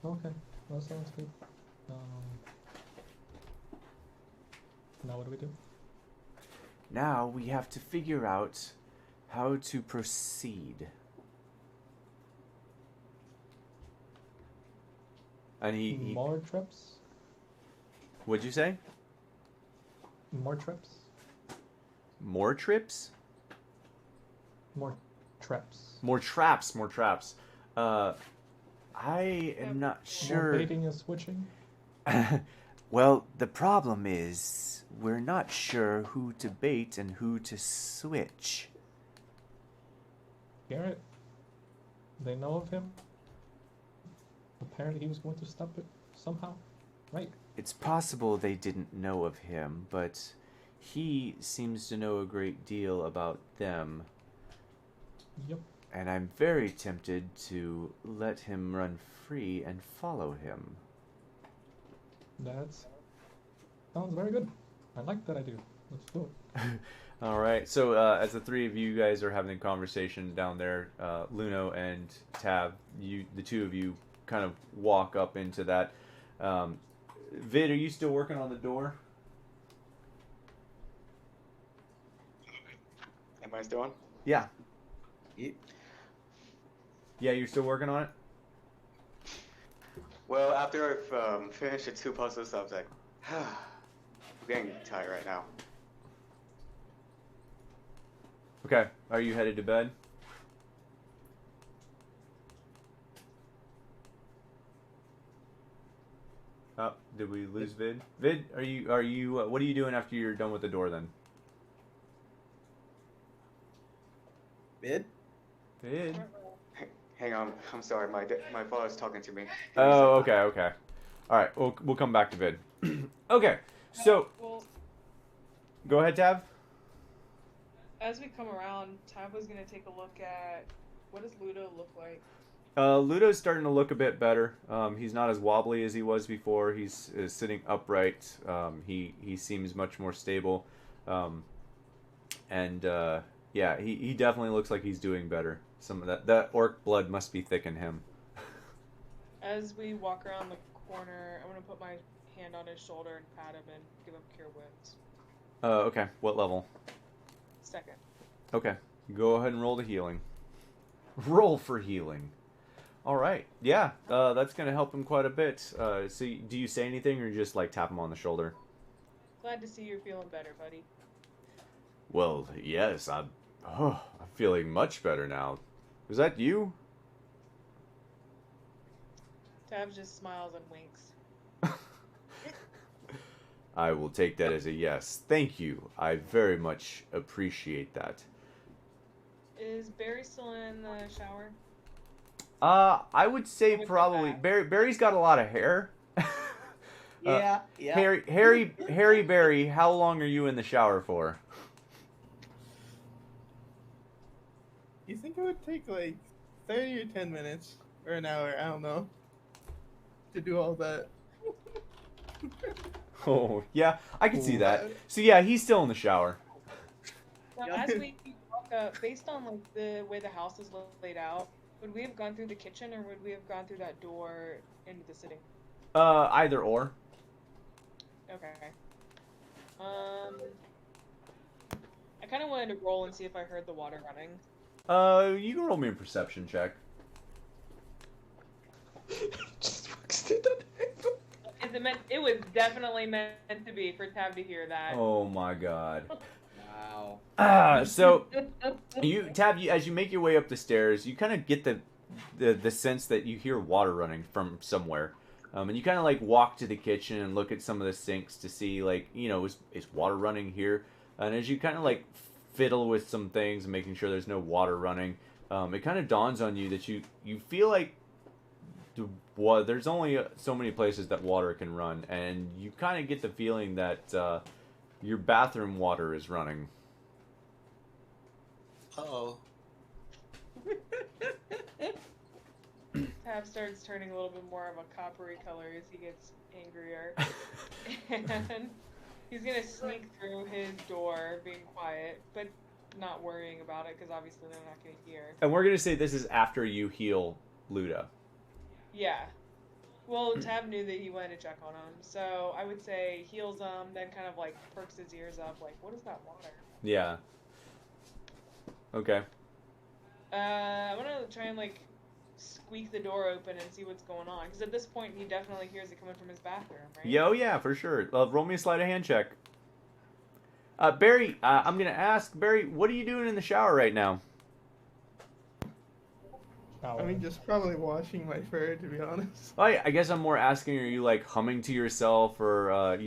Okay, that sounds good. Now what do we do? Now we have to figure out how to proceed. And he More traps? What'd you say? More traps? More trips? More traps. More traps. More traps. I am not sure. More baiting and switching? Well, the problem is we're not sure who to bait and who to switch. Garrett? They know of him? Apparently he was going to stop it somehow, right? It's possible they didn't know of him, but he seems to know a great deal about them. Yep. And I'm very tempted to let him run free and follow him. That sounds very good. I like that idea. Let's do it. All right. So as the three of you guys are having a conversation down there, Luno and Tav, the two of you kind of walk up into that. Vid, are you still working on the door? Am I still on? Yeah. Yeah, you're still working on it? Well, after I've finished the 2 puzzles, I was like, I'm getting tired right now. Okay. Are you headed to bed? Oh, did we lose Vid? Vid, are you what are you doing after you're done with the door then? Vid? Vid? Hang on, I'm sorry, my father's talking to me. Oh, okay. All right, we'll come back to Vid. Okay, so go ahead, Tav. As we come around, Tav was gonna take a look at what does Ludo look like. Ludo's starting to look a bit better. He's not as wobbly as he was before. He's sitting upright. He seems much more stable, and he definitely looks like he's doing better. Some of that orc blood must be thick in him. As we walk around the corner, I'm gonna put my hand on his shoulder and pat him and give him cure wounds. Okay. What level? 2nd. Okay. Go ahead and roll the healing. Roll for healing. All right. Yeah. That's gonna help him quite a bit. So do you say anything, or you just like tap him on the shoulder? Glad to see you're feeling better, buddy. Well, yes. I'm feeling much better now. Was that you? Tav just smiles and winks. I will take that as a yes. Thank you. I very much appreciate that. Is Barry still in the shower? I would say probably Barry's got a lot of hair. Yeah. Harry Barry, how long are you in the shower for? You think it would take like 30 or 10 minutes or an hour? I don't know. To do all that. Oh, yeah, I can see that. So yeah, he's still in the shower. Now, as we walk based on like the way the house is laid out, would we have gone through the kitchen or would we have gone through that door into the sitting? Either or. Okay. I kind of wanted to roll and see if I heard the water running. You can roll me a perception check. Just walks through the table. It was definitely meant to be for Tab to hear that. Oh my god. Wow. So Tab, as you make your way up the stairs, you kind of get the sense that you hear water running from somewhere. And you kind of like walk to the kitchen and look at some of the sinks to see, like, you know, is water running here? And as you kind of like fiddle with some things and making sure there's no water running, it kind of dawns on you that you feel like there's only so many places that water can run, and you kind of get the feeling that your bathroom water is running. Uh-oh. Tab starts turning a little bit more of a coppery color as he gets angrier. And he's gonna sneak through his door, being quiet, but not worrying about it, because obviously they're not gonna hear. And we're gonna say this is after you heal Luda. Yeah. Well, Tab knew that he wanted to check on him, so I would say heals him, then kind of like perks his ears up, like, what is that water? Yeah. Okay. I'm gonna try and like squeak the door open and see what's going on, because at this point he definitely hears it coming from his bathroom, right? Yeah, for sure. Roll me a sleight of hand check. Barry, I'm gonna ask Barry, what are you doing in the shower right now? I mean, just probably washing my fur, to be honest. Oh, yeah, I guess I'm more asking, are you like humming to yourself, or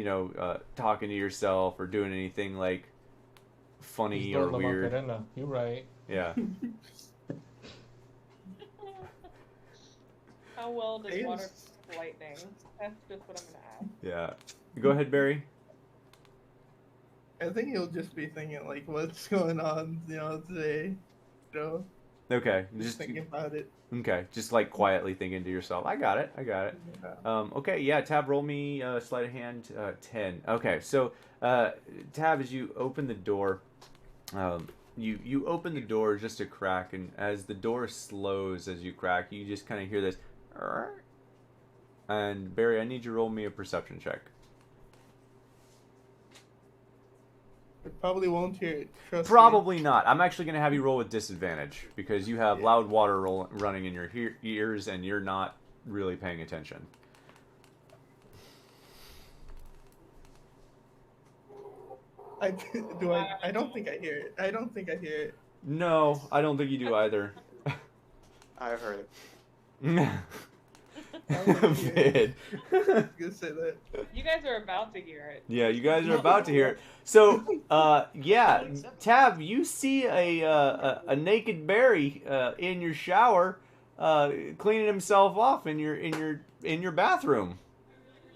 talking to yourself, or doing anything like funny or weird? You're right. Yeah. How well does water lightning? That's just what I'm gonna ask. Yeah. Go ahead, Barry. I think he'll just be thinking, like, what's going on, today, Okay. Just thinking about it. Okay, just like quietly thinking to yourself, I got it. Yeah. Okay, yeah, Tab, roll me sleight of hand 10. Okay, so Tab, as you open the door, you open the door just a crack, and as the door slows as you crack, you just kind of hear this. And Barry, I need you to roll me a perception check. I probably won't hear it. Trust Probably not. I'm actually going to have you roll with disadvantage because you have loud water running in your ears and you're not really paying attention. I don't think I hear it. I don't think I hear it. No, I don't think you do either. I've heard it. Vid. Gonna say that. You guys are about to hear it. Yeah, you guys are about to hear it. So, yeah, Tab, you see a naked Barry in your shower, cleaning himself off in your bathroom.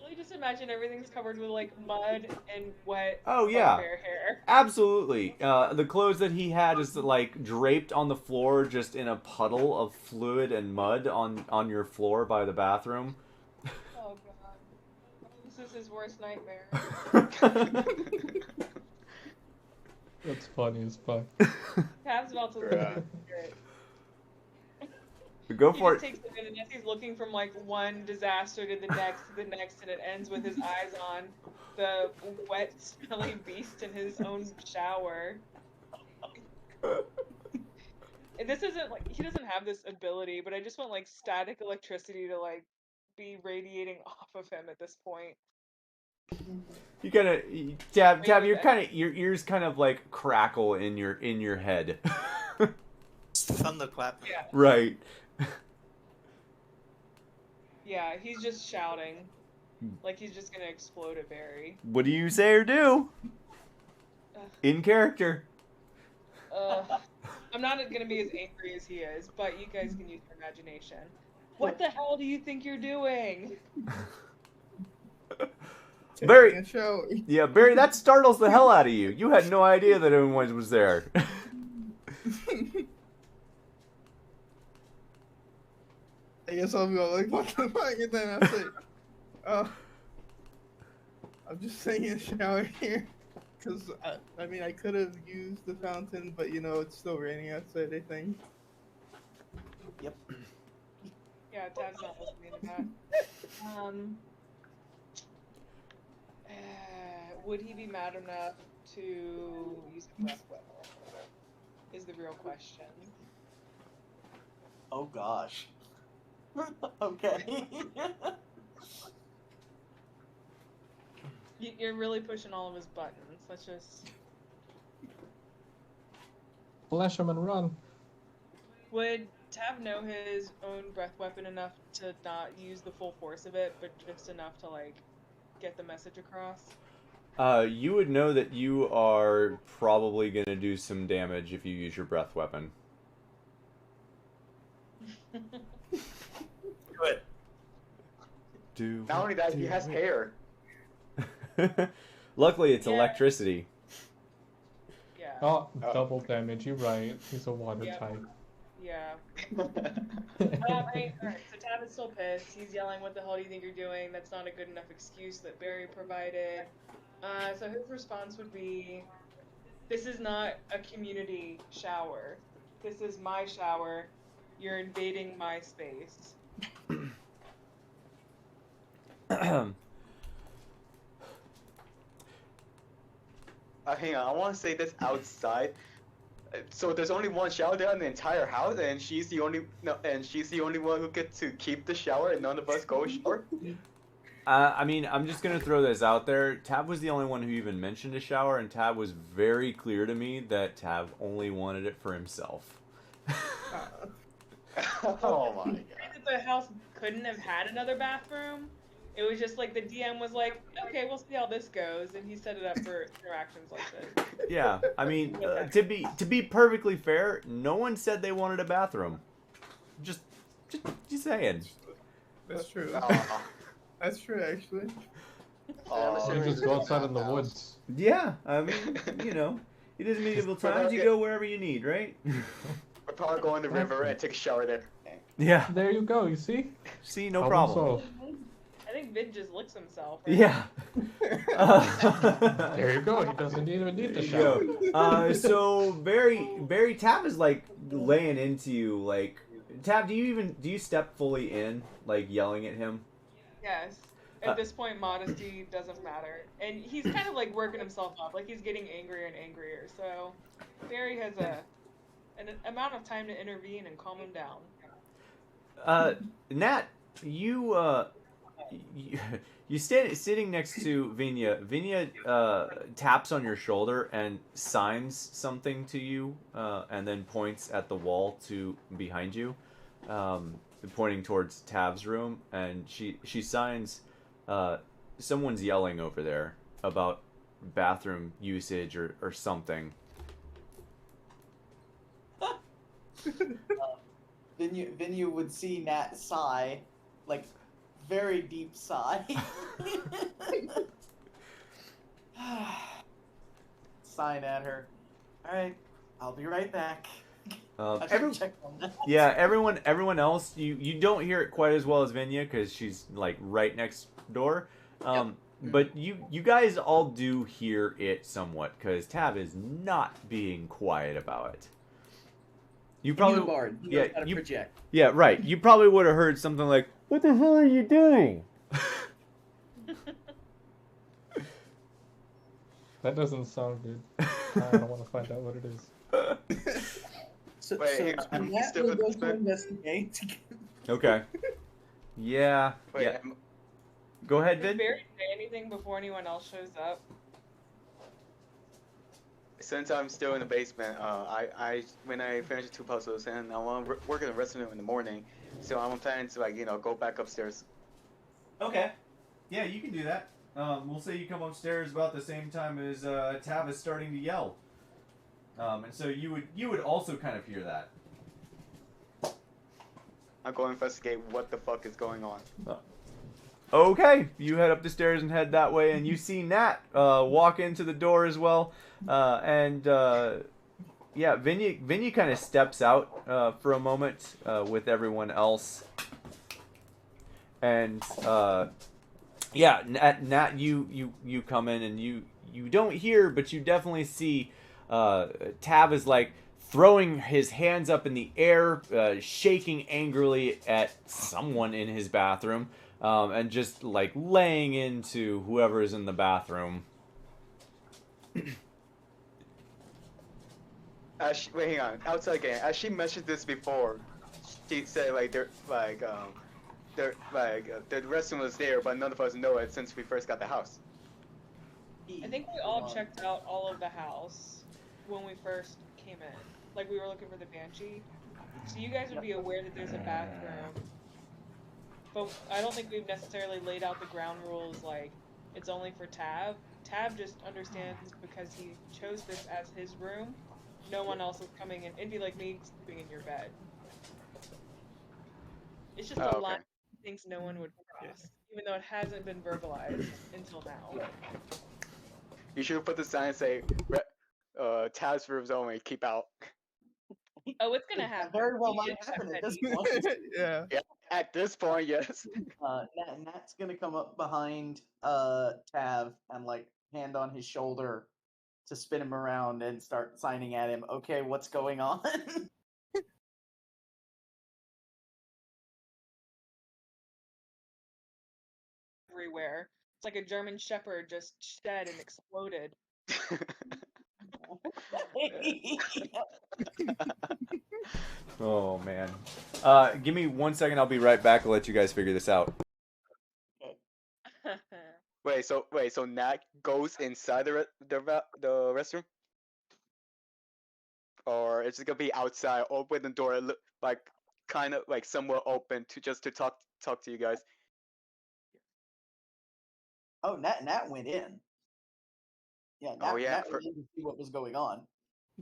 Really, just imagine everything's covered with like mud and wet. Oh yeah, bare hair. Absolutely. The clothes that he had is like draped on the floor, just in a puddle of fluid and mud on your floor by the bathroom. Oh god, this is his worst nightmare. That's funny as fuck. Tab's about to lose his spirit. Go for it. He just takes a minute as he's looking from like one disaster to the next, and it ends with his eyes on the wet, smelly beast in his own shower. And this isn't like he doesn't have this ability, but I just want like static electricity to like be radiating off of him at this point. You kind of Tab, your ears kind of like crackle in your head. Thunderclap. Yeah. Right. Yeah, he's just shouting. Like he's just gonna explode at Barry. What do you say or do? In character. I'm not gonna be as angry as he is, but you guys can use your imagination. What the hell do you think you're doing? Barry, yeah, Barry, that startles the hell out of you. You had no idea that anyone was there. I guess I'll be like, what the fuck? And then I'll say, oh, I'm just saying in the shower here. Because, I mean, I could have used the fountain, but, you know, it's still raining outside, I think. Yep. Yeah, Dad's not listening to that. Would he be mad enough to use a breath weapon? Is the real question. Oh gosh. Okay. You're really pushing all of his buttons. Let's just. Flash him and run. Would Tav know his own breath weapon enough to not use the full force of it, but just enough to, like, get the message across? You would know that you are probably going to do some damage if you use your breath weapon. Good. Not only that, he has hair. Luckily, it's Yeah. electricity. Yeah. Oh, double damage. You're right. He's a water Yep. type. Yeah. Alright, so Tav is still pissed. He's yelling, "What the hell do you think you're doing? That's not a good enough excuse that Barry provided." So his response would be, "This is not a community shower. This is my shower. You're invading my space." Hang on, I want to say this outside. So there's only one shower there in the entire house, and she's the only one who gets to keep the shower, and none of us go shower. I mean, I'm just going to throw this out there. Tab was the only one who even mentioned a shower, and Tab was very clear to me that Tab only wanted it for himself. Oh my god. The house couldn't have had another bathroom. It was just like the DM was like, "Okay, we'll see how this goes," and he set it up for interactions like this. Yeah, I mean, to be perfectly fair, no one said they wanted a bathroom. Just saying. That's true. Aw. That's true, actually. You just go outside in the woods. Yeah, I mean, you know, it is medieval times. You go wherever you need, right? We're probably go in the river and take a shower there. Yeah. There you go. You see? See, no Problem problem. solved. I think Vin just licks himself. Right? Yeah. There you go. He doesn't even need the There shower. you go. So Barry Tab is like laying into you. Like, Tab, do you step fully in, like yelling at him? Yes. At this point, modesty doesn't matter, and he's kind of like working himself up. Like he's getting angrier and angrier. So Barry has an amount of time to intervene and calm him down. Nat, you sitting next to Vinya. Vinya taps on your shoulder and signs something to you, and then points at the wall behind you, pointing towards Tab's room, and she signs, someone's yelling over there about bathroom usage or something. Vinu would see Nat sigh, like, very deep sigh. Sign at her. Alright, I'll be right back. Check on that. Yeah, everyone else, you don't hear it quite as well as Vinya because she's like right next door. But you guys all do hear it somewhat because Tab is not being quiet about it. You probably Bard. He knows how to project. Yeah, right. You probably would have heard something like, "What the hell are you doing?" That doesn't sound good. I don't want to find out what it is. So Wait, Nat will go to investigate. Okay. Yeah. Wait, Yeah. Go ahead, Did Vid. Barry say anything before anyone else shows up? since I'm still in the basement, when I finish the 2 puzzles and I want to work in the rest of them in the morning, so I'm planning to go back upstairs. Okay. Yeah, you can do that. We'll say you come upstairs about the same time as Tab is starting to yell. And so you would also kind of hear that. I'm going to investigate what the fuck is going on. Okay, you head up the stairs and head that way, and you see Nat walk into the door as well. Yeah, Vinny kind of steps out for a moment with everyone else, and Yeah, Nat, you come in and you don't hear, but you definitely see Tav is like throwing his hands up in the air, shaking angrily at someone in his bathroom, and just like laying into whoever is in the bathroom. Wait, hang on. Outside again. As she mentioned this before, she said like the restroom was there, but none of us know it since we first got the house. I think we all checked out all of the house when we first came in. Like, we were looking for the Banshee. So you guys would be aware that there's a bathroom. But I don't think we've necessarily laid out the ground rules, like, it's only for Tav. Tav just understands because he chose this as his room. No one else is coming in. It'd be like me sleeping in your bed. It's just a line he thinks no one would cross, even though it hasn't been verbalized until now. You should put the sign and say, Tav's rooms only, keep out. Oh, it's gonna happen. Very well might happen at this point. Yeah. At this point, yes. Nat's gonna come up behind Tav and like hand on his shoulder to spin him around and start signing at him. Okay, what's going on? Everywhere. It's like a German Shepherd just shed and exploded. Oh man. Give me 1 second. I'll be right back. I'll let you guys figure this out. Wait, so Nat goes inside the restroom, or is it gonna be outside, open the door, like kind of like somewhat open to talk to you guys? Oh, Nat went in. Yeah, Nat went in to see what was going on.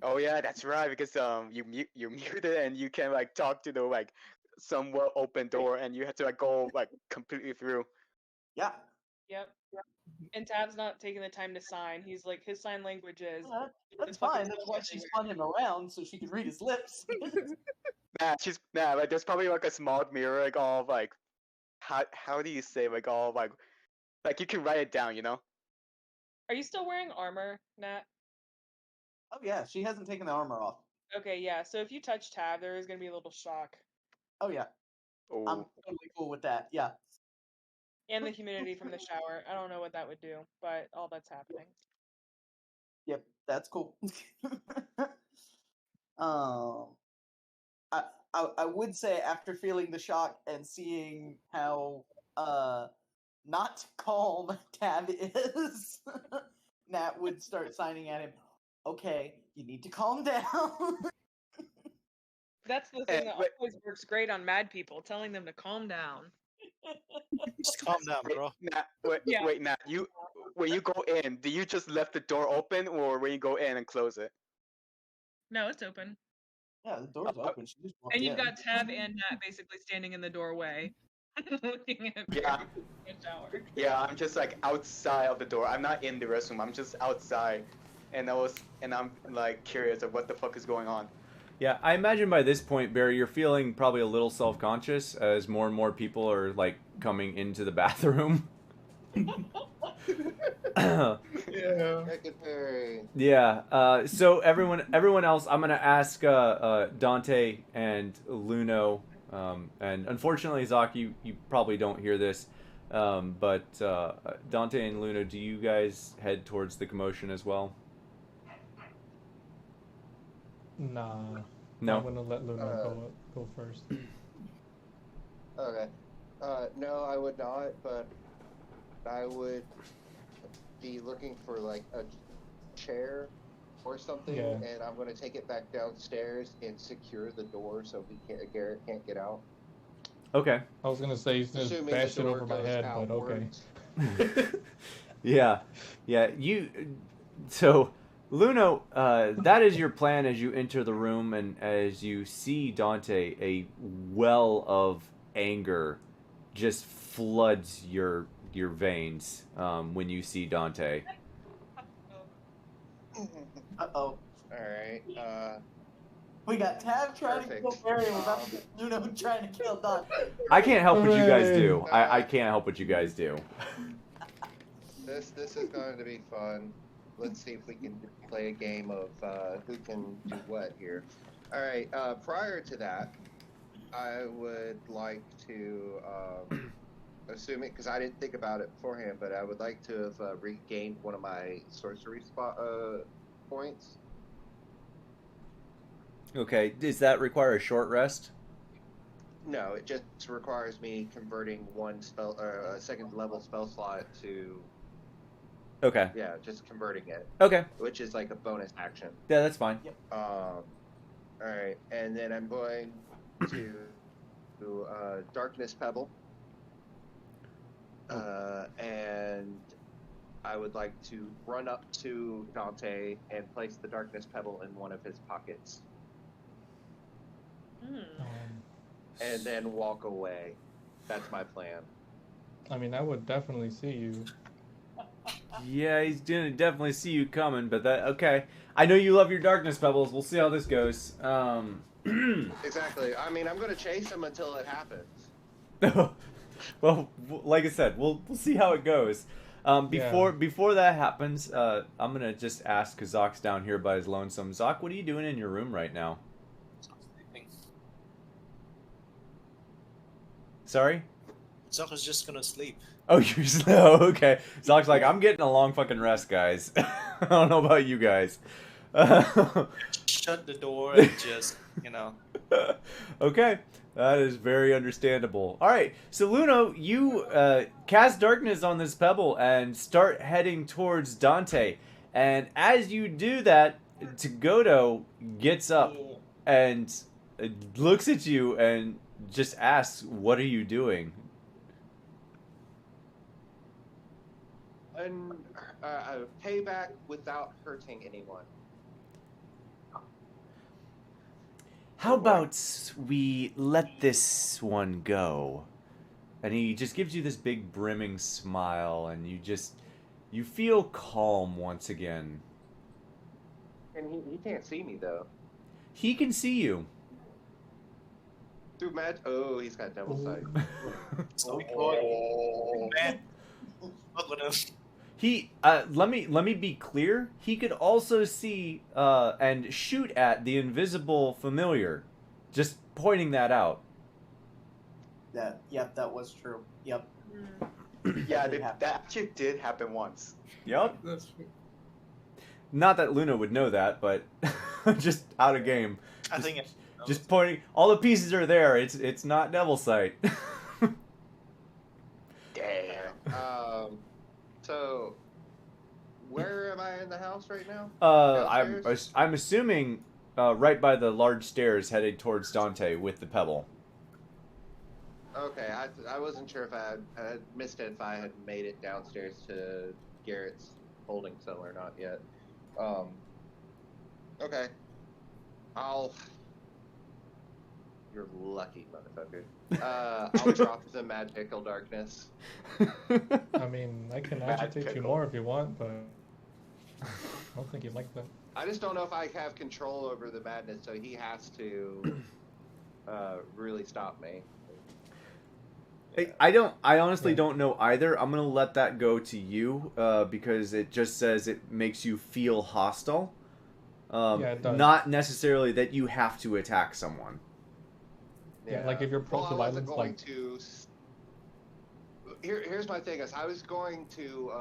Oh yeah, that's right, because you're muted and you can like talk to the like somewhat open door, and you have to like go like completely through. Yeah. Yep. And Tav's not taking the time to sign. He's like, his sign language is. That's fine. That's why she spun him around so she could read his lips. Like there's probably like a small mirror, like all like, how do you say, like all like you can write it down, you know? Are you still wearing armor, Nat? Oh yeah, she hasn't taken the armor off. Okay, yeah. So if you touch Tav, there is gonna be a little shock. Oh yeah. Oh. I'm totally cool with that. Yeah. And the humidity from the shower. I don't know what that would do, but all that's happening. Yep, that's cool. I would say after feeling the shock and seeing how not calm Tav is, Nat would start signing at him. Okay, you need to calm down. That's the thing that always works great on mad people, telling them to calm down. Just calm down, bro. Wait, Nat, when you go in, do you just left the door open, or when you go in and close it? No, it's open. Yeah, the door's open. She just walked and you've in. got Tav and Nat basically standing in the doorway, looking at me in the shower. Yeah, I'm just like outside of the door. I'm not in the restroom. I'm just outside, and I'm like curious of what the fuck is going on. Yeah, I imagine by this point, Barry, you're feeling probably a little self-conscious as more and more people are like coming into the bathroom. Yeah. So everyone else, I'm gonna ask Dante and Luno, and unfortunately, Zach, you probably don't hear this, but Dante and Luno, do you guys head towards the commotion as well? Nah. No. I'm gonna let Luna go first. Okay. No, I would not, but I would be looking for like a chair or something, and I'm gonna take it back downstairs and secure the door so Garrett can't get out. Okay. I was gonna say he's gonna bash it over my head, but okay. Yeah. So, Luno, that is your plan as you enter the room, and as you see Dante, a well of anger just floods your veins when you see Dante. Uh-oh. Alright, we got Tav trying to kill Barry without Luno trying to kill Dante. I can't help what you guys do. I can't help what you guys do. This is going to be fun. Let's see if we can play a game of who can do what here. All right. Prior to that, I would like to, assuming because I didn't think about it beforehand, but I would like to have regained one of my sorcery points. Okay. Does that require a short rest? No, it just requires me converting one spell, a second level spell slot to. Okay. Yeah, just converting it. Okay. Which is like a bonus action. Yeah, that's fine. Yep. All right, and then I'm going to Darkness Pebble, and I would like to run up to Dante and place the Darkness Pebble in one of his pockets, and then walk away. That's my plan. I mean, I would definitely see you. Yeah, he's gonna definitely see you coming, but that okay. I know you love your darkness pebbles. We'll see how this goes. Exactly. I mean, I'm gonna chase him until it happens. Well, like I said, we'll see how it goes. Before that happens, I'm gonna just ask because Zoc's down here by his lonesome. Zoc, what are you doing in your room right now? Sorry? Zoc is just gonna sleep. Oh, you're slow. Okay. Zoc's like, I'm getting a long fucking rest, guys. I don't know about you guys. Shut the door and just, Okay. That is very understandable. All right. So, Luno, you cast darkness on this pebble and start heading towards Dante. And as you do that, Tagoto gets up and looks at you and just asks, what are you doing? And payback without hurting anyone. How about we let this one go? And he just gives you this big brimming smile, and you feel calm once again. And he can't see me though. He can see you. Through magic. Oh, he's got double sight. Man. Look at him. He let me be clear. He could also see and shoot at the invisible familiar. Just pointing that out. Yep, that was true. Yep. Yeah, that actually did happen once. Yep. That's true. Not that Luna would know that, but just out of game. I think just pointing. All the pieces are there. It's not devil sight. Damn. So, where am I in the house right now? I'm assuming right by the large stairs headed towards Dante with the pebble. Okay, I wasn't sure if I had missed it if I had made it downstairs to Garrett's holding cell or not yet. Okay. You're lucky, motherfucker. I'll drop the magical darkness. I mean, I can agitate you more if you want, but I don't think you'd like that. I just don't know if I have control over the madness, so he has to really stop me. I honestly don't know either. I'm gonna let that go to you because it just says it makes you feel hostile. Yeah, it does. Not necessarily that you have to attack someone. Yeah, like if you're prone to violence, like. Here's my thing: is I was going to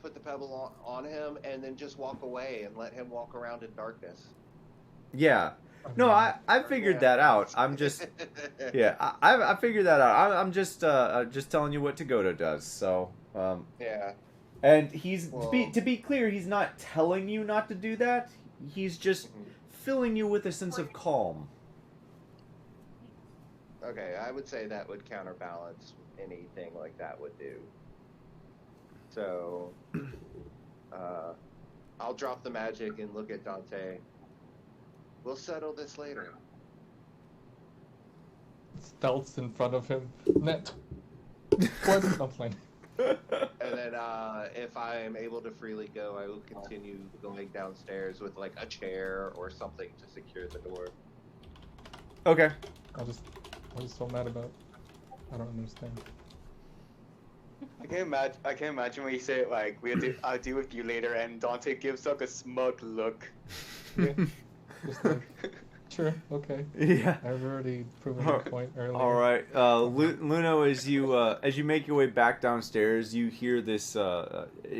put the pebble on him and then just walk away and let him walk around in darkness. Yeah. No, I figured that out. I'm just I figured that out. I'm just telling you what Tagoto does. So yeah. And he's to be clear, he's not telling you not to do that. He's just filling you with a sense of calm. Okay, I would say that would counterbalance anything like that would do. So, I'll drop the magic and look at Dante. We'll settle this later. Stealths in front of him. Net. What? I'm playing. And then, if I'm able to freely go, I will continue going downstairs with like a chair or something to secure the door. Okay. What are you so mad about? I don't understand. I can imagine when you say it like I'll deal with you later, and Dante gives like a smug look. Yeah. Just like, sure, okay. Yeah. I've already proven my point earlier. All right, Luno, as you make your way back downstairs, you hear this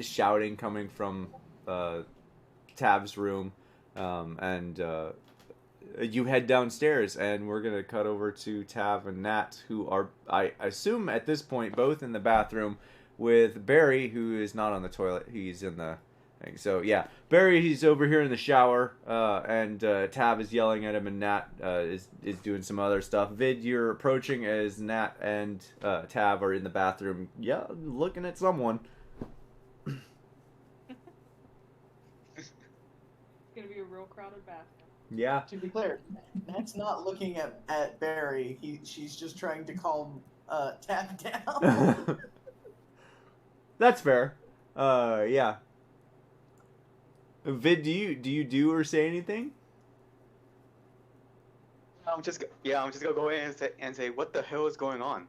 shouting coming from Tav's room, and you head downstairs, and we're gonna cut over to Tav and Nat, who are, I assume at this point, both in the bathroom with Barry, who is not on the toilet. He's in the thing. So yeah, Barry, he's over here in the shower, and Tav is yelling at him, and Nat is doing some other stuff. Vid, you're approaching as Nat and Tav are in the bathroom, yeah, looking at someone. It's gonna be a real crowded bathroom. Yeah. To be clear, Nat's not looking at Barry. She's just trying to calm Tab down. That's fair. Yeah. Vid, do you do or say anything? I'm just gonna go in and say what the hell is going on?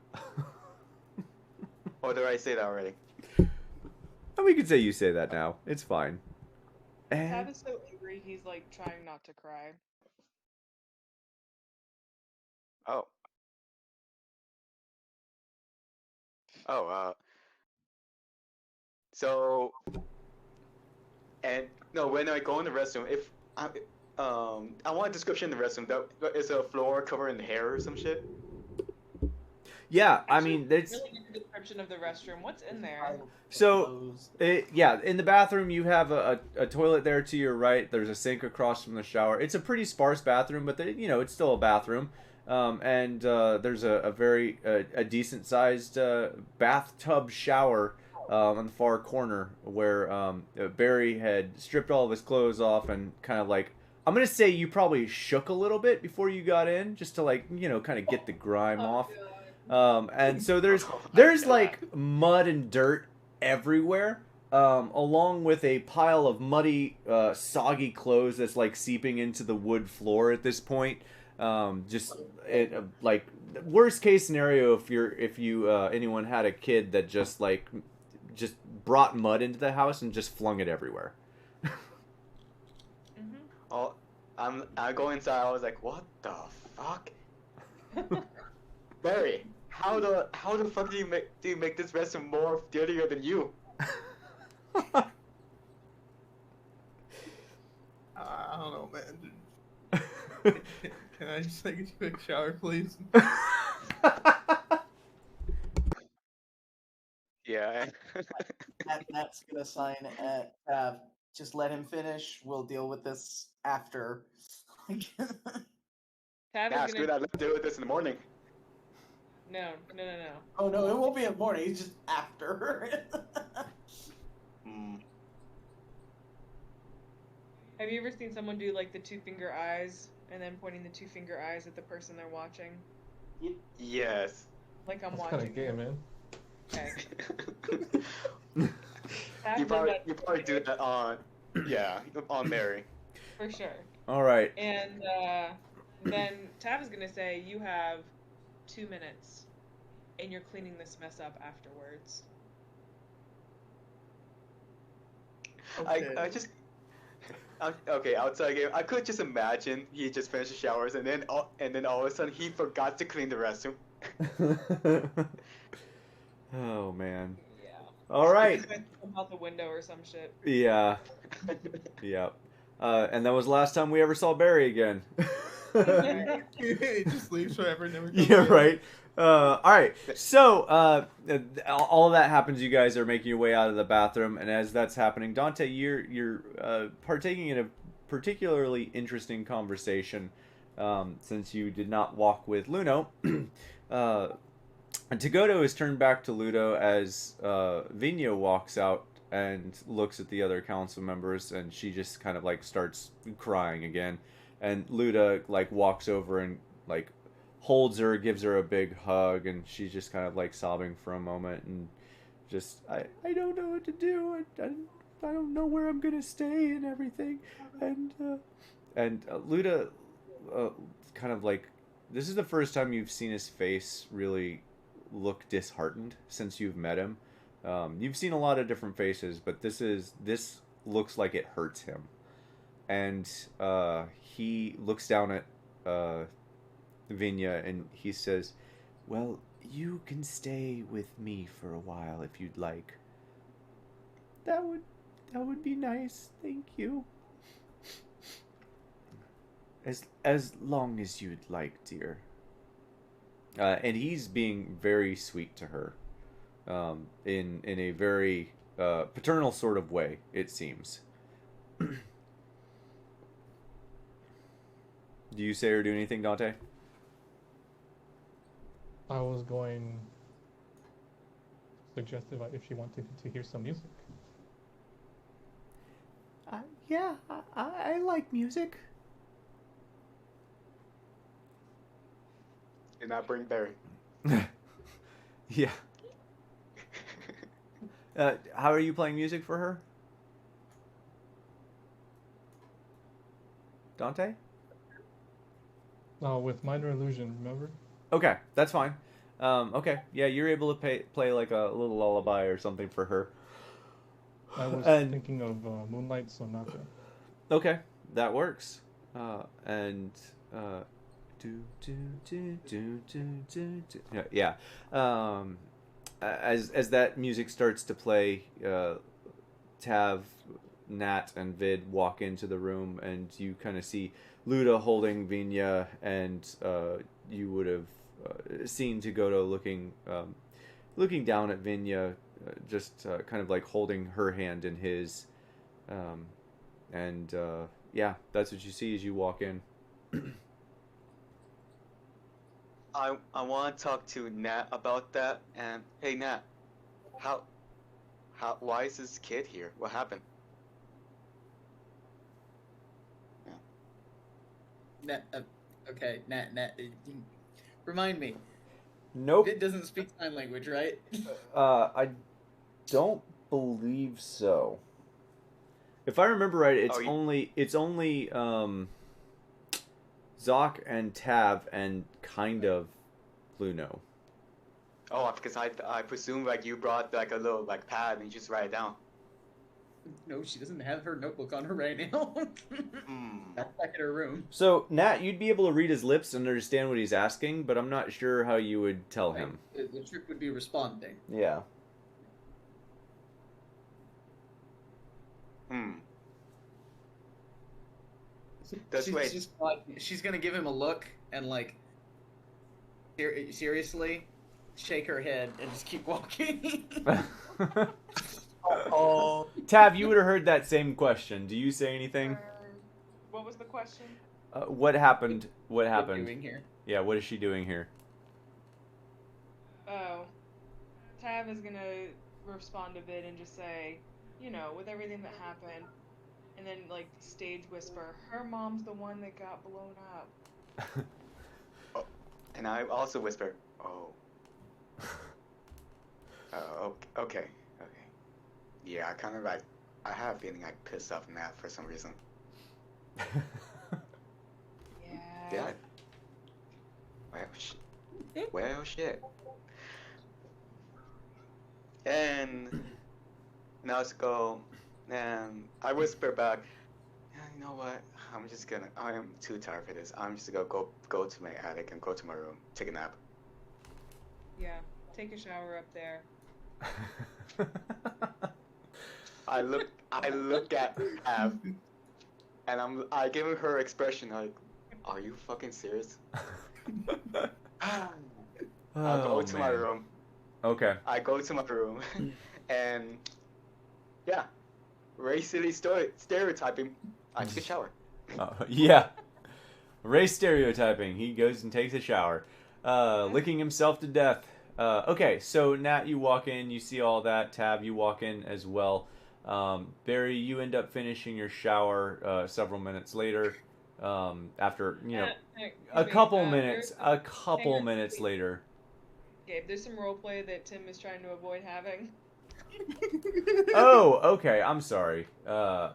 Or did I say that already? And we could say you say that now. It's fine. Tab is so angry, he's like trying not to cry. Oh. Oh, so, and no, when I go in the restroom, if I want a description in the restroom. That is a floor covered in hair or some shit. Yeah, I Actually, mean, there's really good description of the restroom. What's in there? so yeah, in the bathroom you have a toilet there to your right. There's a sink across from the shower. It's a pretty sparse bathroom, but it's still a bathroom. And there's a very decent sized bathtub shower on the far corner where Barry had stripped all of his clothes off and kind of like, I'm gonna say you probably shook a little bit before you got in, just to like kind of get the grime off. And so there's like mud and dirt everywhere, along with a pile of muddy, soggy clothes that's like seeping into the wood floor at this point. Like worst case scenario, if you anyone had a kid that just brought mud into the house and just flung it everywhere. Oh, I go inside. I was like, what the fuck? Barry, how the fuck do you make this restroom more dirtier than you? I don't know, man. Can I just take a quick shower, please? Yeah. Nat's gonna sign at Tab. Just let him finish. We'll deal with this after. Tab Yeah, is screw gonna... that. Let's deal with this in the morning. No. Oh no, it won't be in the morning. It's just after. Have you ever seen someone do like the 2-finger eyes and then pointing the 2-finger eyes at the person they're watching? Yes. Like I'm That's watching. kind of gay, man. Okay. you probably do that on Mary. For sure. All right. And then Tab is gonna say you have 2 minutes, and you're cleaning this mess up afterwards. Okay. Outside game, I could just imagine he just finished the showers and then all of a sudden he forgot to clean the restroom. Oh man. Yeah. All right. Come out the window or some shit. Yeah. Yep. And that was the last time we ever saw Barry again. He just leaves forever, never comes Yeah, back. right. All right. So all of that happens. You guys are making your way out of the bathroom, and as that's happening, Dante, you're partaking in a particularly interesting conversation, since you did not walk with Luno. And Tagoto is turned back to Ludo as Vigno walks out and looks at the other council members, and she just kind of like starts crying again. And Luda like walks over and like holds her, gives her a big hug, and she's just kind of like sobbing for a moment and just I don't know what to do. I don't know where I'm gonna stay and everything. And Luda kind of like, this is the first time you've seen his face really look disheartened since you've met him. You've seen a lot of different faces, but this looks like it hurts him. And he looks down at Vinya and he says, "Well, you can stay with me for a while if you'd like." That would be nice. Thank you. As long as you'd like, dear. And he's being very sweet to her, in a very paternal sort of way, it seems. Do you say or do anything, Dante? I was going to suggest if she wanted to hear some music. Yeah, I like music. Did not bring Barry. Yeah. How are you playing music for her? Dante? With minor illusion, remember? Okay, that's fine. Okay, yeah, you're able to play like a little lullaby or something for her. I was thinking of Moonlight Sonata. Okay, that works. Yeah. As that music starts to play, Tav, Nat, and Vid walk into the room, and you kind of see Luda holding Vinya, and you would have seen Tagoto looking down at Vinya, just kind of like holding her hand in his, and yeah, that's what you see as you walk in. I want to talk to Nat about that. And hey, Nat, why is this kid here? What happened? Nat, okay, Nat, remind me. Nope. It doesn't speak sign language, right? I don't believe so. If I remember right, it's only Zoc and Tav and kind of Luno. Oh, because I presume like you brought like a little like pad and you just write it down. No, she doesn't have her notebook on her right now. That's back in her room. So, Nat, you'd be able to read his lips and understand what he's asking, but I'm not sure how you would tell him. The trick would be responding. Yeah. She's gonna give him a look and like seriously shake her head and just keep walking. Oh, Tav, you would have heard that same question. Do you say anything? What was the question? What happened? What happened? What are you doing here? Yeah, what is she doing here? Oh, Tav is gonna respond a bit and just say, you know, with everything that happened, and then like stage whisper, her mom's the one that got blown up. Oh, and I also whisper, oh. Okay. Yeah, I kind of like, I have a feeling I pissed off Nat for some reason. Yeah. Well, shit. And now let's go, and I whisper back, yeah, you know what? I am too tired for this. I'm just gonna go to my attic and go to my room, take a nap. Yeah, take a shower up there. I look at Tav, and I give her expression like, are you fucking serious? I'll go to my room. Okay. I go to my room, and yeah, racially stereotyping. I take a shower. Yeah. Race stereotyping. He goes and takes a shower, licking himself to death. Okay, so Nat, you walk in, you see all that. Tav, you walk in as well. Barry, you end up finishing your shower several minutes later. After a couple minutes later. Gabe, there's some roleplay that Tim is trying to avoid having. Oh, okay. I'm sorry. Yeah.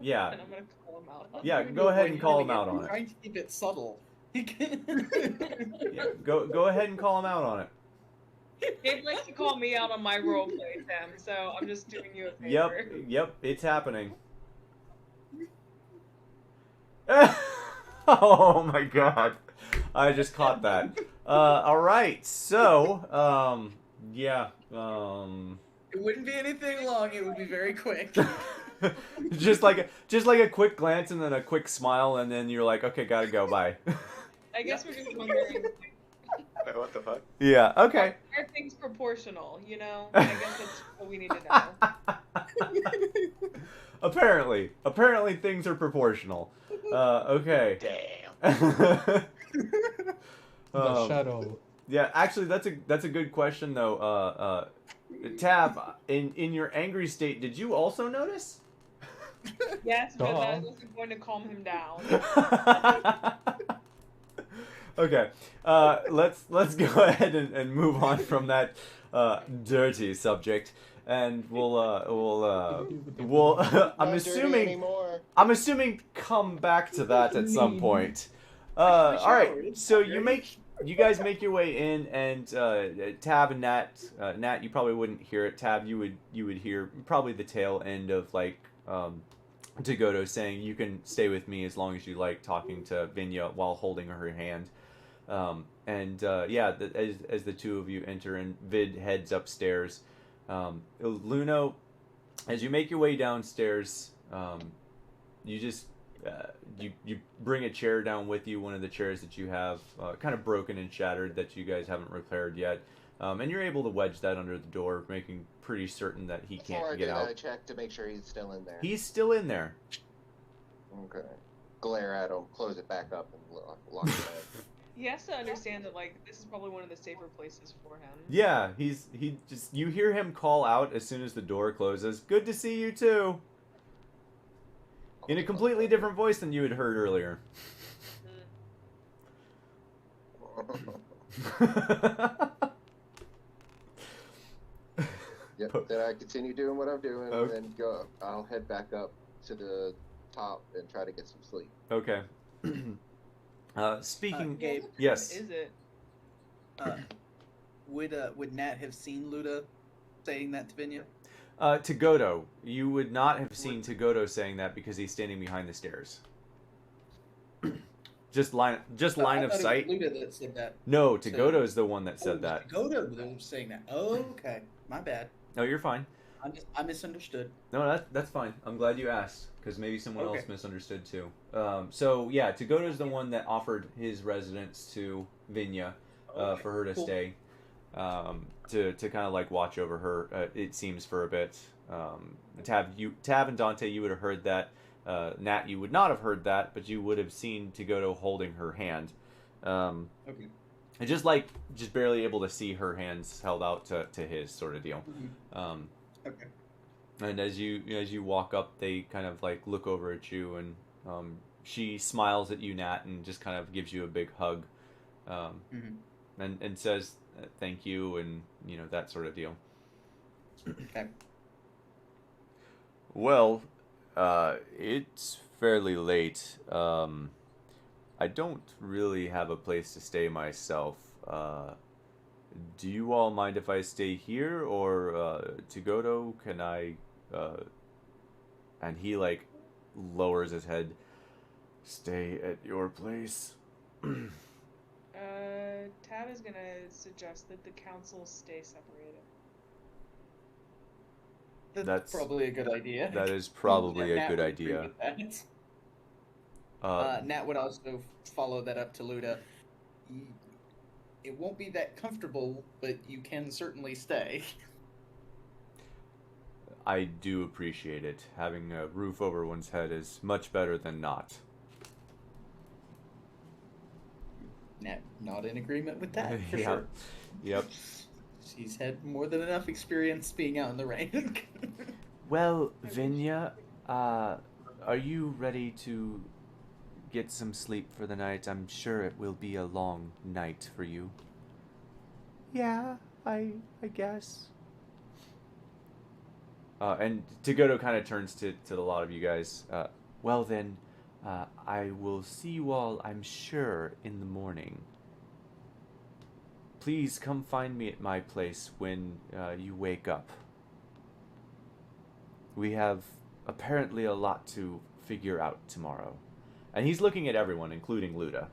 And I'm gonna call him out. Yeah, go ahead and call him out on it. Trying to keep it subtle. Yeah, go ahead and call him out on it. Gabe likes to call me out on my role play, Tim, so I'm just doing you a favor. Yep, it's happening. Oh my god. I just caught that. Alright, so, yeah, It wouldn't be anything long, it would be very quick. just like a quick glance and then a quick smile and then you're like, okay, gotta go, bye. I guess we're just wondering, Wait, what the fuck? Yeah, okay. are things proportional, you know? I guess that's what we need to know. Apparently things are proportional. Okay. Damn. The shadow. Yeah, actually, that's a good question though. Tab, in your angry state, did you also notice? Yes, but that wasn't going to calm him down. Okay, let's go ahead and move on from that dirty subject, and we'll I'm assuming come back to that at some point. All right, so you guys make your way in, and Tab and Nat, you probably wouldn't hear it. Tab, you would hear probably the tail end of like Djedhema saying, "You can stay with me as long as you like," talking to Vinya while holding her hand. Yeah, as the two of you enter and Vid heads upstairs, Luno, as you make your way downstairs, you just you bring a chair down with you, one of the chairs that you have kind of broken and shattered that you guys haven't repaired yet, and you're able to wedge that under the door, making pretty certain that he can't get out. I check to make sure he's still in there. He's still in there. Okay. Glare at him, close it back up, and lock it in. He has to understand that, like, this is probably one of the safer places for him. Yeah, you hear him call out as soon as the door closes, "Good to see you too." In a completely different voice than you had heard earlier. Yep, then I continue doing what I'm doing, and then I'll head back up to the top and try to get some sleep. Okay. Speaking... Gabe, yes. Is it? Would Nat have seen Luda saying that to Vinya? Djedhema. You would not have seen Djedhema saying that because he's standing behind the stairs. Just line of sight. It was Luda that said that. No, Djedhema is the one that said that. Djedhema was saying that. Oh, okay. My bad. No, you're fine. I misunderstood. No, that's fine. I'm glad you asked, because maybe someone else misunderstood too. So yeah, Djedhema is the one that offered his residence to Vinya for her to stay, to kind of like watch over her. It seems for a bit. Tab and Dante, you would have heard that. Nat, you would not have heard that, but you would have seen Djedhema holding her hand. Okay. And just barely able to see her hands held out to his sort of deal. Mm-hmm. Okay. And as you walk up, they kind of like look over at you, and she smiles at you, Nat, and just kind of gives you a big hug, and says thank you, and that sort of deal. Okay. Well, it's fairly late. I don't really have a place to stay myself. Do you all mind if I stay here, or Djedhema, can I? And he like lowers his head. Stay at your place. Tab is gonna suggest that the council stay separated. That's probably a good idea. That is probably a good idea. Nat would also follow that up to Luda. It won't be that comfortable, but you can certainly stay. I do appreciate it. Having a roof over one's head is much better than not. Nat, not in agreement with that, for yeah. sure. Yep. She's had more than enough experience being out in the rain. Well, Vinya, are you ready to get some sleep for the night? I'm sure it will be a long night for you. Yeah, I guess. And Djedhema kind of turns to a lot of you guys. Well then, I will see you all, I'm sure, in the morning. please come find me at my place when you wake up. We have apparently a lot to figure out tomorrow. And he's looking at everyone, including Luda.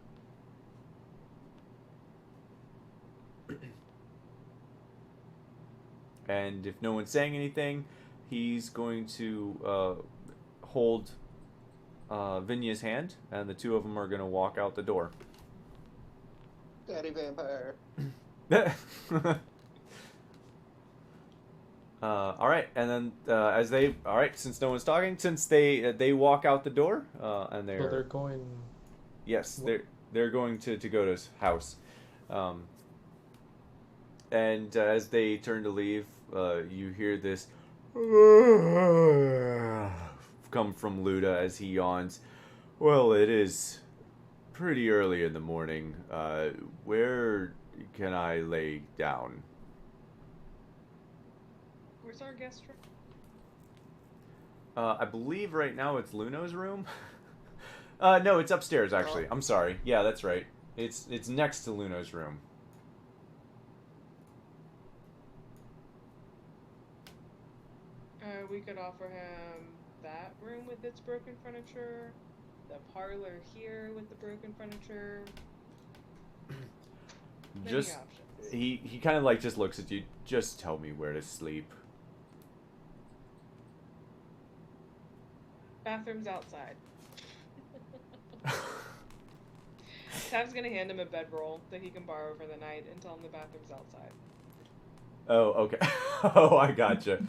And if no one's saying anything, he's going to hold Vinya's hand, and the two of them are going to walk out the door. Daddy vampire. All right, and then since no one's talking, since they walk out the door, and they're going. Yes, they're going to Goto's house, and as they turn to leave, you hear this come from Luda as he yawns. Well, it is pretty early in the morning. Where can I lay down? Where's our guest room? I believe right now it's Luno's room. No, it's upstairs actually. I'm sorry. Yeah, that's right. It's next to Luno's room. We could offer him that room with its broken furniture, the parlor here with the broken furniture. Just he kind of like just looks at you. Just tell me where to sleep. Bathroom's outside. Tav's gonna hand him a bedroll that he can borrow for the night and tell him the bathroom's outside. Oh, okay. Oh, I gotcha.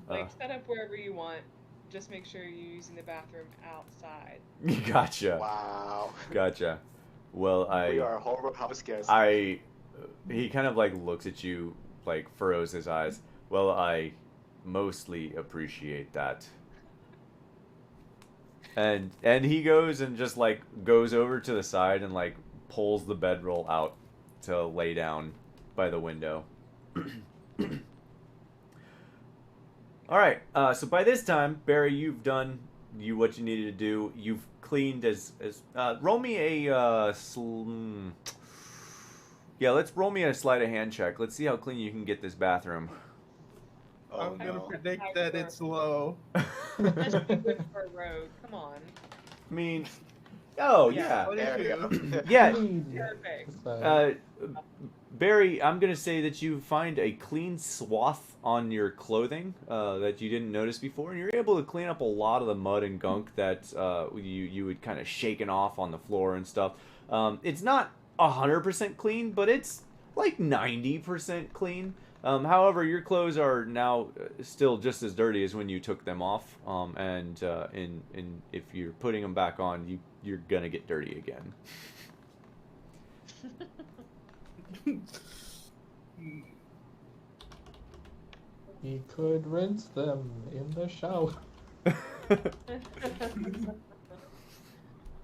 Like, set up wherever you want. Just make sure you're using the bathroom outside. Gotcha. Wow. Gotcha. Well, We are horrible house guests. He kind of like looks at you, like furrows his eyes. Well, I mostly appreciate that. And he goes and just like goes over to the side and like pulls the bedroll out to lay down by the window. All right. So by this time, Barry, you've done what you needed to do. You've cleaned roll me a let's roll me a sleight of hand check. Let's see how clean you can get this bathroom. I'm gonna predict that it's low. That's good for a road. Come on. I mean, oh yeah, yeah. Perfect. Barry, I'm gonna say that you find a clean swath on your clothing that you didn't notice before, and you're able to clean up a lot of the mud and gunk that you had kind of shaken off on the floor and stuff. It's not 100% clean, but it's like 90% clean. However, your clothes are now still just as dirty as when you took them off, and if you're putting them back on, you're gonna get dirty again. He could rinse them in the shower.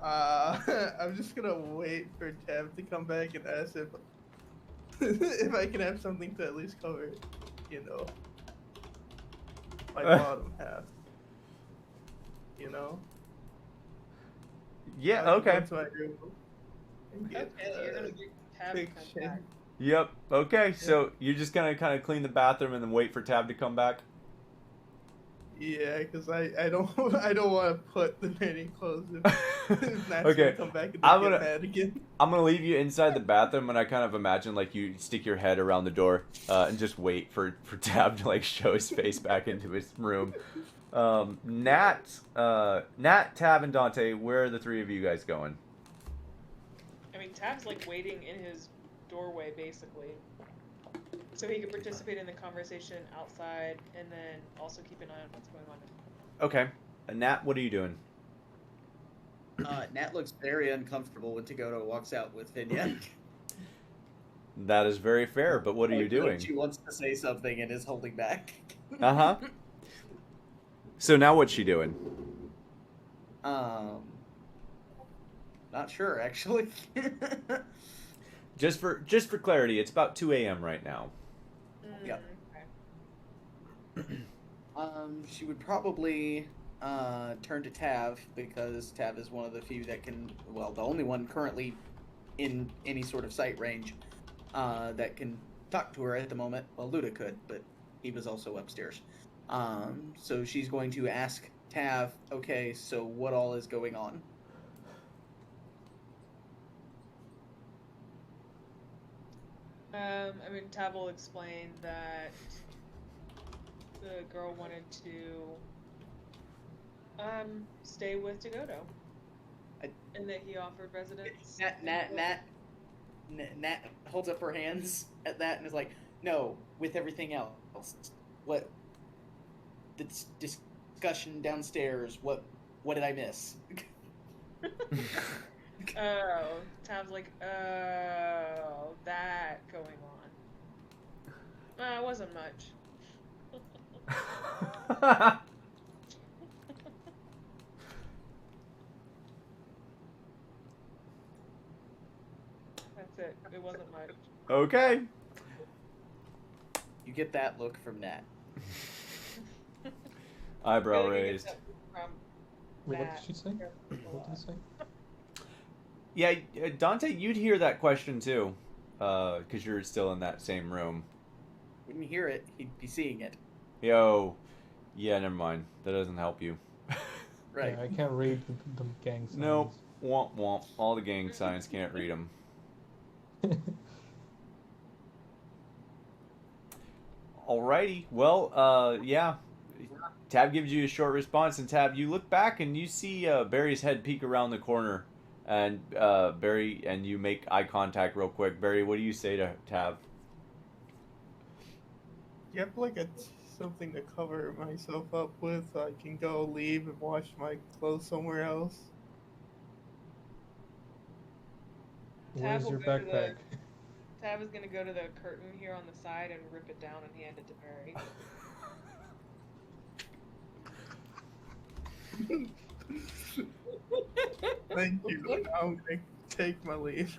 I'm just gonna wait for Tab to come back and ask if I can have something to at least cover, my bottom half. Yeah. Okay. Go to my room and get, You're gonna get Tab to big come shit. back. Yep. Okay. So you're just gonna kind of clean the bathroom and then wait for Tab to come back. Yeah, because I don't want to put the dirty clothes if Nat's Okay. gonna come back and I'm get gonna- mad again. I'm gonna leave you inside the bathroom, and I kind of imagine like you stick your head around the door and just wait for Tab to like show his face back into his room. Nat, Tab, and Dante, where are the three of you guys going? I mean, Tab's like waiting in his doorway basically, so he can participate in the conversation outside and then also keep an eye on what's going on. Okay. Nat, what are you doing? Nat looks very uncomfortable when Tagoto walks out with Vinya. That is very fair, but what are you doing? She wants to say something and is holding back. Uh-huh. So now what's she doing? Not sure actually. Just for clarity, it's about 2 a.m. right now. Yep. Okay. She would probably turn to Tav because Tav is one of the few that can, well, the only one currently in any sort of sight range, that can talk to her at the moment. Well, Luda could, but he was also upstairs. So she's going to ask Tav, okay, so what all is going on? I mean, Tav will explain that the girl wanted to stay with Tagoto, and that he offered residence. Nat holds up her hands at that and is like, "No, with everything else. What? The discussion downstairs. What did I miss?" Oh, Tav's like, oh, that going on. It wasn't much. That's it. It wasn't much. Okay. You get that look from Nat. Eyebrow raised. Wait, what did she say? What did he say? Yeah, Dante, you'd hear that question too, because you're still in that same room. Wouldn't hear it, he'd be seeing it. Yo, yeah, never mind. That doesn't help you. Right. Yeah, I can't read the gang signs. Nope. Womp womp. All the gang signs can't read them. Alrighty. Well, yeah. Tab gives you a short response, and Tab, you look back and you see Barry's head peek around the corner, and Barry, and you make eye contact real quick. Barry, what do you say to Tab? You have like something to cover myself up with, so I can go leave and wash my clothes somewhere else. Where's your backpack? Tab is gonna go to the curtain here on the side and rip it down and hand it to Barry. Thank you. I'm gonna take my leave.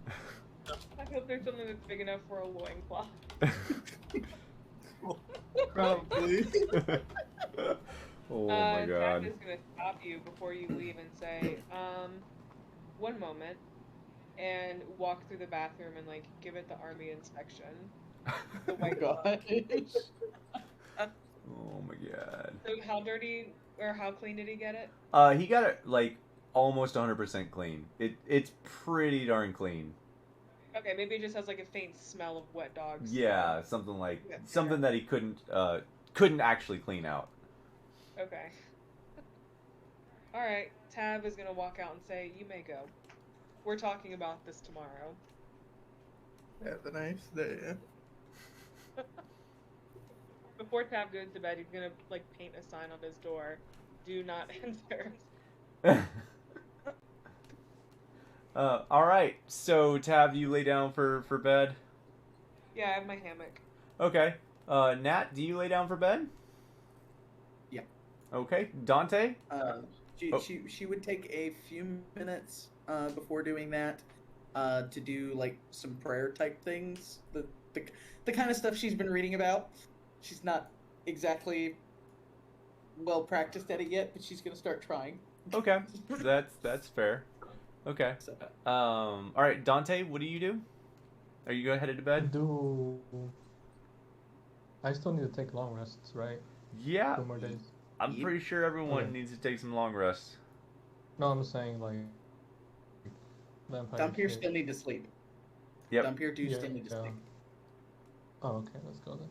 I hope there's something that's big enough for a loincloth. Probably. Oh my god. Tab is gonna stop you before you leave and say, one moment, and walk through the bathroom and like give it the army inspection. The white God. Oh my god. So how dirty or how clean did he get it? He got it like almost 100% clean. It's pretty darn clean. Okay, maybe it just has like a faint smell of wet dogs. Yeah, something like Yeah, something that he couldn't actually clean out. Okay. All right, Tab is gonna walk out and say, "You may go. We're talking about this tomorrow." Have a nice day. Before Tab goes to bed, he's gonna like paint a sign on his door: "Do not enter." All right. So Tab, you lay down for bed. Yeah, I have my hammock. Okay. Nat, do you lay down for bed? Yeah. Okay. Dante. She would take a few minutes before doing that to do like some prayer type things, the kind of stuff she's been reading about. She's not exactly well practiced at it yet, but she's gonna start trying. Okay, that's fair. Okay. All right, Dante, what do you do? Are you headed to bed? I still need to take long rests, right? Yeah. 2 more days. I'm pretty sure everyone needs to take some long rests. No, I'm saying like vampire. Dampier still need to sleep. Yep. Dampier do still need to sleep. Oh, okay, let's go then.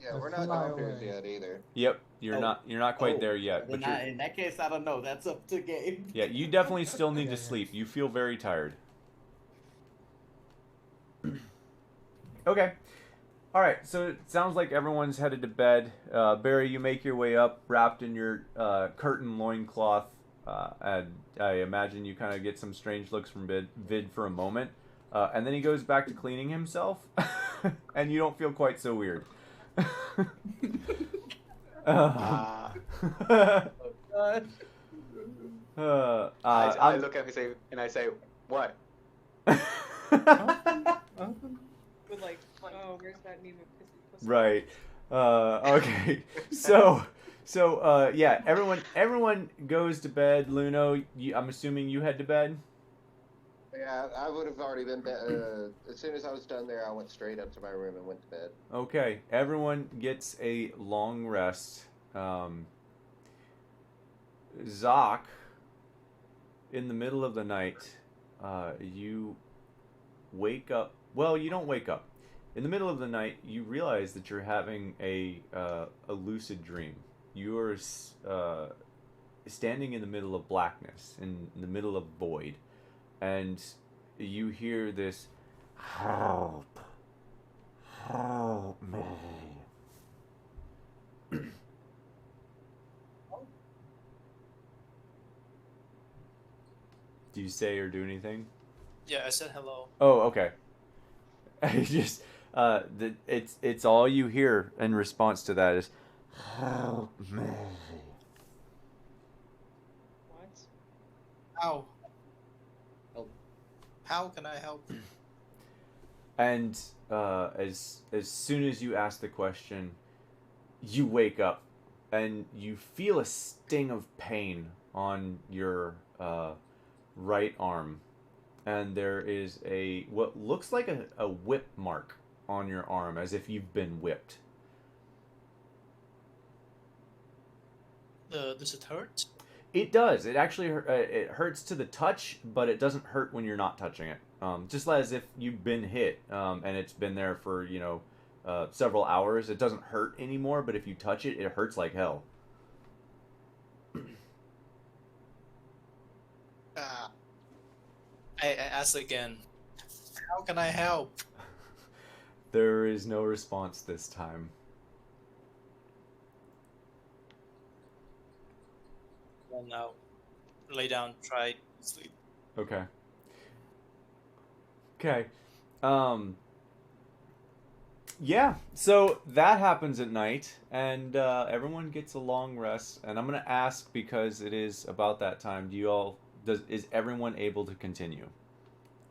Yeah, we're not vampires yet either. Yep, you're not quite there yet. But in that case, I don't know. That's up to Gabe. Yeah, you definitely still need to sleep. You feel very tired. Okay. All right, so it sounds like everyone's headed to bed. Barry, you make your way up, wrapped in your curtain loincloth, and I imagine you kind of get some strange looks from Vid for a moment, and then he goes back to cleaning himself, and you don't feel quite so weird. I look at him and I say, "What?" With like, oh, where's that Nemo pissy pussy? Right. Okay. So yeah, everyone goes to bed. Luno, I'm assuming you head to bed. Yeah, I would have already been. As soon as I was done there, I went straight up to my room and went to bed. Okay, everyone gets a long rest. Zoc, in the middle of the night, you wake up. Well, you don't wake up. In the middle of the night, you realize that you're having a lucid dream. You are standing in the middle of blackness, in the middle of void, and you hear this, Help. Help me. Do you say or do anything? Yeah, I said hello. Oh, okay. Just it's all you hear in response to that is, Help me. What? How? Help. How can I help? and as soon as you ask the question, you wake up and you feel a sting of pain on your right arm, and there is what looks like a whip mark on your arm, as if you've been whipped. Does it hurt? It does. It actually it hurts to the touch, but it doesn't hurt when you're not touching it. Just as if you've been hit, and it's been there for several hours. It doesn't hurt anymore, but if you touch it, it hurts like hell. I ask again. How can I help? There is no response this time. Well, now, lay down, try to sleep. Okay. Okay. Yeah, so that happens at night, and everyone gets a long rest. And I'm gonna ask, because it is about that time. Is everyone able to continue?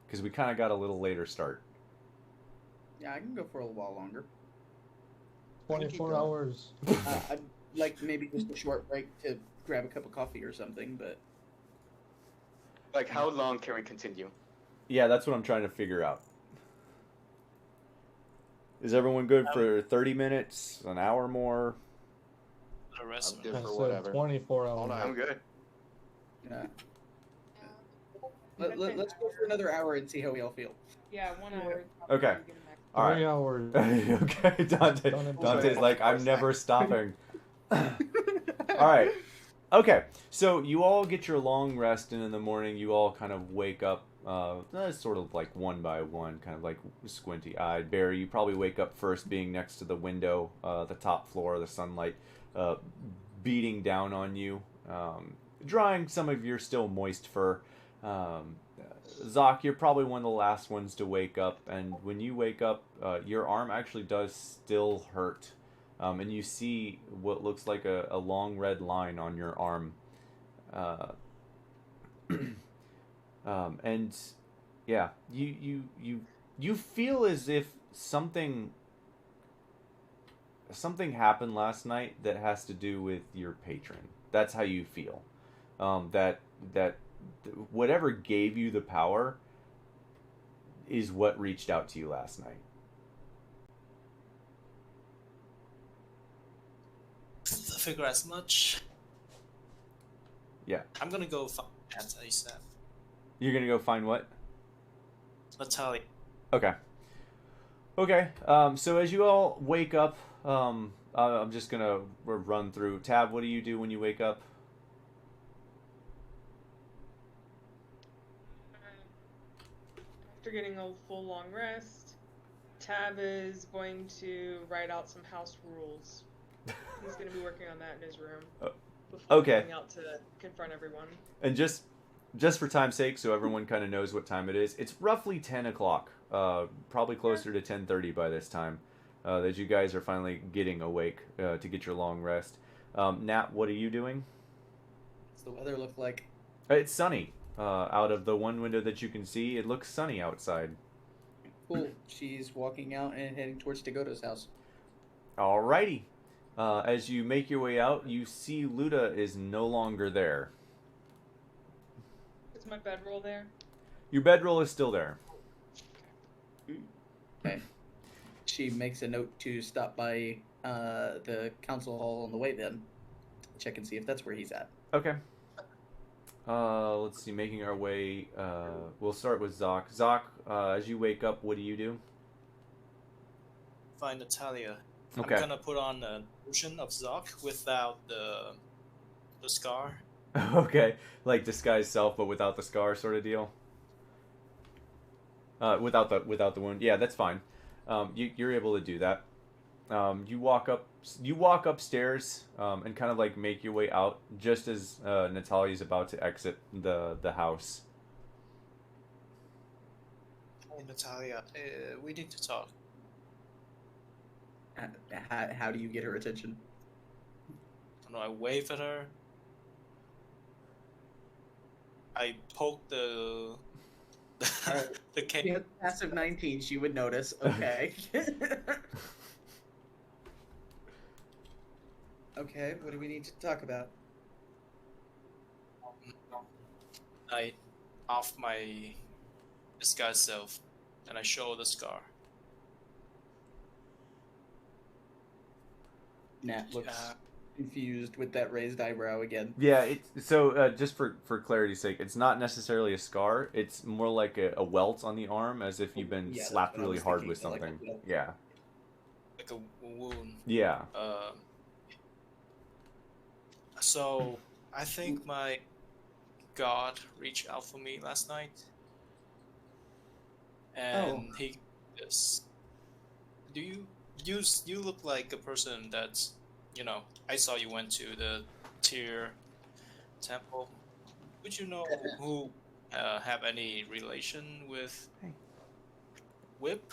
Because we kind of got a little later start. Yeah, I can go for a little while longer. 24 hours. I'd like maybe just a short break to grab a cup of coffee or something, but... Like, how long can we continue? Yeah, that's what I'm trying to figure out. Is everyone good for 30 minutes, an hour more? The rest I'm of good it. for I said whatever. 24 hours. Hold on. I'm good. Yeah. Let's go for another hour and see how we all feel. Yeah, 1 hour. Okay. All right. 3 hours. Okay, Dante's like, I'm never stopping. All right. Okay, so you all get your long rest, and in the morning you all kind of wake up, sort of like one by one, kind of like squinty-eyed. Barry, you probably wake up first, being next to the window, the top floor, the sunlight beating down on you, drying some of your still moist fur. Zoc, you're probably one of the last ones to wake up, and when you wake up, your arm actually does still hurt. And you see what looks like a long red line on your arm. And yeah, you feel as if something happened last night that has to do with your patron. That's how you feel. That whatever gave you the power is what reached out to you last night. I figure as much. Yeah. I'm gonna go find ASAP. You're gonna go find what? Natalia. Okay. Okay. So as you all wake up, I'm just gonna run through. Tab, what do you do when you wake up? After getting a full long rest, Tab is going to write out some house rules. He's going to be working on that in his room. Before Okay. going out to confront everyone. And just for time's sake, so everyone kind of knows what time it is, it's roughly 10 o'clock, probably closer to 10:30 by this time, that you guys are finally getting awake to get your long rest. Nat, what are you doing? What's the weather look like? It's sunny. Out of the one window that you can see, it looks sunny outside. Cool. She's walking out and heading towards Dagota's house. Alrighty. As you make your way out, you see Luda is no longer there. Is my bedroll there? Your bedroll is still there. Okay. She makes a note to stop by the council hall on the way then. Check and see if that's where he's at. Okay. Let's see, making our way, we'll start with Zoc. Zoc, as you wake up, what do you do? Find Natalia. Okay. I'm gonna put on a version of Zoc without the scar. Okay, like disguise self, but without the scar, sort of deal. Without the wound. Yeah, that's fine. You're able to do that. You walk upstairs, and kind of like make your way out just as Natalia's about to exit the house. Hey, Natalia, we need to talk. How do you get her attention? I don't know, I wave at her. I poke the the cake. Yeah, passive 19, she would notice. Okay. Okay, what do we need to talk about? I off my disguise self, and I show the scar. Nat looks confused with that raised eyebrow again. Yeah, it's so just for clarity's sake, it's not necessarily a scar. It's more like a welt on the arm, as if you've been slapped really hard with something. Like yeah. Like a wound. Yeah. So I think my God reached out for me last night, and he is. Do you look like a person that's, I saw you went to the Tyr temple. Would you know who have any relation with Whip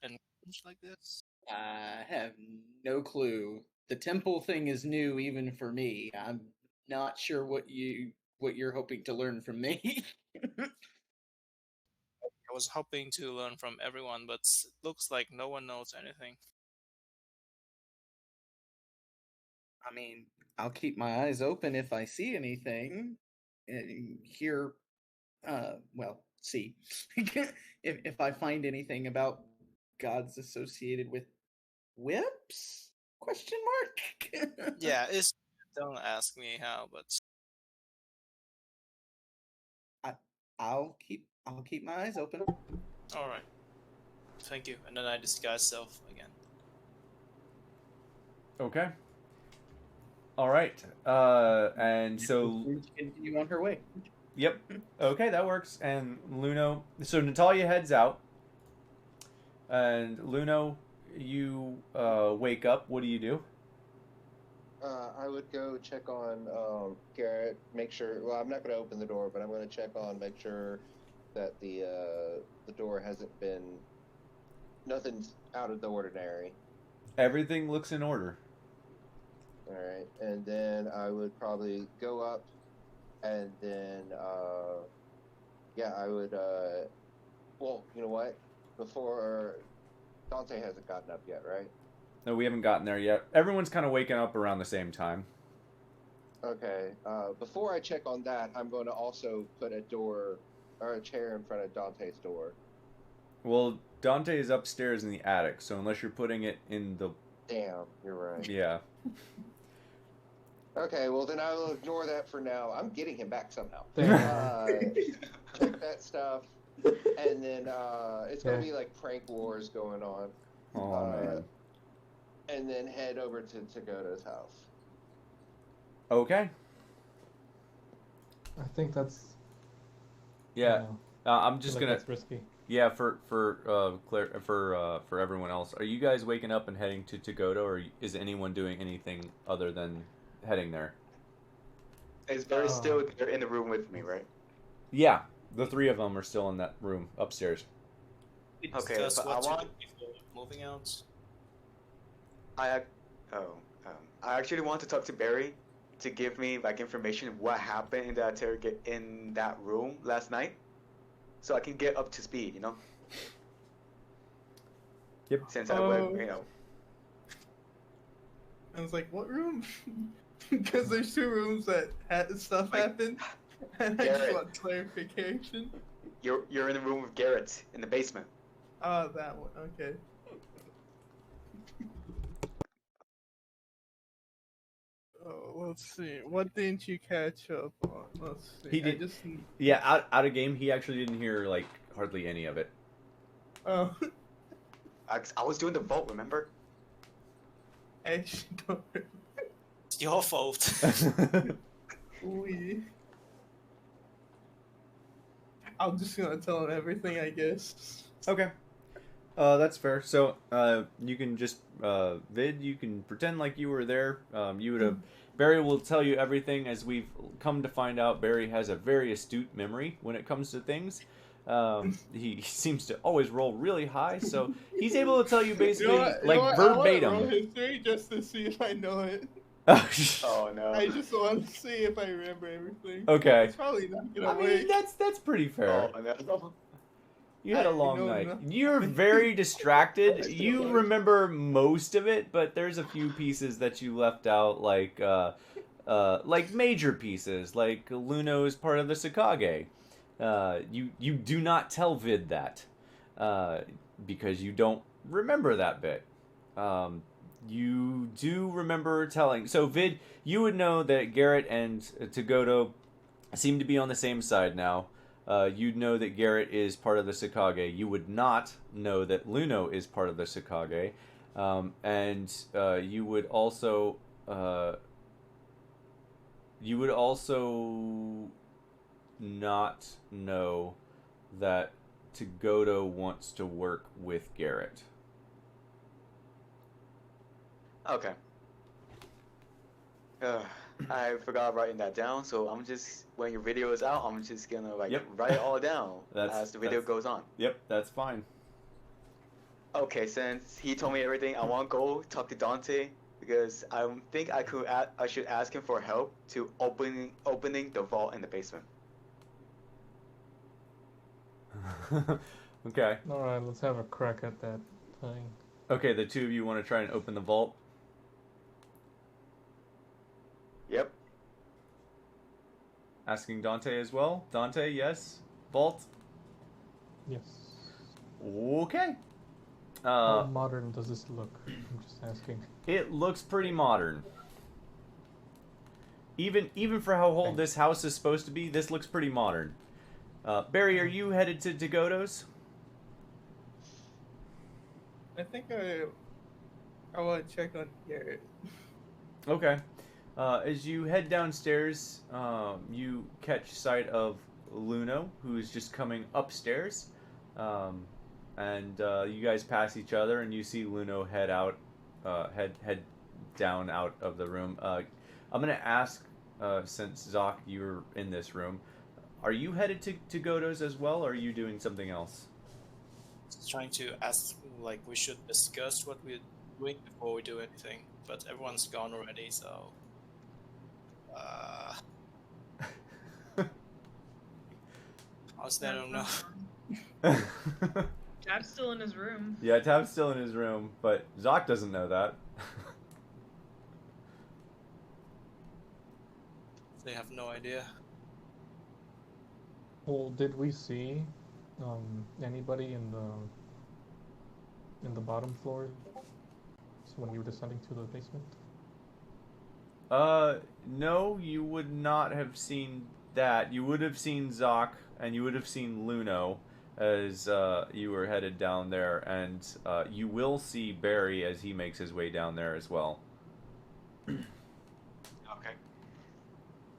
and like this? I have no clue. The temple thing is new even for me. I'm not sure what you're hoping to learn from me. I was hoping to learn from everyone, but it looks like no one knows anything. I mean, I'll keep my eyes open if I see anything. Hear, see. if I find anything about gods associated with whips? Question mark? Yeah, don't ask me how, but I'll keep my eyes open. all right. Thank you. And then I disguise self again. Okay. All right. And so continue on her way. Yep. Okay, that works. And Luno, so Natalia heads out. And Luno, you wake up. What do you do? I would go check on Garrett, make sure. Well, I'm not going to open the door, but I'm going to check on, make sure that the door hasn't been. Nothing's out of the ordinary. Everything looks in order. All right, and then I would probably go up, and then I would. Well, you know what? Before Dante hasn't gotten up yet, right? No, we haven't gotten there yet. Everyone's kind of waking up around the same time. Okay. Before I check on that, I'm going to also put a door or a chair in front of Dante's door. Well, Dante is upstairs in the attic, so unless you're putting it in the... Damn, you're right. Yeah. Okay, well then I will ignore that for now. I'm getting him back somehow. Check that stuff, and then it's going to be like prank wars going on. Oh, man. And then head over to Tagoda's house. Okay. I think that's. Yeah, I'm just gonna. That's risky. Yeah, for everyone else, are you guys waking up and heading to Tagoda, or is anyone doing anything other than heading there? Is Barry still in the room with me, right? Yeah, the three of them are still in that room upstairs. Okay, but I want moving out. I actually want to talk to Barry to give me like information of what happened in that room last night, so I can get up to speed. Yep. Since I went, I was like, what room? Because there's two rooms that had stuff happen, and I just want clarification. you're in the room with Garrett in the basement. Oh, that one. Okay. Oh, let's see. What didn't you catch up on? Let's see. He did. I just... Yeah, out of game, he actually didn't hear like hardly any of it. Oh. I was doing the vault, remember? I actually don't remember. It's your fault. I'm just gonna tell him everything, I guess. Okay. That's fair. So, you can just, Vid, you can pretend like you were there. You would have, Barry will tell you everything. As we've come to find out, Barry has a very astute memory when it comes to things. He seems to always roll really high, so he's able to tell you basically, verbatim. I want to roll history just to see if I know it. Oh no. I just want to see if I remember everything. Okay. It's probably not gonna I mean, work. that's pretty fair. Oh, no. You had a long night. You're very distracted. You remember most of it, but there's a few pieces that you left out, like major pieces, like Luno is part of the Sakage. You do not tell Vid that, because you don't remember that bit. You do remember telling. So Vid, you would know that Garrett and Tagoto seem to be on the same side now. You'd know that Garrett is part of the Sakage. You would not know that Luno is part of the Sakage. And you would also not know that Tagoto wants to work with Garrett. Okay. I forgot writing that down, so I'm just, when your video is out, I'm just gonna write it all down as the video goes on. Yep, that's fine. Okay, since he told me everything, I want to go talk to Dante because I think I should ask him for help to opening the vault in the basement. Okay. Alright, let's have a crack at that thing. Okay, the two of you want to try and open the vault? Yep. Asking Dante as well? Dante, yes? Vault? Yes. Okay. How modern does this look? I'm just asking. It looks pretty modern. Even for how old this house is supposed to be, this looks pretty modern. Barry, are you headed to Dagoto's? I think I want to check on Garrett. Okay. As you head downstairs, you catch sight of Luno, who is just coming upstairs. And you guys pass each other, and you see Luno head down out of the room. I'm gonna ask, since Zoc, you're in this room, are you headed to Godo's as well, or are you doing something else? Just trying to ask, like, we should discuss what we're doing before we do anything, but everyone's gone already, so. Honestly, I don't know. Tab's still in his room. Yeah, Tab's still in his room, but Zoc doesn't know that. They have no idea. Well, did we see anybody in the bottom floor? So when we were descending to the basement? No, you would not have seen that. You would have seen Zoc, and you would have seen Luno as you were headed down there, and you will see Barry as he makes his way down there as well. Okay.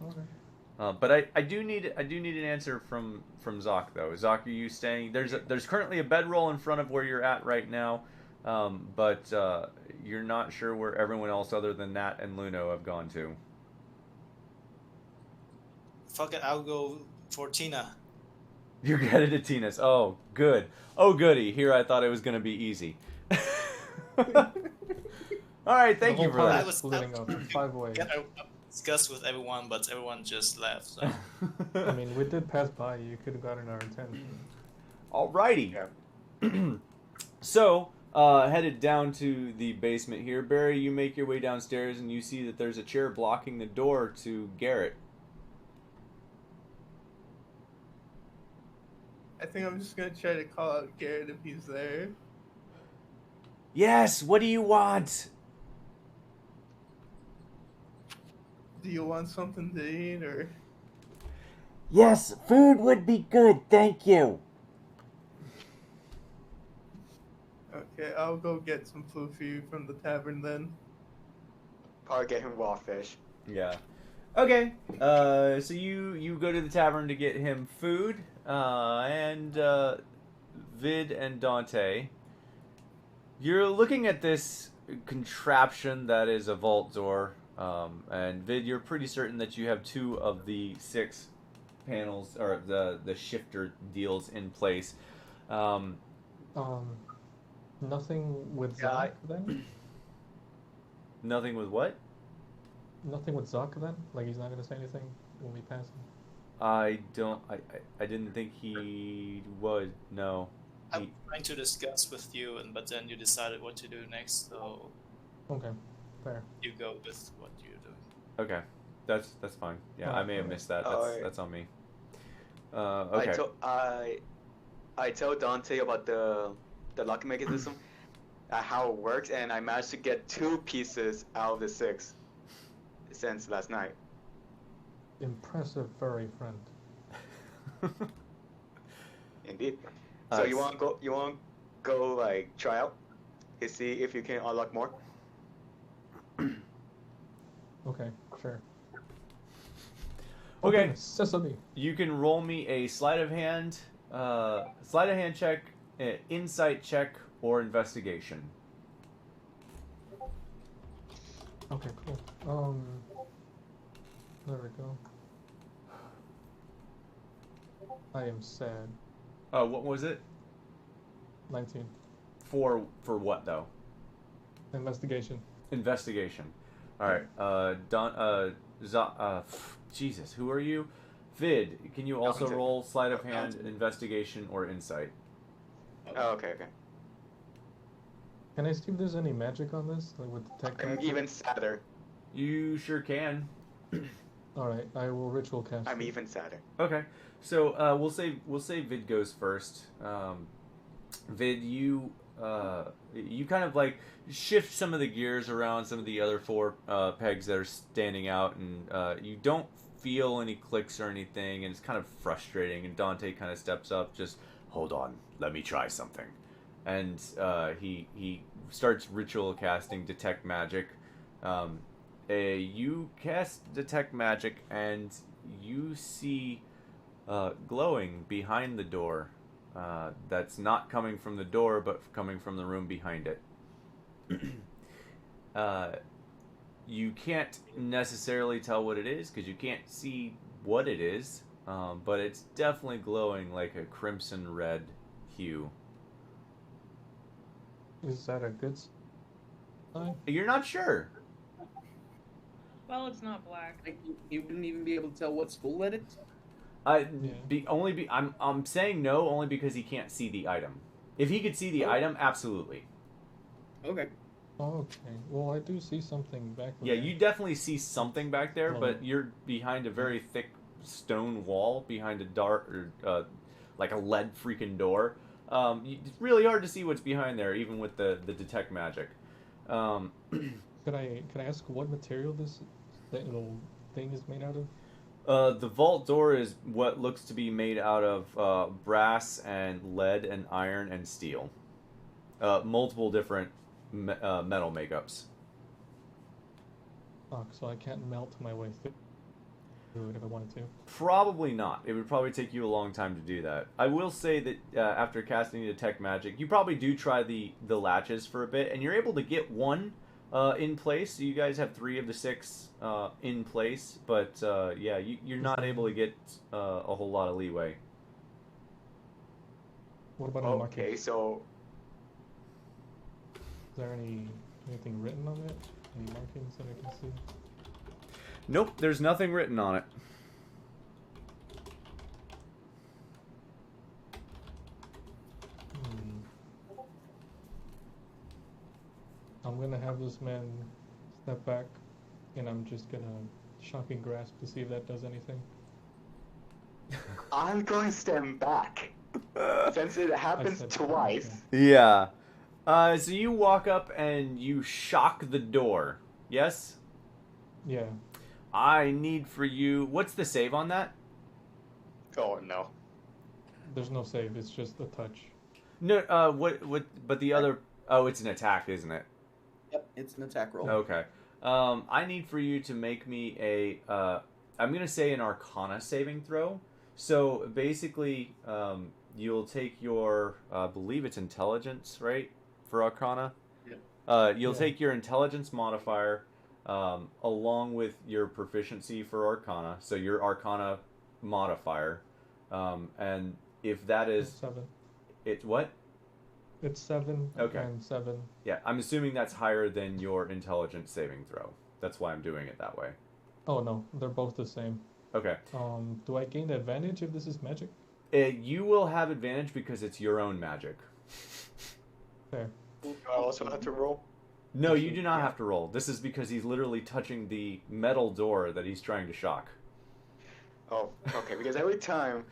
Okay. But I do need an answer from Zoc though. Zoc, are you staying? There's currently a bedroll in front of where you're at right now, but you're not sure where everyone else other than Nat and Luno have gone to. Fuck it, I'll go for Tina. You're headed to Tina's. Oh, good. Oh, goody. Here I thought it was going to be easy. All right, thank you for that. I was splitting up 5 ways. I discussed with everyone, but everyone just left. So. I mean, we did pass by. You could have gotten our attention. Alrighty. Yeah. So, headed down to the basement here. Barry, you make your way downstairs and you see that there's a chair blocking the door to Garrett. I think I'm just gonna try to call out Garrett if he's there. Yes, what do you want? Do you want something to eat, or? Yes, food would be good, thank you. Okay, I'll go get some food for you from the tavern then. Probably get him raw fish. Yeah. Okay. So you go to the tavern to get him food, and Vid and Dante, you're looking at this contraption that is a vault door, and Vid, you're pretty certain that you have 2 of the 6 panels or the shifter deals in place. Nothing with Zoc then? Nothing with what? Nothing with Zoc then? Like he's not gonna say anything when we pass him? I didn't think he would. No. I'm trying to discuss with you, but then you decided what to do next, so Okay, fair. you go with what you're doing. Okay, that's fine. Yeah, Oh, I may have okay. missed that. That's on me. I Okay. I told Dante about the lock mechanism, how it works, and I managed to get 2 pieces out of the 6 since last night. Impressive furry friend. Indeed. So you want to go like try out to see if you can unlock more? Okay, sure. Okay. Sesame. You can roll me a sleight of hand check, insight check, or investigation. Okay, cool. There we go. I am sad. What was it? 19. For what though? Investigation. Investigation. All right. Jesus, who are you? Vid, can you also roll sleight of hand, investigation, or insight? Oh, okay. Can I see if there's any magic on this? Like with detect I'm magic? even sadder. You sure can. Alright, I will ritual cast. I'm even sadder. Okay, so we'll say Vid goes first. Vid, you kind of like shift some of the gears around some of the other 4 pegs that are standing out, and you don't feel any clicks or anything, and it's kind of frustrating. And Dante kind of steps up, just hold on, let me try something, and he starts ritual casting detect magic. You cast detect magic, and you see glowing behind the door. That's not coming from the door, but coming from the room behind it. You can't necessarily tell what it is because you can't see what it is, but it's definitely glowing like a crimson red hue. Is that a good sign? You're not sure. Well, it's not black. Like you wouldn't even be able to tell what school that it's. I'm saying no only because he can't see the item. If he could see the item, absolutely. Okay. Okay. Well, I do see something back there. Yeah, you definitely see something back there, but you're behind a very thick stone wall, behind a dark, like a lead freaking door. It's really hard to see what's behind there, even with the detect magic. Can I ask what material that little thing is made out of? The vault door is what looks to be made out of brass and lead and iron and steel. Multiple different metal makeups. Oh, so I can't melt my way through it if I wanted to. Probably not. It would probably take you a long time to do that. I will say that after casting detect magic, you probably do try the latches for a bit, and you're able to get one in place. So you guys have 3 of the 6 in place, but yeah, you're not able to get a whole lot of leeway. What about the marking? Okay, so is there anything written on it? Any markings that I can see? Nope, there's nothing written on it. I'm gonna have this man step back, and I'm just gonna shocking grasp to see if that does anything. I'm going to stand back. Since it happens twice. Yeah. So you walk up and you shock the door. Yes? Yeah. I need for you... What's the save on that? Oh, no. There's no save. It's just a touch. No, but the other... Oh, it's an attack, isn't it? Yep, it's an attack roll. Okay. I need for you to make me a... I'm going to say an Arcana saving throw. So, basically, you'll take your... I believe it's intelligence, right? For Arcana? Yeah. You'll take your intelligence modifier along with your proficiency for Arcana. So, your Arcana modifier. And if that is... It's 7. It's what? It's 7 Okay. and 7. Yeah, I'm assuming that's higher than your intelligence saving throw. That's why I'm doing it that way. Oh no, they're both the same. Okay. Do I gain the advantage if this is magic? You will have advantage because it's your own magic. Fair. Do I also have to roll? No, you do not have to roll. This is because he's literally touching the metal door that he's trying to shock. Oh, okay. Because every time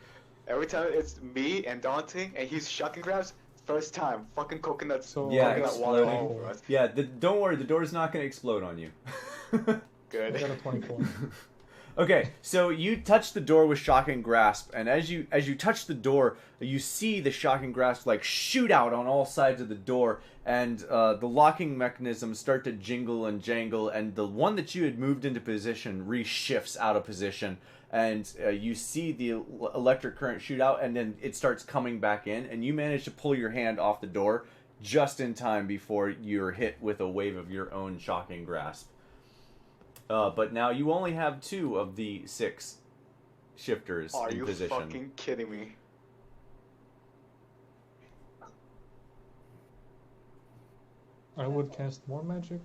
it's me and Dante, and he's shocking grabs. First time, fucking coconuts. So Yeah, coconut water all exploding. over us. Yeah, don't worry. The door's not going to explode on you. I Good. got a 24. Okay, so you touch the door with shocking grasp, and as you touch the door, you see the shocking grasp like shoot out on all sides of the door, and the locking mechanisms start to jingle and jangle, and the one that you had moved into position reshifts out of position, and you see the electric current shoot out, and then it starts coming back in, and you manage to pull your hand off the door just in time before you're hit with a wave of your own shocking grasp. But now you only have 2 of the 6 shifters Are in you position. fucking kidding me? I would cast more magic,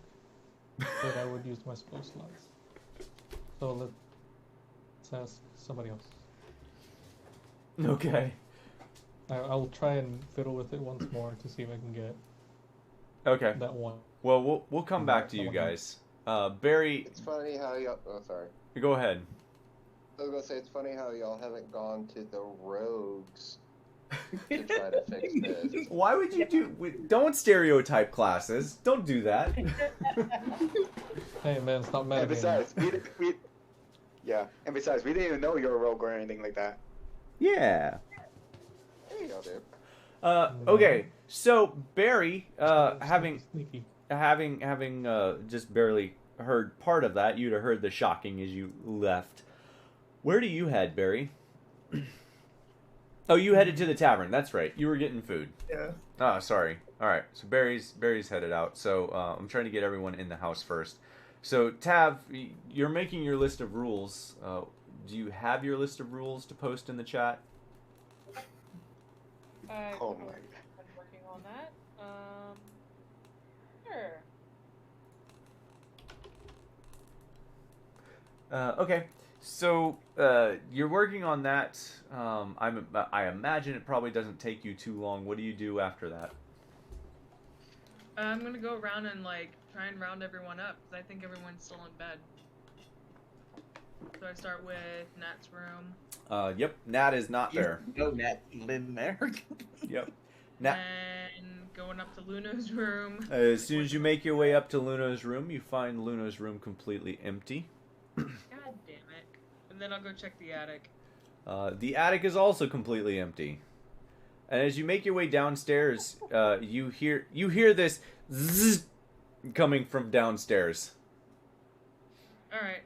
but I would use my spell slots. So let's ask somebody else. Okay. I'll try and fiddle with it once more to see if I can get Okay. that one. Well, we'll come back to you guys. Barry, It's funny how y'all. Oh, sorry. go ahead. I was gonna say it's funny how y'all haven't gone to the rogues to try to fix this. Why would you don't stereotype classes. Don't do that. Hey man, stop And mad. besides, we didn't even know you're a rogue or anything like that. Yeah. Hey, y'all do. Okay. So Barry, having Sneaky. just barely heard part of that, you'd have heard the shocking as you left. Where do you head, Barry? Oh, you headed to the tavern. That's right. You were getting food. Yeah. Oh, sorry. All right. So Barry's headed out. So I'm trying to get everyone in the house first. So Tav, you're making your list of rules. Do you have your list of rules to post in the chat? Oh my. I'm working on that. Sure. Okay. So you're working on that. I imagine it probably doesn't take you too long. What do you do after that? I'm gonna go around and try and round everyone up because I think everyone's still in bed. So I start with Nat's room. Yep. Nat is not there. No, Nat in there. Yep. Nat. And going up to Luna's room. As soon as you make your way up to Luna's room, you find Luna's room completely empty. God damn it. And then I'll go check the attic. The attic is also completely empty. And as you make your way downstairs, you hear this zzz coming from downstairs. Alright,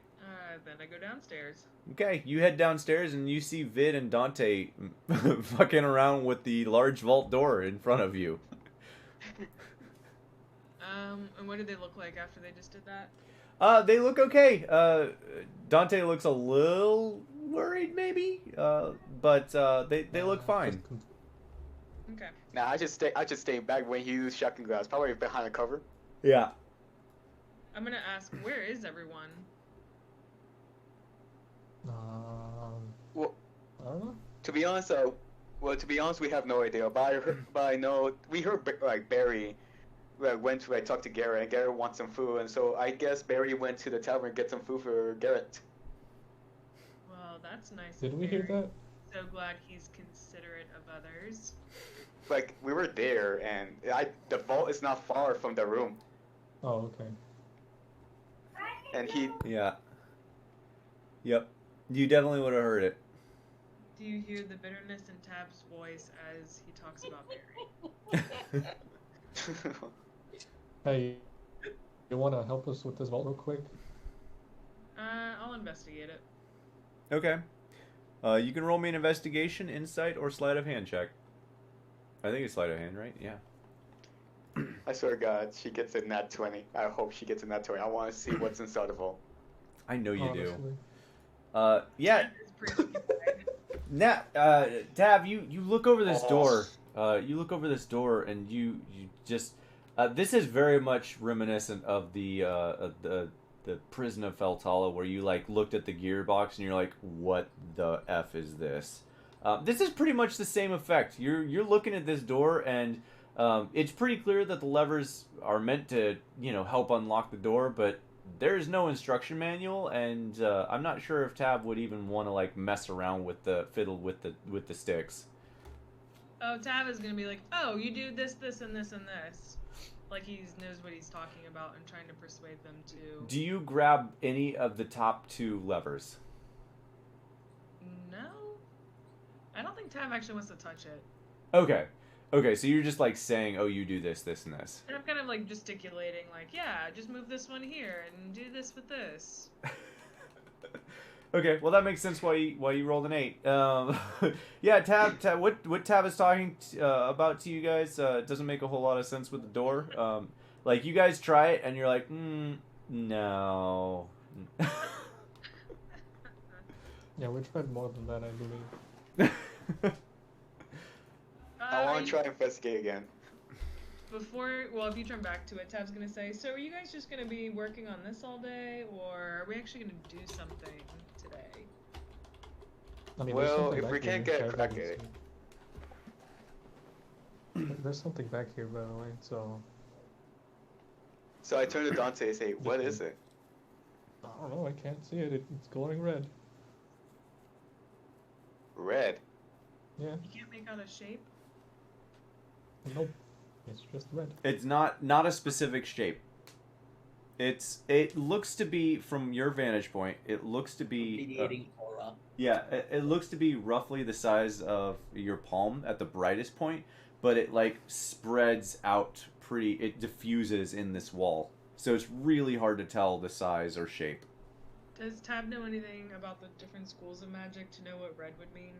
then I go downstairs. Okay, you head downstairs and you see Vid and Dante fucking around with the large vault door in front of you. And what did they look like after they just did that? They look okay. Dante looks a little worried, maybe, but they look fine. Okay. Nah, I just stay back when he used shocking glass, probably behind the cover. Yeah. I'm gonna ask, where is everyone? Well, I don't know. to be honest, we have no idea. But I know we heard Barry went to talk to Garrett, and Garrett wants some food, and so I guess Barry went to the tavern to get some food for Garrett. Well, that's nice. Did of we hear Barry. that? so glad he's considerate of others. Like, we were there, and the vault is not far from the room. Oh, okay. And he... Yeah. Yep. You definitely would have heard it. Do you hear the bitterness in Tab's voice as he talks about Barry? Hey, you want to help us with this vault real quick? I'll investigate it. Okay. You can roll me an investigation, insight, or sleight of hand check. I think it's sleight of hand, right? Yeah. I swear to God, she gets a nat 20. I hope she gets a nat 20. I want to see what's inside the vault. I know you Honestly. do. Yeah. Tab, you look over this door. You look over this door, and you just. This is very much reminiscent of the prison of Feltala, where you like looked at the gearbox and you're like, "What the f is this?" This is pretty much the same effect. You're looking at this door, and it's pretty clear that the levers are meant to help unlock the door, but there's no instruction manual, and I'm not sure if Tab would even want to like mess around with the fiddle with the sticks. Oh, Tab is gonna be like, "Oh, you do this, this, and this, and this." Like he knows what he's talking about and trying to persuade them to. Do you grab any of the top two levers? No, I don't think Tab actually wants to touch it. Okay, so you're just like saying, "Oh, you do this, this, and this." And I'm kind of like gesticulating, like, "Yeah, just move this one here and do this with this." Okay, well that makes sense why you rolled an 8. Yeah, Tab, what Tab is talking about to you guys doesn't make a whole lot of sense with the door. Like you guys try it and you're like, no. Yeah, we tried more than that, I believe. I want to try and investigate again. If you turn back to it, Tab's gonna say, "So are you guys just gonna be working on this all day, or are we actually gonna do something today?" I mean, well, if we can't get a crack at it. There's something back here, by the way, so... So I turn to Dante and say, "What is it?" I don't know, I can't see it. It's glowing red. Red? Yeah. You can't make out a shape? Nope. It's just red. It's not a specific shape. It looks to be, from your vantage point, it looks to be Radiating aura. Yeah, it looks to be roughly the size of your palm at the brightest point, but it like spreads out it diffuses in this wall. So it's really hard to tell the size or shape. Does Tab know anything about the different schools of magic to know what red would mean?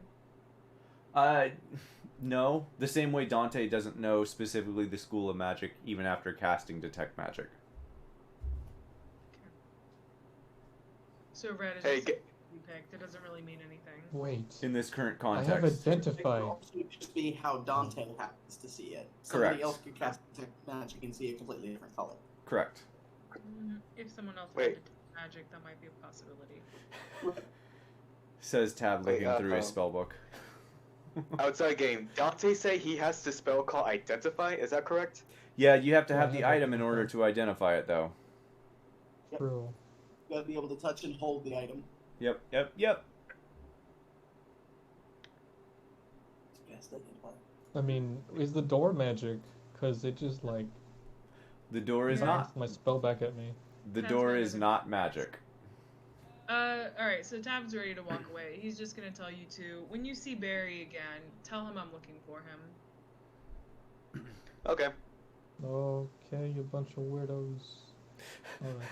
No. The same way Dante doesn't know specifically the school of magic even after casting Detect Magic. Okay. So red is just you picked. It doesn't really mean anything. Wait. In this current I have context. identified. It could also just be how Dante happens to see it. Correct. Somebody else could cast Detect Magic and see a completely different color. Correct. If someone else had Detect Magic, that might be a possibility. Says Tab looking through his spellbook. Outside game, Dante say he has the spell called Identify, is that correct? Yeah, you have to have the item in order to identify it, though. True. You gotta be able to touch and hold the item. Yep. I mean, is the door magic? Because it just like... The door is not. My spell back at me. The door is not magic. Alright, so Tab's ready to walk away. He's just gonna tell you to, when you see Barry again, tell him I'm looking for him. Okay. Okay, you bunch of weirdos. Alright.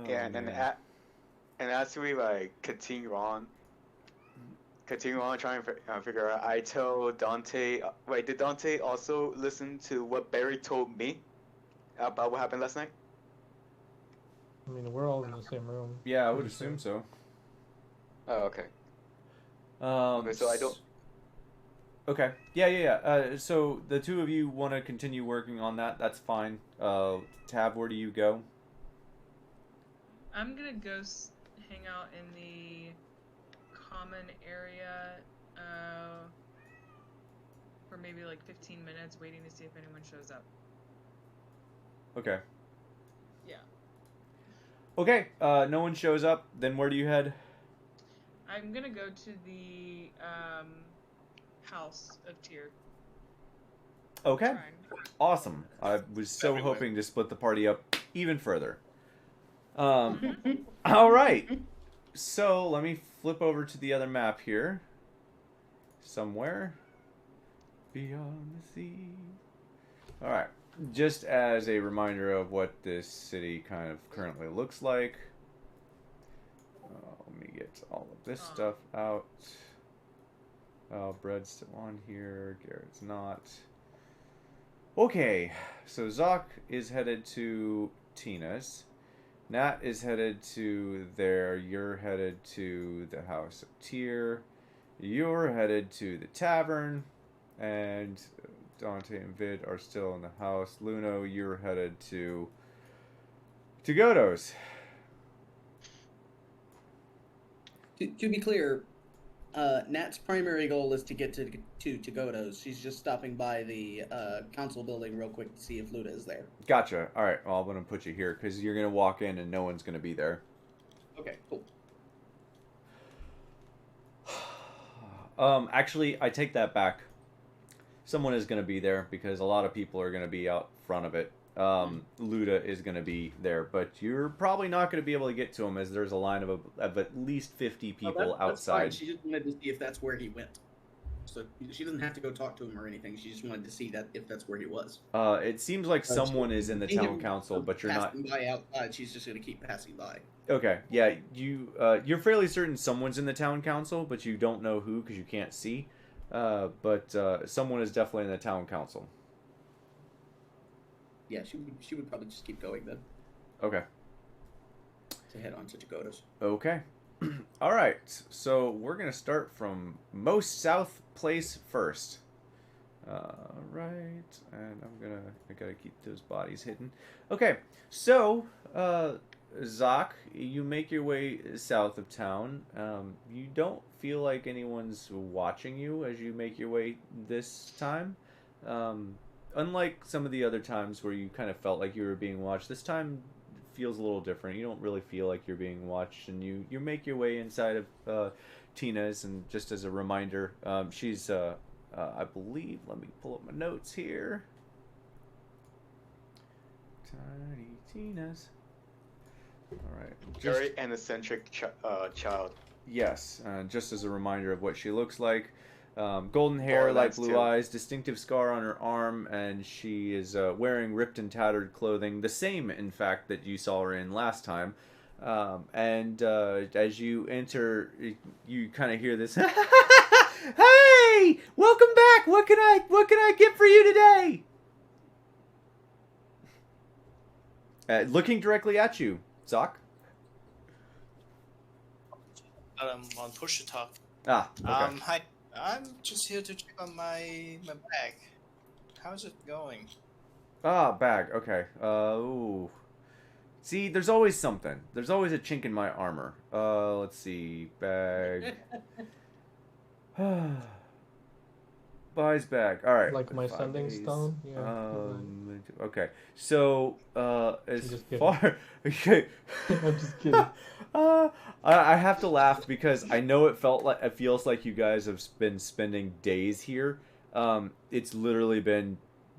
Yeah, and as we like continue on trying to figure out, I tell Dante, wait, did Dante also listen to what Barry told me about what happened last night? I mean, we're all in the same room. Yeah, I would assume so. Oh, okay. Okay, so I don't... Okay. Yeah. So the two of you want to continue working on that. That's fine. Tab, where do you go? I'm gonna go hang out in the common area for maybe like 15 minutes, waiting to see if anyone shows up. Okay. Yeah. Okay. No one shows up. Then where do you head? I I'm gonna go to the house of Tyr. Okay. Shrine. Awesome. I was so Everywhere. hoping to split the party up even further. All right. So let me flip over to the other map here. Somewhere beyond the sea. All right. Just as a reminder of what this city kind of currently looks like. Let me get all of this stuff out. Bread's still on here. Garrett's not. Okay, so Zoc is headed to Tina's. Nat is headed to there. You're headed to the House of Tyr. You're headed to the tavern. And Dante and Vid are still in the house. Luno, you're headed to Godo's. To be clear, Nat's primary goal is to get to Godo's. She's just stopping by the council building real quick to see if Luda is there. Gotcha. All right, well, I'm going to put you here because you're going to walk in and no one's going to be there. Okay, cool. Actually, I take that back. Someone is going to be there because a lot of people are going to be out front of it. Luda is going to be there, but you're probably not going to be able to get to him as there's a line of at least 50 people that's outside. Fine. She just wanted to see if that's where he went. So she doesn't have to go talk to him or anything. She just wanted to see that if that's where he was. It seems like someone is in the town council, but you're not. Passing by outside, she's just going to keep passing by. Okay, yeah, you're fairly certain someone's in the town council, but you don't know who because you can't see. But someone is definitely in the town council. Yeah, she would probably just keep going then. Okay. To head on to Godo's. Okay. All right. So we're gonna start from most south place first. Right, and I gotta keep those bodies hidden. Okay. So, Zoc, you make your way south of town. You don't feel like anyone's watching you as you make your way this time. Unlike some of the other times where you kind of felt like you were being watched, this time feels a little different. You don't really feel like you're being watched, and you make your way inside of Tina's. And just as a reminder, she's I believe, let me pull up my notes here. Tiny Tina's. All right. Very eccentric child. Yes, just as a reminder of what she looks like. Golden hair, light blue eyes, distinctive scar on her arm, and she is wearing ripped and tattered clothing, the same, in fact, that you saw her in last time. And as you enter, you kind of hear this, "Hey, welcome back! What can I get for you today?" Looking directly at you, Zoc. On push to talk. Ah, okay. Hi. I'm just here to check on my bag. How's it going? Ah, bag. Okay. Ooh. See, there's always something. There's always a chink in my armor. Let's see. Bag. Buys bag. All right. Like my sending stone. Yeah. Okay. So, as just kidding. far. Okay. I'm just kidding. I have to laugh because I know it feels like you guys have been spending days here. It's literally been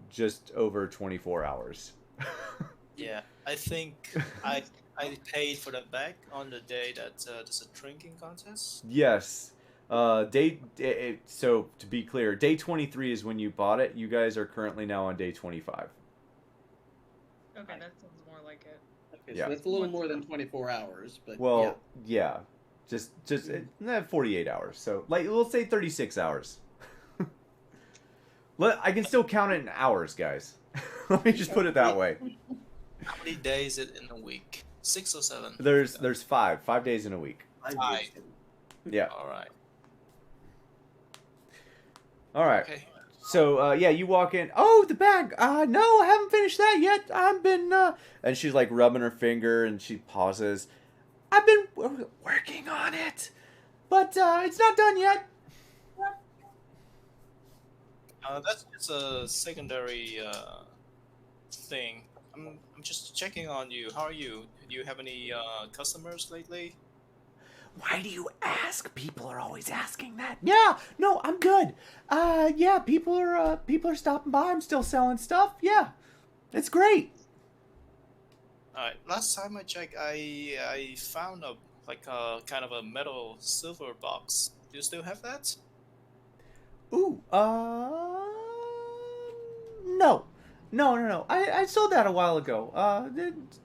just over 24 hours. Yeah, I think I paid for the bag on the day that there's a drinking contest. Yes. So to be clear, day 23 is when you bought it. You guys are currently now on day 25. Okay, that sounds more like it. Okay, Yeah. so that's a little more than 24 hours, but Well, yeah. Just 48 hours. So, like, we'll say 36 hours. I can still count it in hours, guys. Let me just put it that way. How many days is it in a week? 6 or 7? There's 5 days in a week. 5. Yeah. All right. Okay. So, yeah, you walk in. Oh, the bag. No, I haven't finished that yet. I've been, And she's, like, rubbing her finger, and she pauses. I've been working on it, but, it's not done yet. That's just a secondary thing. I'm just checking on you. How are you? Do you have any customers lately? Why do you ask? People are always asking that. Yeah, no, I'm good. Yeah, people are stopping by. I'm still selling stuff. Yeah, it's great. Alright, last time I checked, I found a kind of a metal silver box. Do you still have that? Ooh, no. No. I sold that a while ago. A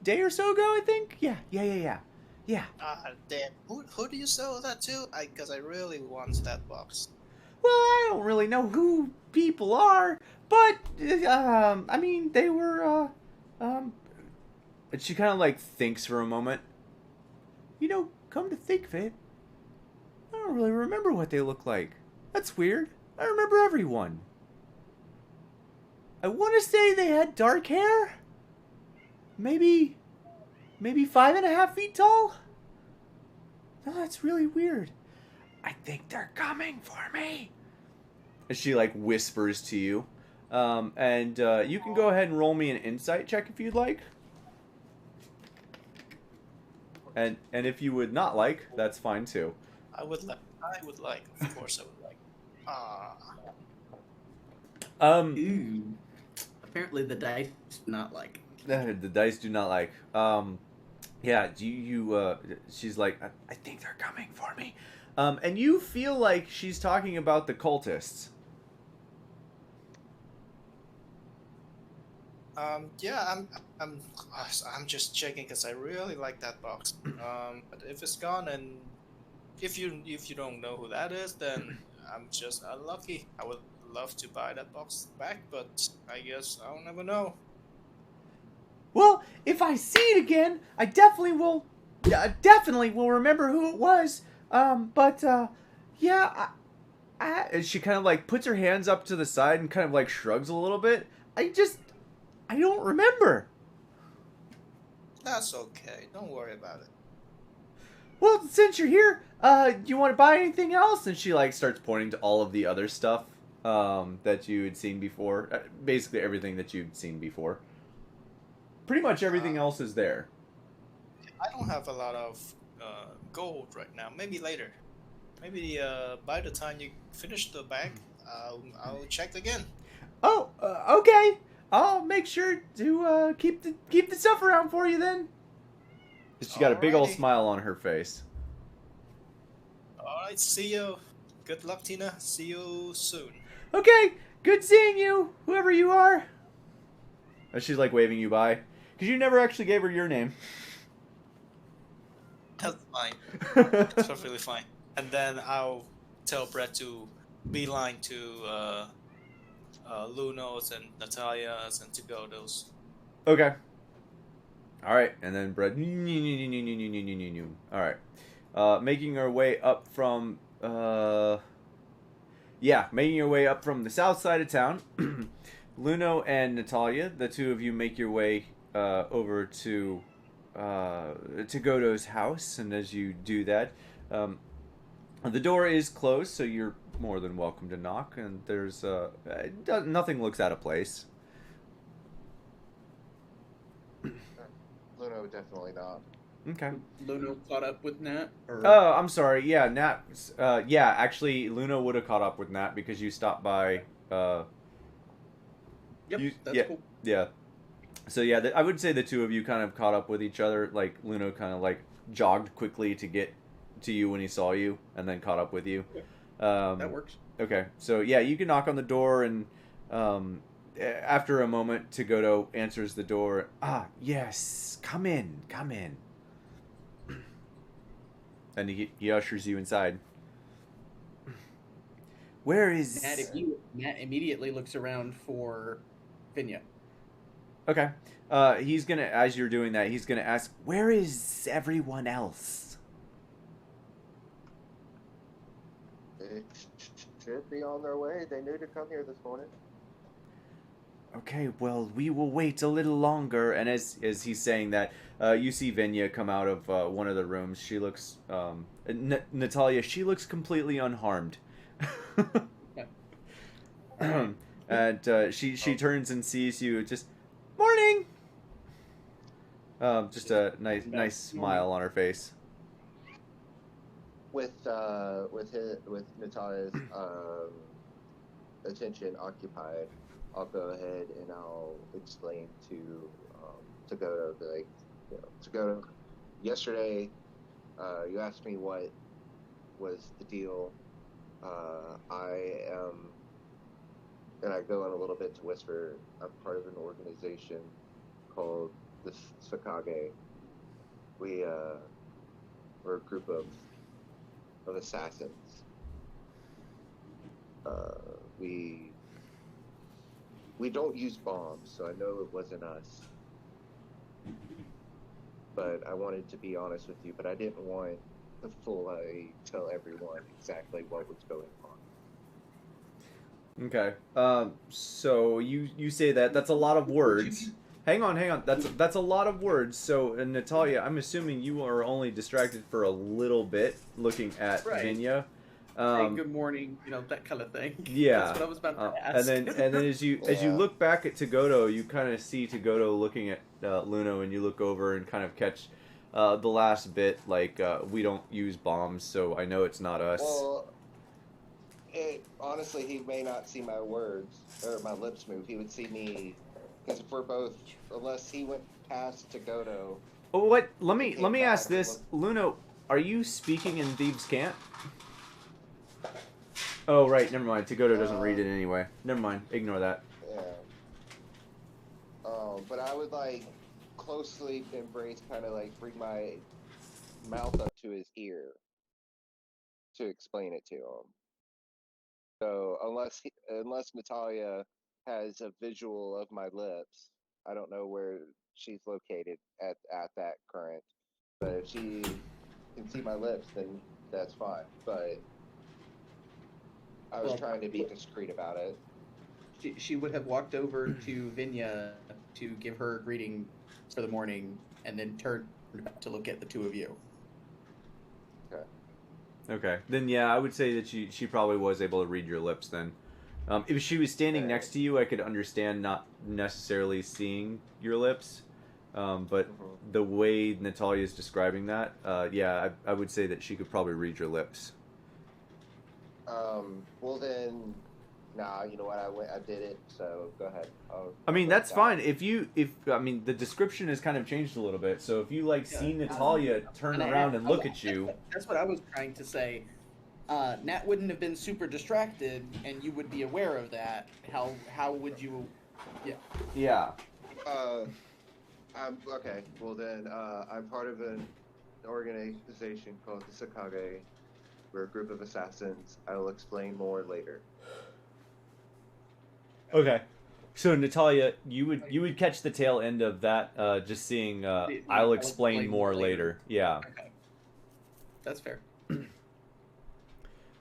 day or so ago, I think. Yeah. Ah, damn. Who do you sell that to? Because I really want that box. Well, I don't really know who people are, but I mean, they were And she kind of like thinks for a moment. You know, come to think of it, I don't really remember what they look like. That's weird. I remember everyone. I want to say they had dark hair. Maybe 5.5 feet tall. No, that's really weird. I think they're coming for me. And she like whispers to you. And you can go ahead and roll me an insight check if you'd like. And if you would not like, that's fine too. I would like. Of course, I would like. Ooh. Apparently the dice do not like. The dice do not like. Yeah, she's like, I think they're coming for me. And you feel like she's talking about the cultists. Yeah, I'm just checking because I really like that box. But if it's gone and if you don't know who that is, then I'm just unlucky. I would love to buy that box back, but I guess I'll never know. Well, if I see it again, I definitely will remember who it was. Yeah, and she kind of like puts her hands up to the side and kind of like shrugs a little bit. I don't remember. That's okay. Don't worry about it. Well, since you're here, you want to buy anything else? And she like starts pointing to all of the other stuff that you had seen before. Basically everything that you'd seen before. Pretty much everything else is there. I don't have a lot of gold right now. Maybe later. Maybe by the time you finish the bag, I'll check again. Oh, okay. I'll make sure to keep the stuff around for you then. She got a big old smile on her face. Alright, see you. Good luck, Tina. See you soon. Okay, good seeing you, whoever you are. She's like waving you by. Because you never actually gave her your name. That's fine. It's perfectly fine. And then I'll tell Brett to beeline to Luno's and Natalia's and to go those. Okay. Alright, and then Brett. Alright. Making our way up from making your way up from the south side of town. Luno and Natalia, the two of you make your way over to Godo's house, and as you do that, the door is closed, so you're more than welcome to knock, and there's nothing looks out of place. Luno definitely not. Okay. Luno caught up with Nat? Or... Oh, I'm sorry. Yeah, Nat. Yeah, actually, Luno would have caught up with Nat because you stopped by. Yep, that's cool. Yeah. So yeah, I would say the two of you kind of caught up with each other. Like Luno kind of like jogged quickly to get to you when he saw you, and then caught up with you. That works. Okay, so yeah, you can knock on the door, and after a moment, Tagoto answers the door. Ah, yes, come in. And he ushers you inside. Where is... Matt immediately looks around for Vinya. Okay. He's gonna, as you're doing that, he's gonna ask, where is everyone else? They should be on their way. They knew to come here this morning. Okay, well, we will wait a little longer. And as he's saying that, you see Vinya come out of one of the rooms. She looks, Natalia, she looks completely unharmed. And she turns and sees you. Just morning. Just a nice smile on her face. with Natalia's attention occupied, I'll go ahead and I'll explain to Goto, like, Goto, yesterday you asked me what was the deal. I am, and I go in a little bit to whisper, I'm part of an organization called the Sakage. We're a group of assassins. We don't use bombs, so I know it wasn't us. But I wanted to be honest with you, but I didn't want to fully tell everyone exactly what was going on. Okay. So you say that's a lot of words. Hang on. That's a lot of words. So, Natalia, I'm assuming you are only distracted for a little bit looking at Vinya. Hey, good morning, that kind of thing. Yeah. That's what I was about to ask. And then as you look back at Tagoto, you kind of see Tagoto looking at Luno, and you look over and kind of catch the last bit, like, we don't use bombs, so I know it's not us. Well, honestly, he may not see my words or my lips move. He would see me, because if we're both, unless he went past Tagoto. Oh, what? Let me ask this, Luno. Are you speaking in Thieves' Cant? Oh, right. Never mind. Tagoto doesn't read it anyway. Never mind. Ignore that. Yeah. But I would closely embrace, kind of bring my mouth up to his ear to explain it to him. So unless Natalia has a visual of my lips, I don't know where she's located at that current. But if she can see my lips, then that's fine. But I was trying to be discreet about it. She would have walked over to Vinya to give her a greeting for the morning, and then turned to look at the two of you. Okay. Then yeah, I would say that she probably was able to read your lips then. If she was standing next to you, I could understand not necessarily seeing your lips. But the way Natalia is describing that, yeah, I would say that she could probably read your lips. Well then, nah, you know what? I did it. So go ahead. I mean, that's fine. If I mean, the description has kind of changed a little bit. So if you see Natalia turn around and look at you, that's what I was trying to say. Nat wouldn't have been super distracted, and you would be aware of that. How would you? Yeah. Yeah. I'm okay. Well then, I'm part of an organization called the Sakage. We're a group of assassins. I will explain more later. Okay. So Natalia, you would catch the tail end of that, just seeing. I'll explain more later. Yeah. Okay. That's fair.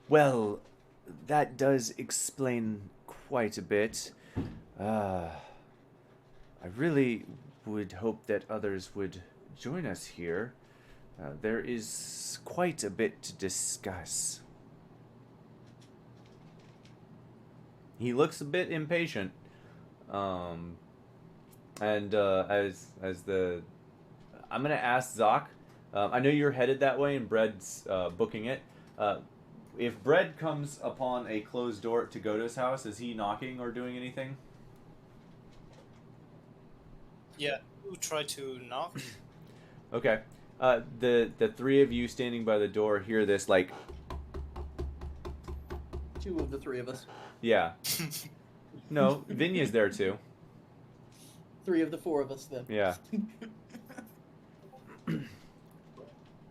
Well, that does explain quite a bit. I really would hope that others would join us here. There is quite a bit to discuss. He looks a bit impatient. And as the, I'm gonna ask Zoc. I know you're headed that way, and Bread's booking it. If Bread comes upon a closed door at Tagoto's house, is he knocking or doing anything? Yeah, you try to knock. Okay. The three of you standing by the door hear this, like... Two of the three of us. Yeah. No, Vinya's there too. Three of the four of us then. Yeah.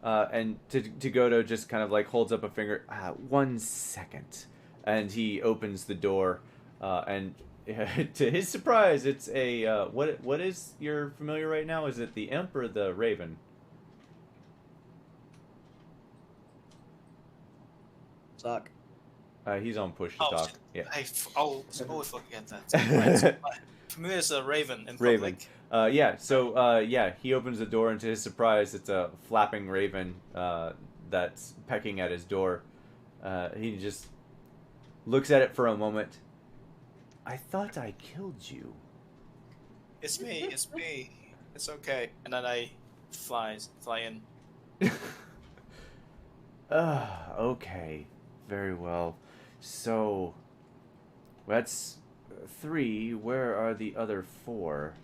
And Tagoto just kind of holds up a finger. 1 second. And he opens the door, and to his surprise, it's a what is your familiar right now? Is it the imp or the raven? Suck. He's on push to talk. Yeah. I always forget that. Familiar is a raven in Raven. public. Yeah. So yeah, he opens the door, and to his surprise, it's a flapping raven that's pecking at his door. He just looks at it for a moment. I thought I killed you. It's me. It's me. It's okay. And then I fly in. Okay. Very well. So, that's 3. Where are the other 4?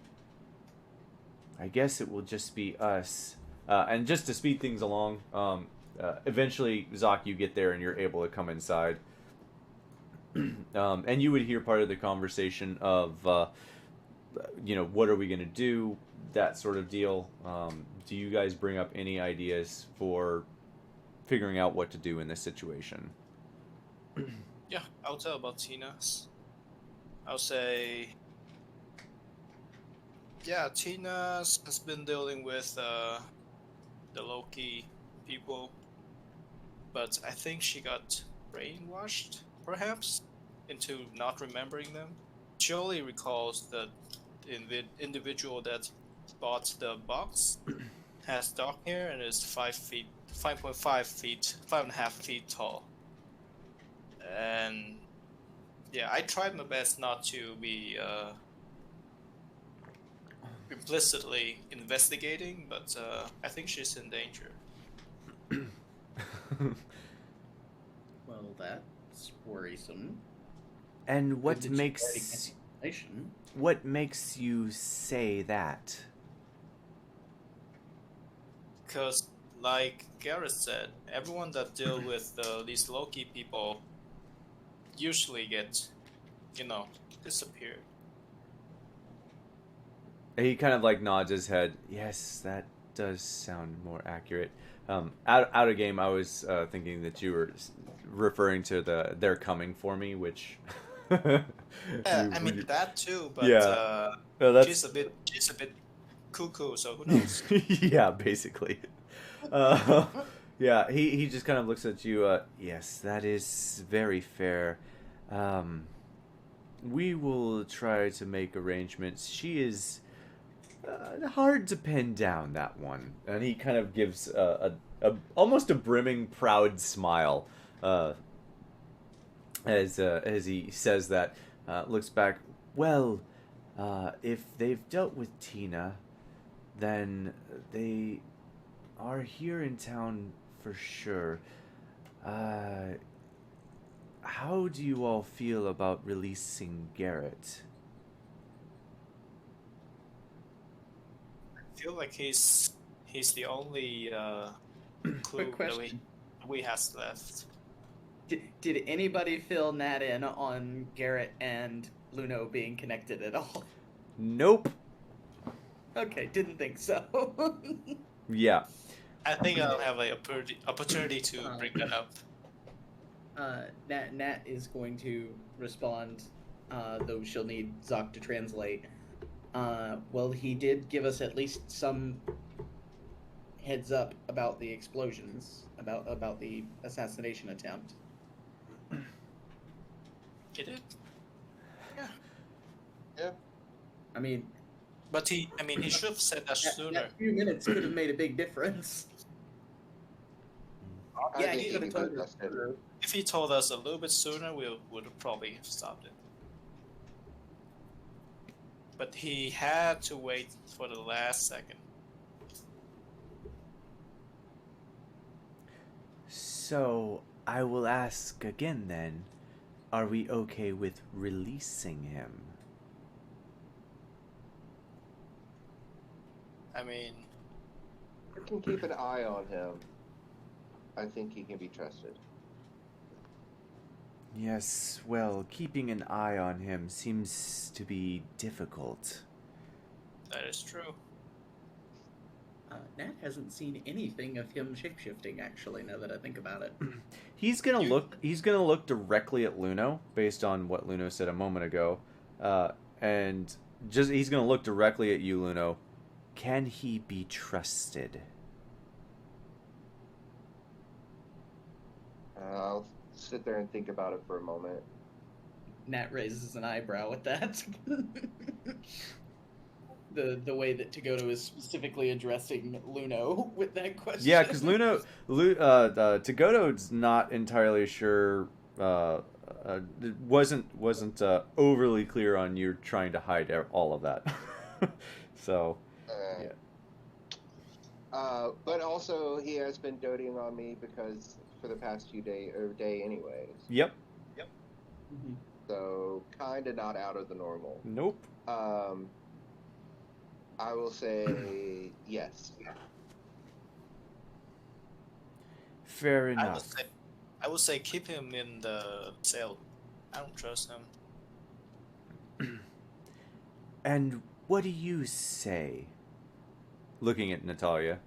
I guess it will just be us. And just to speed things along, eventually, Zoc, you get there and you're able to come inside. And you would hear part of the conversation of, what are we going to do? That sort of deal. Do you guys bring up any ideas for figuring out what to do in this situation? Yeah, I'll tell about Tina's. I'll say, yeah, Tina's has been dealing with the Loki people, but I think she got brainwashed, perhaps, into not remembering them. She only recalls that the individual that bought the box has dark hair and is 5.5 feet, 5.5 feet tall. And yeah, I tried my best not to be implicitly investigating, but I think she's in danger. Well, that's worrisome. And what makes you say that? Because, like Garrett said, everyone that deal with these Loki people usually get, disappeared. He kind of like nods his head. Yes, that does sound more accurate. Out of game, I was thinking that you were referring to "They're coming for me," which. Yeah, I mean that too, but yeah. No, she's a bit cuckoo, so who knows? Yeah, basically. Yeah, he just kind of looks at you. Yes, that is very fair. We will try to make arrangements. She is hard to pin down, that one. And he kind of gives almost a brimming, proud smile as he says that. Looks back. Well, if they've dealt with Tina, then they are here in town for sure. How do you all feel about releasing Garrett? I feel like he's the only clue that we has left. Did anybody fill Nat in on Garrett and Luno being connected at all? Nope. Okay, didn't think so. Yeah. I think I'll have an opportunity to bring that up. Nat is going to respond, though she'll need Zoc to translate. Well, he did give us at least some heads up about the explosions, about the assassination attempt. He did? Yeah. But he should have said that sooner. That few minutes could have made a big difference. Yeah, he could have told us. If he told us a little bit sooner, we would have probably stopped it. But he had to wait for the last second. So, I will ask again then, are we okay with releasing him? I mean, we can keep an eye on him. I think he can be trusted. Yes, well, keeping an eye on him seems to be difficult. That is true. Nat hasn't seen anything of him shapeshifting, actually, now that I think about it. He's gonna look directly at Luno, based on what Luno said a moment ago. And he's gonna look directly at you, Luno. Can he be trusted? I'll sit there and think about it for a moment. Nat raises an eyebrow at that. The way that Tagoto is specifically addressing Luno with that question. Yeah, because Tagoto's not entirely sure. Wasn't overly clear on you trying to hide all of that. So, yeah. But also he has been doting on me because for the past few day anyways. Yep. Mm-hmm. So kind of not out of the normal. Nope. I will say yes. Fair enough. I would say keep him in the cell. I don't trust him. And what do you say? Looking at Natalia.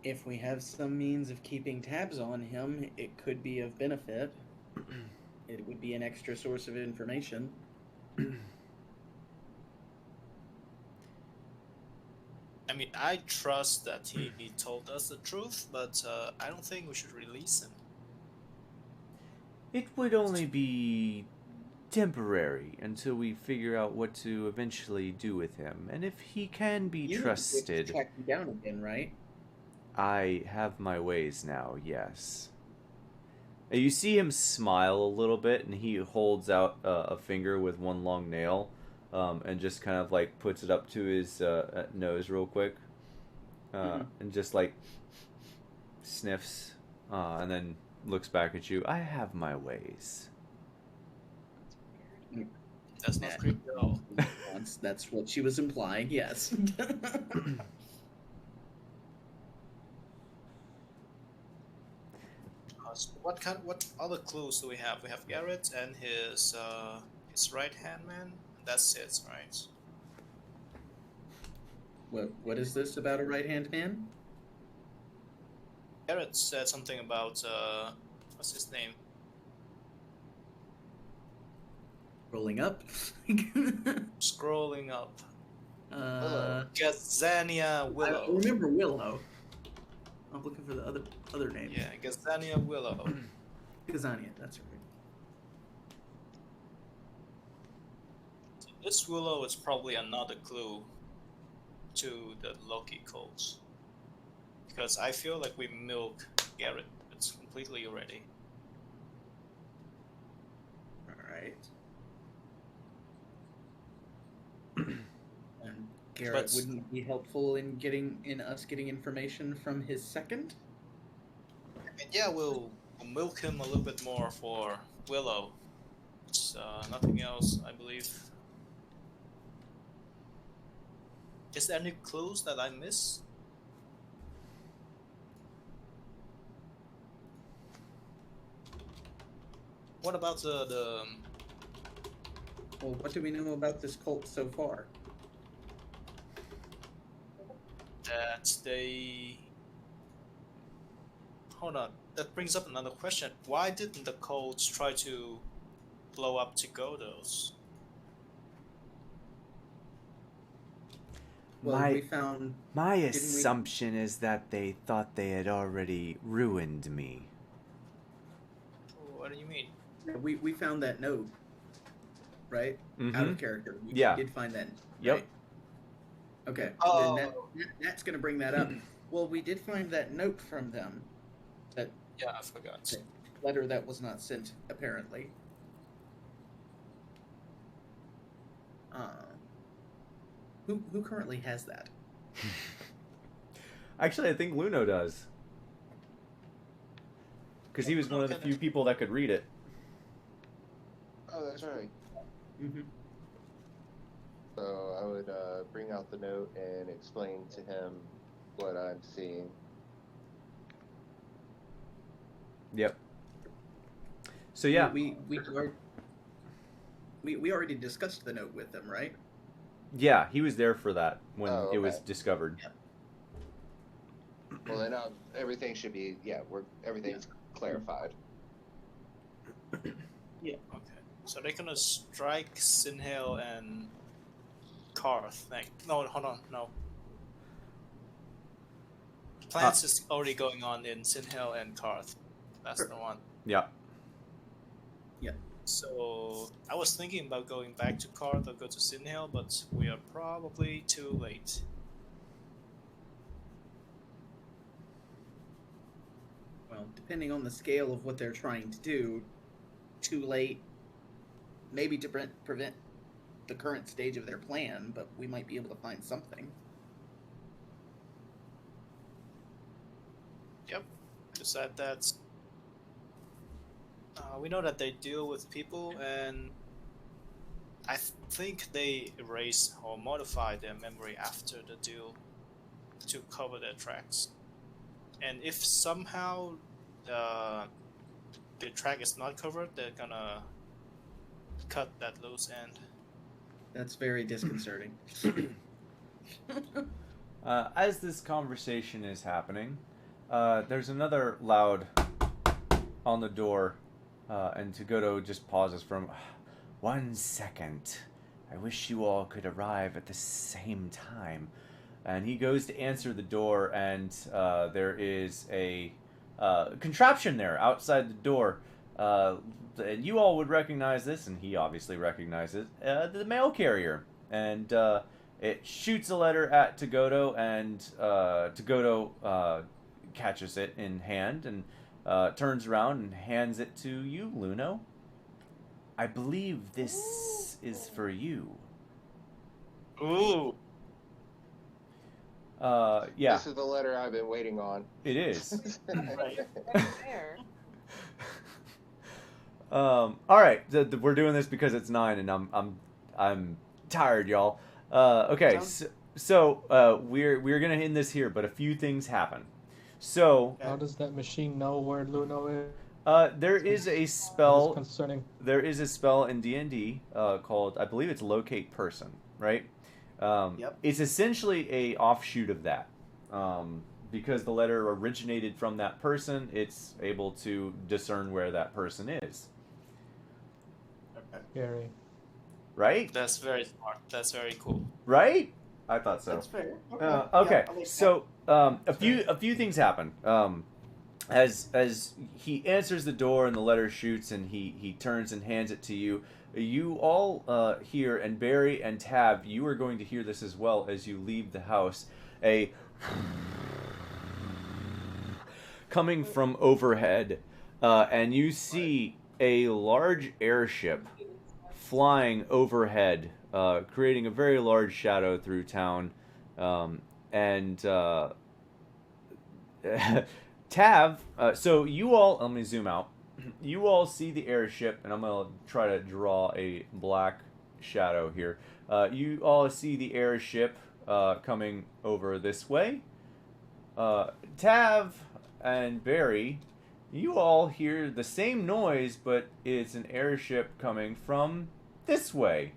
If we have some means of keeping tabs on him, it could be of benefit. It would be an extra source of information. I mean, I trust that he told us the truth, but I don't think we should release him. It would only be temporary until we figure out what to eventually do with him. And if he can be trusted... You track him down again, right? I have my ways now, yes. You see him smile a little bit, and he holds out a finger with one long nail, and just kind of like puts it up to his nose real quick, and just like sniffs, and then looks back at you. I have my ways. That's not creepy at all. That's what she was implying, yes. What other clues do we have? We have Garrett and his right hand man. That's it, right? What is this about a right hand man? Garrett said something about what's his name? Rolling up. Scrolling up. Gazania Willow. I remember Willow. I'm looking for the other name. Yeah, Gazania Willow. Gazania, that's right. So this Willow is probably another clue to the Loki cults. Because I feel like we milk Garrett. It's completely already. Alright. And Garrett wouldn't be helpful in us getting information from his second? And yeah, we'll milk him a little bit more for Willow. It's nothing else, I believe. Is there any clues that I miss? What about the Well, what do we know about this cult so far? that they... Hold on, that brings up another question. Why didn't the cults try to blow up Chigodos? Well, we found... My assumption is that they thought they had already ruined me. What do you mean? We found that note, right? Mm-hmm. Out of character. We did find that. Yep. Right? Okay. Oh. Then that's going to bring that up. Well, we did find that note from them. That I forgot. Letter that was not sent, apparently. Who currently has that? Actually, I think Luno does. Because he was one of the few people that could read it. Oh, that's right. Mm-hmm. So I would bring out the note and explain to him what I'm seeing. Yep. So yeah, we already discussed the note with them, right? Yeah, he was there for that when it was discovered. Yep. Well, then everything should be everything's clarified. Yeah. Okay. So they're gonna strike Sinhale and Karth. No, hold on, no. Plans is already going on in Sinhale and Karth. That's the one. Yeah. Yeah. So I was thinking about going back to Karth or go to Sinhale, but we are probably too late. Well, depending on the scale of what they're trying to do, too late. Maybe to prevent the current stage of their plan, but we might be able to find something. Yep. Besides that, we know that they deal with people, and I think they erase or modify their memory after the deal to cover their tracks. And if somehow the track is not covered, they're gonna cut that loose end. That's very disconcerting. As this conversation is happening, there's another loud on the door, and Tagoto just pauses from 1 second. I wish you all could arrive at the same time. And he goes to answer the door, and there is a contraption there outside the door. And you all would recognize this, and he obviously recognizes the mail carrier. And it shoots a letter at Tagoto, and Tagoto catches it in hand and turns around and hands it to you, Luno. I believe this is for you. Ooh. Yeah. This is the letter I've been waiting on. It is. Right there. All right, we're doing this because it's 9, and I'm tired, y'all. Okay, so we're gonna end this here, but a few things happen. So how does that machine know where Luno is? There is a spell. Concerning. There is a spell in D&D called, I believe it's Locate Person, right? Yep. It's essentially a offshoot of that. Because the letter originated from that person, it's able to discern where that person is. Gary. Right? That's very smart. That's very cool. Right? I thought so. That's fair. Okay, Yeah, so a few things happen. As he answers the door and the letter shoots and he turns and hands it to you, you all hear, and Barry and Tab, you are going to hear this as well as you leave the house, a coming from overhead, and you see a large airship flying overhead, creating a very large shadow through town, and Tav, so you all, let me zoom out. You all see the airship, and I'm going to try to draw a black shadow here. You all see the airship coming over this way. Tav and Barry, you all hear the same noise, but it's an airship coming from this way.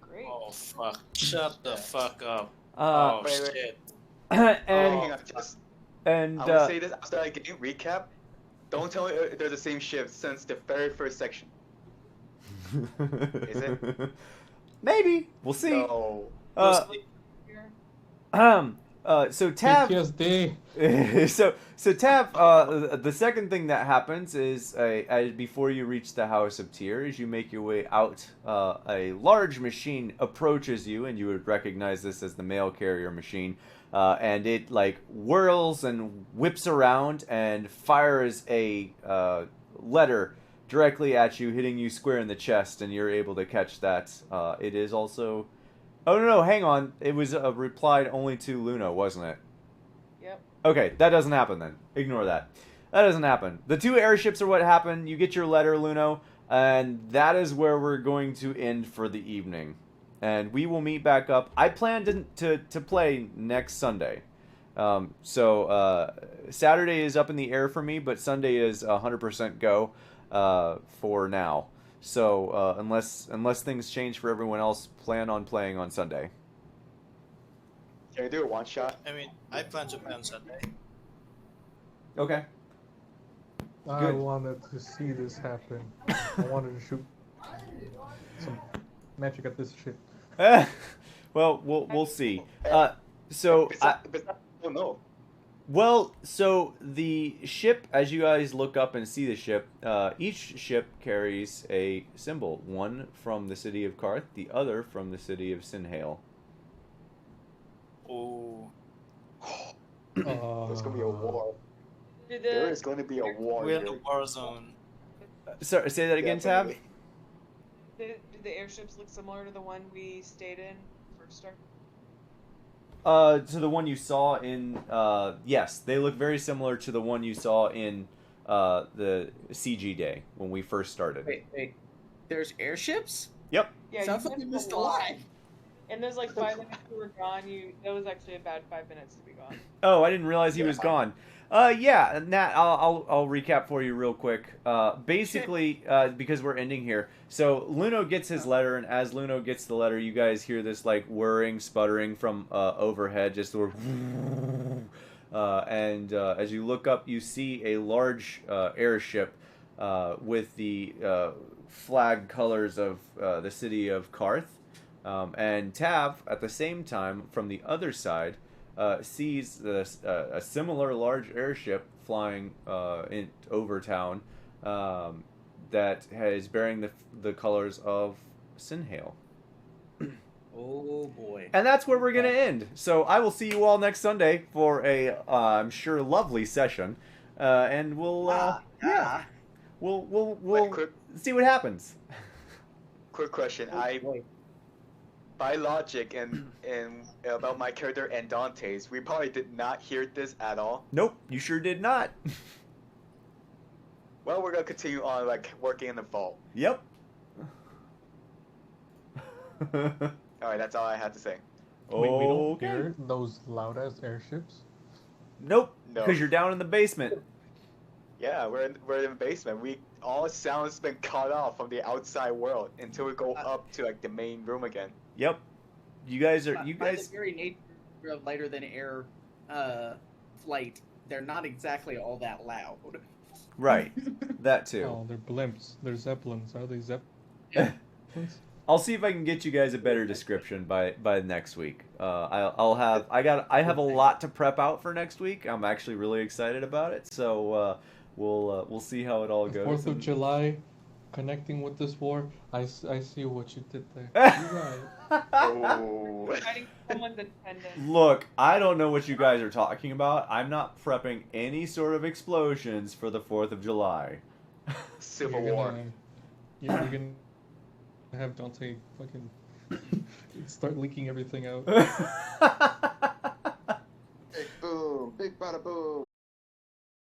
Great. Oh, fuck. Shut the fuck up. Wait. Shit. And I would say this after I game recap. Don't tell me they're the same ship since the very first section. Is it? Maybe. We'll see. No. So Tab. PTSD. so Tab. The second thing that happens is before you reach the House of Tears, you make your way out. A large machine approaches you, and you would recognize this as the mail carrier machine. And it like whirls and whips around and fires a letter directly at you, hitting you square in the chest, and you're able to catch that. It is also. Oh no! Hang on. It was replied only to Luno, wasn't it? Yep. Okay, that doesn't happen then. Ignore that. That doesn't happen. The two airships are what happened. You get your letter, Luno, and that is where we're going to end for the evening. And we will meet back up. I plan to play next Sunday. So Saturday is up in the air for me, but Sunday is 100% go for now. So unless things change for everyone else, plan on playing on Sunday. Can you do a one shot? I mean, I plan to play on Sunday. Okay. I wanted to see this happen. I wanted to shoot some magic at this shit. Well, we'll see. No. Well, so the ship, as you guys look up and see the ship, each ship carries a symbol. One from the city of Karth, the other from the city of Sinhale. Oh. There's gonna be a war. There is going to be a war. We're in the war zone. Sorry, say that again, Tab. Did the airships look similar to the one we stayed in first start? To the one you saw in, yes, they look very similar to the one you saw in the CG day when we first started. Wait. There's airships? Yep. Yeah, Sounds you like we missed missed a a lot. lot. And there's like 5 minutes you were gone. That was actually a bad 5 minutes to be gone. Oh, I didn't realize he was gone. Yeah, Nat, I'll recap for you real quick. Basically, because we're ending here, so Luno gets his letter, and as Luno gets the letter, you guys hear this like whirring, sputtering from overhead, just sort of, and as you look up, you see a large airship with the flag colors of the city of Karth, and Tav at the same time from the other side. Sees a similar large airship flying over town that is bearing the colors of Sinhale. Oh boy. And that's where we're going to end. So I will see you all next Sunday for a, I'm sure, lovely session. And we'll, we'll see what happens. Quick question. By logic and about my character and Dante's, we probably did not hear this at all. Nope, you sure did not. Well, we're gonna continue on like working in the vault. Yep. All right, that's all I had to say. Wait, we don't hear those loud ass airships? Nope, No. because you're down in the basement. Yeah, we're in the basement. All sounds been cut off from the outside world until we go up to like the main room again. Yep. You guys By the very nature of lighter than air flight, they're not exactly all that loud. Right. That too. Oh, they're blimps. They're zeppelins. Are they zeppelins? I'll see if I can get you guys a better description by next week. I have a lot to prep out for next week. I'm actually really excited about it. So we'll see how it all goes. 4th of July, connecting with this war. I see what you did there. You're right. Oh. Fighting someone's attendance. Look, I don't know what you guys are talking about. I'm not prepping any sort of explosions for the 4th of July. Civil War. You're gonna have Dante fucking start leaking everything out. Big boom, big bada boom.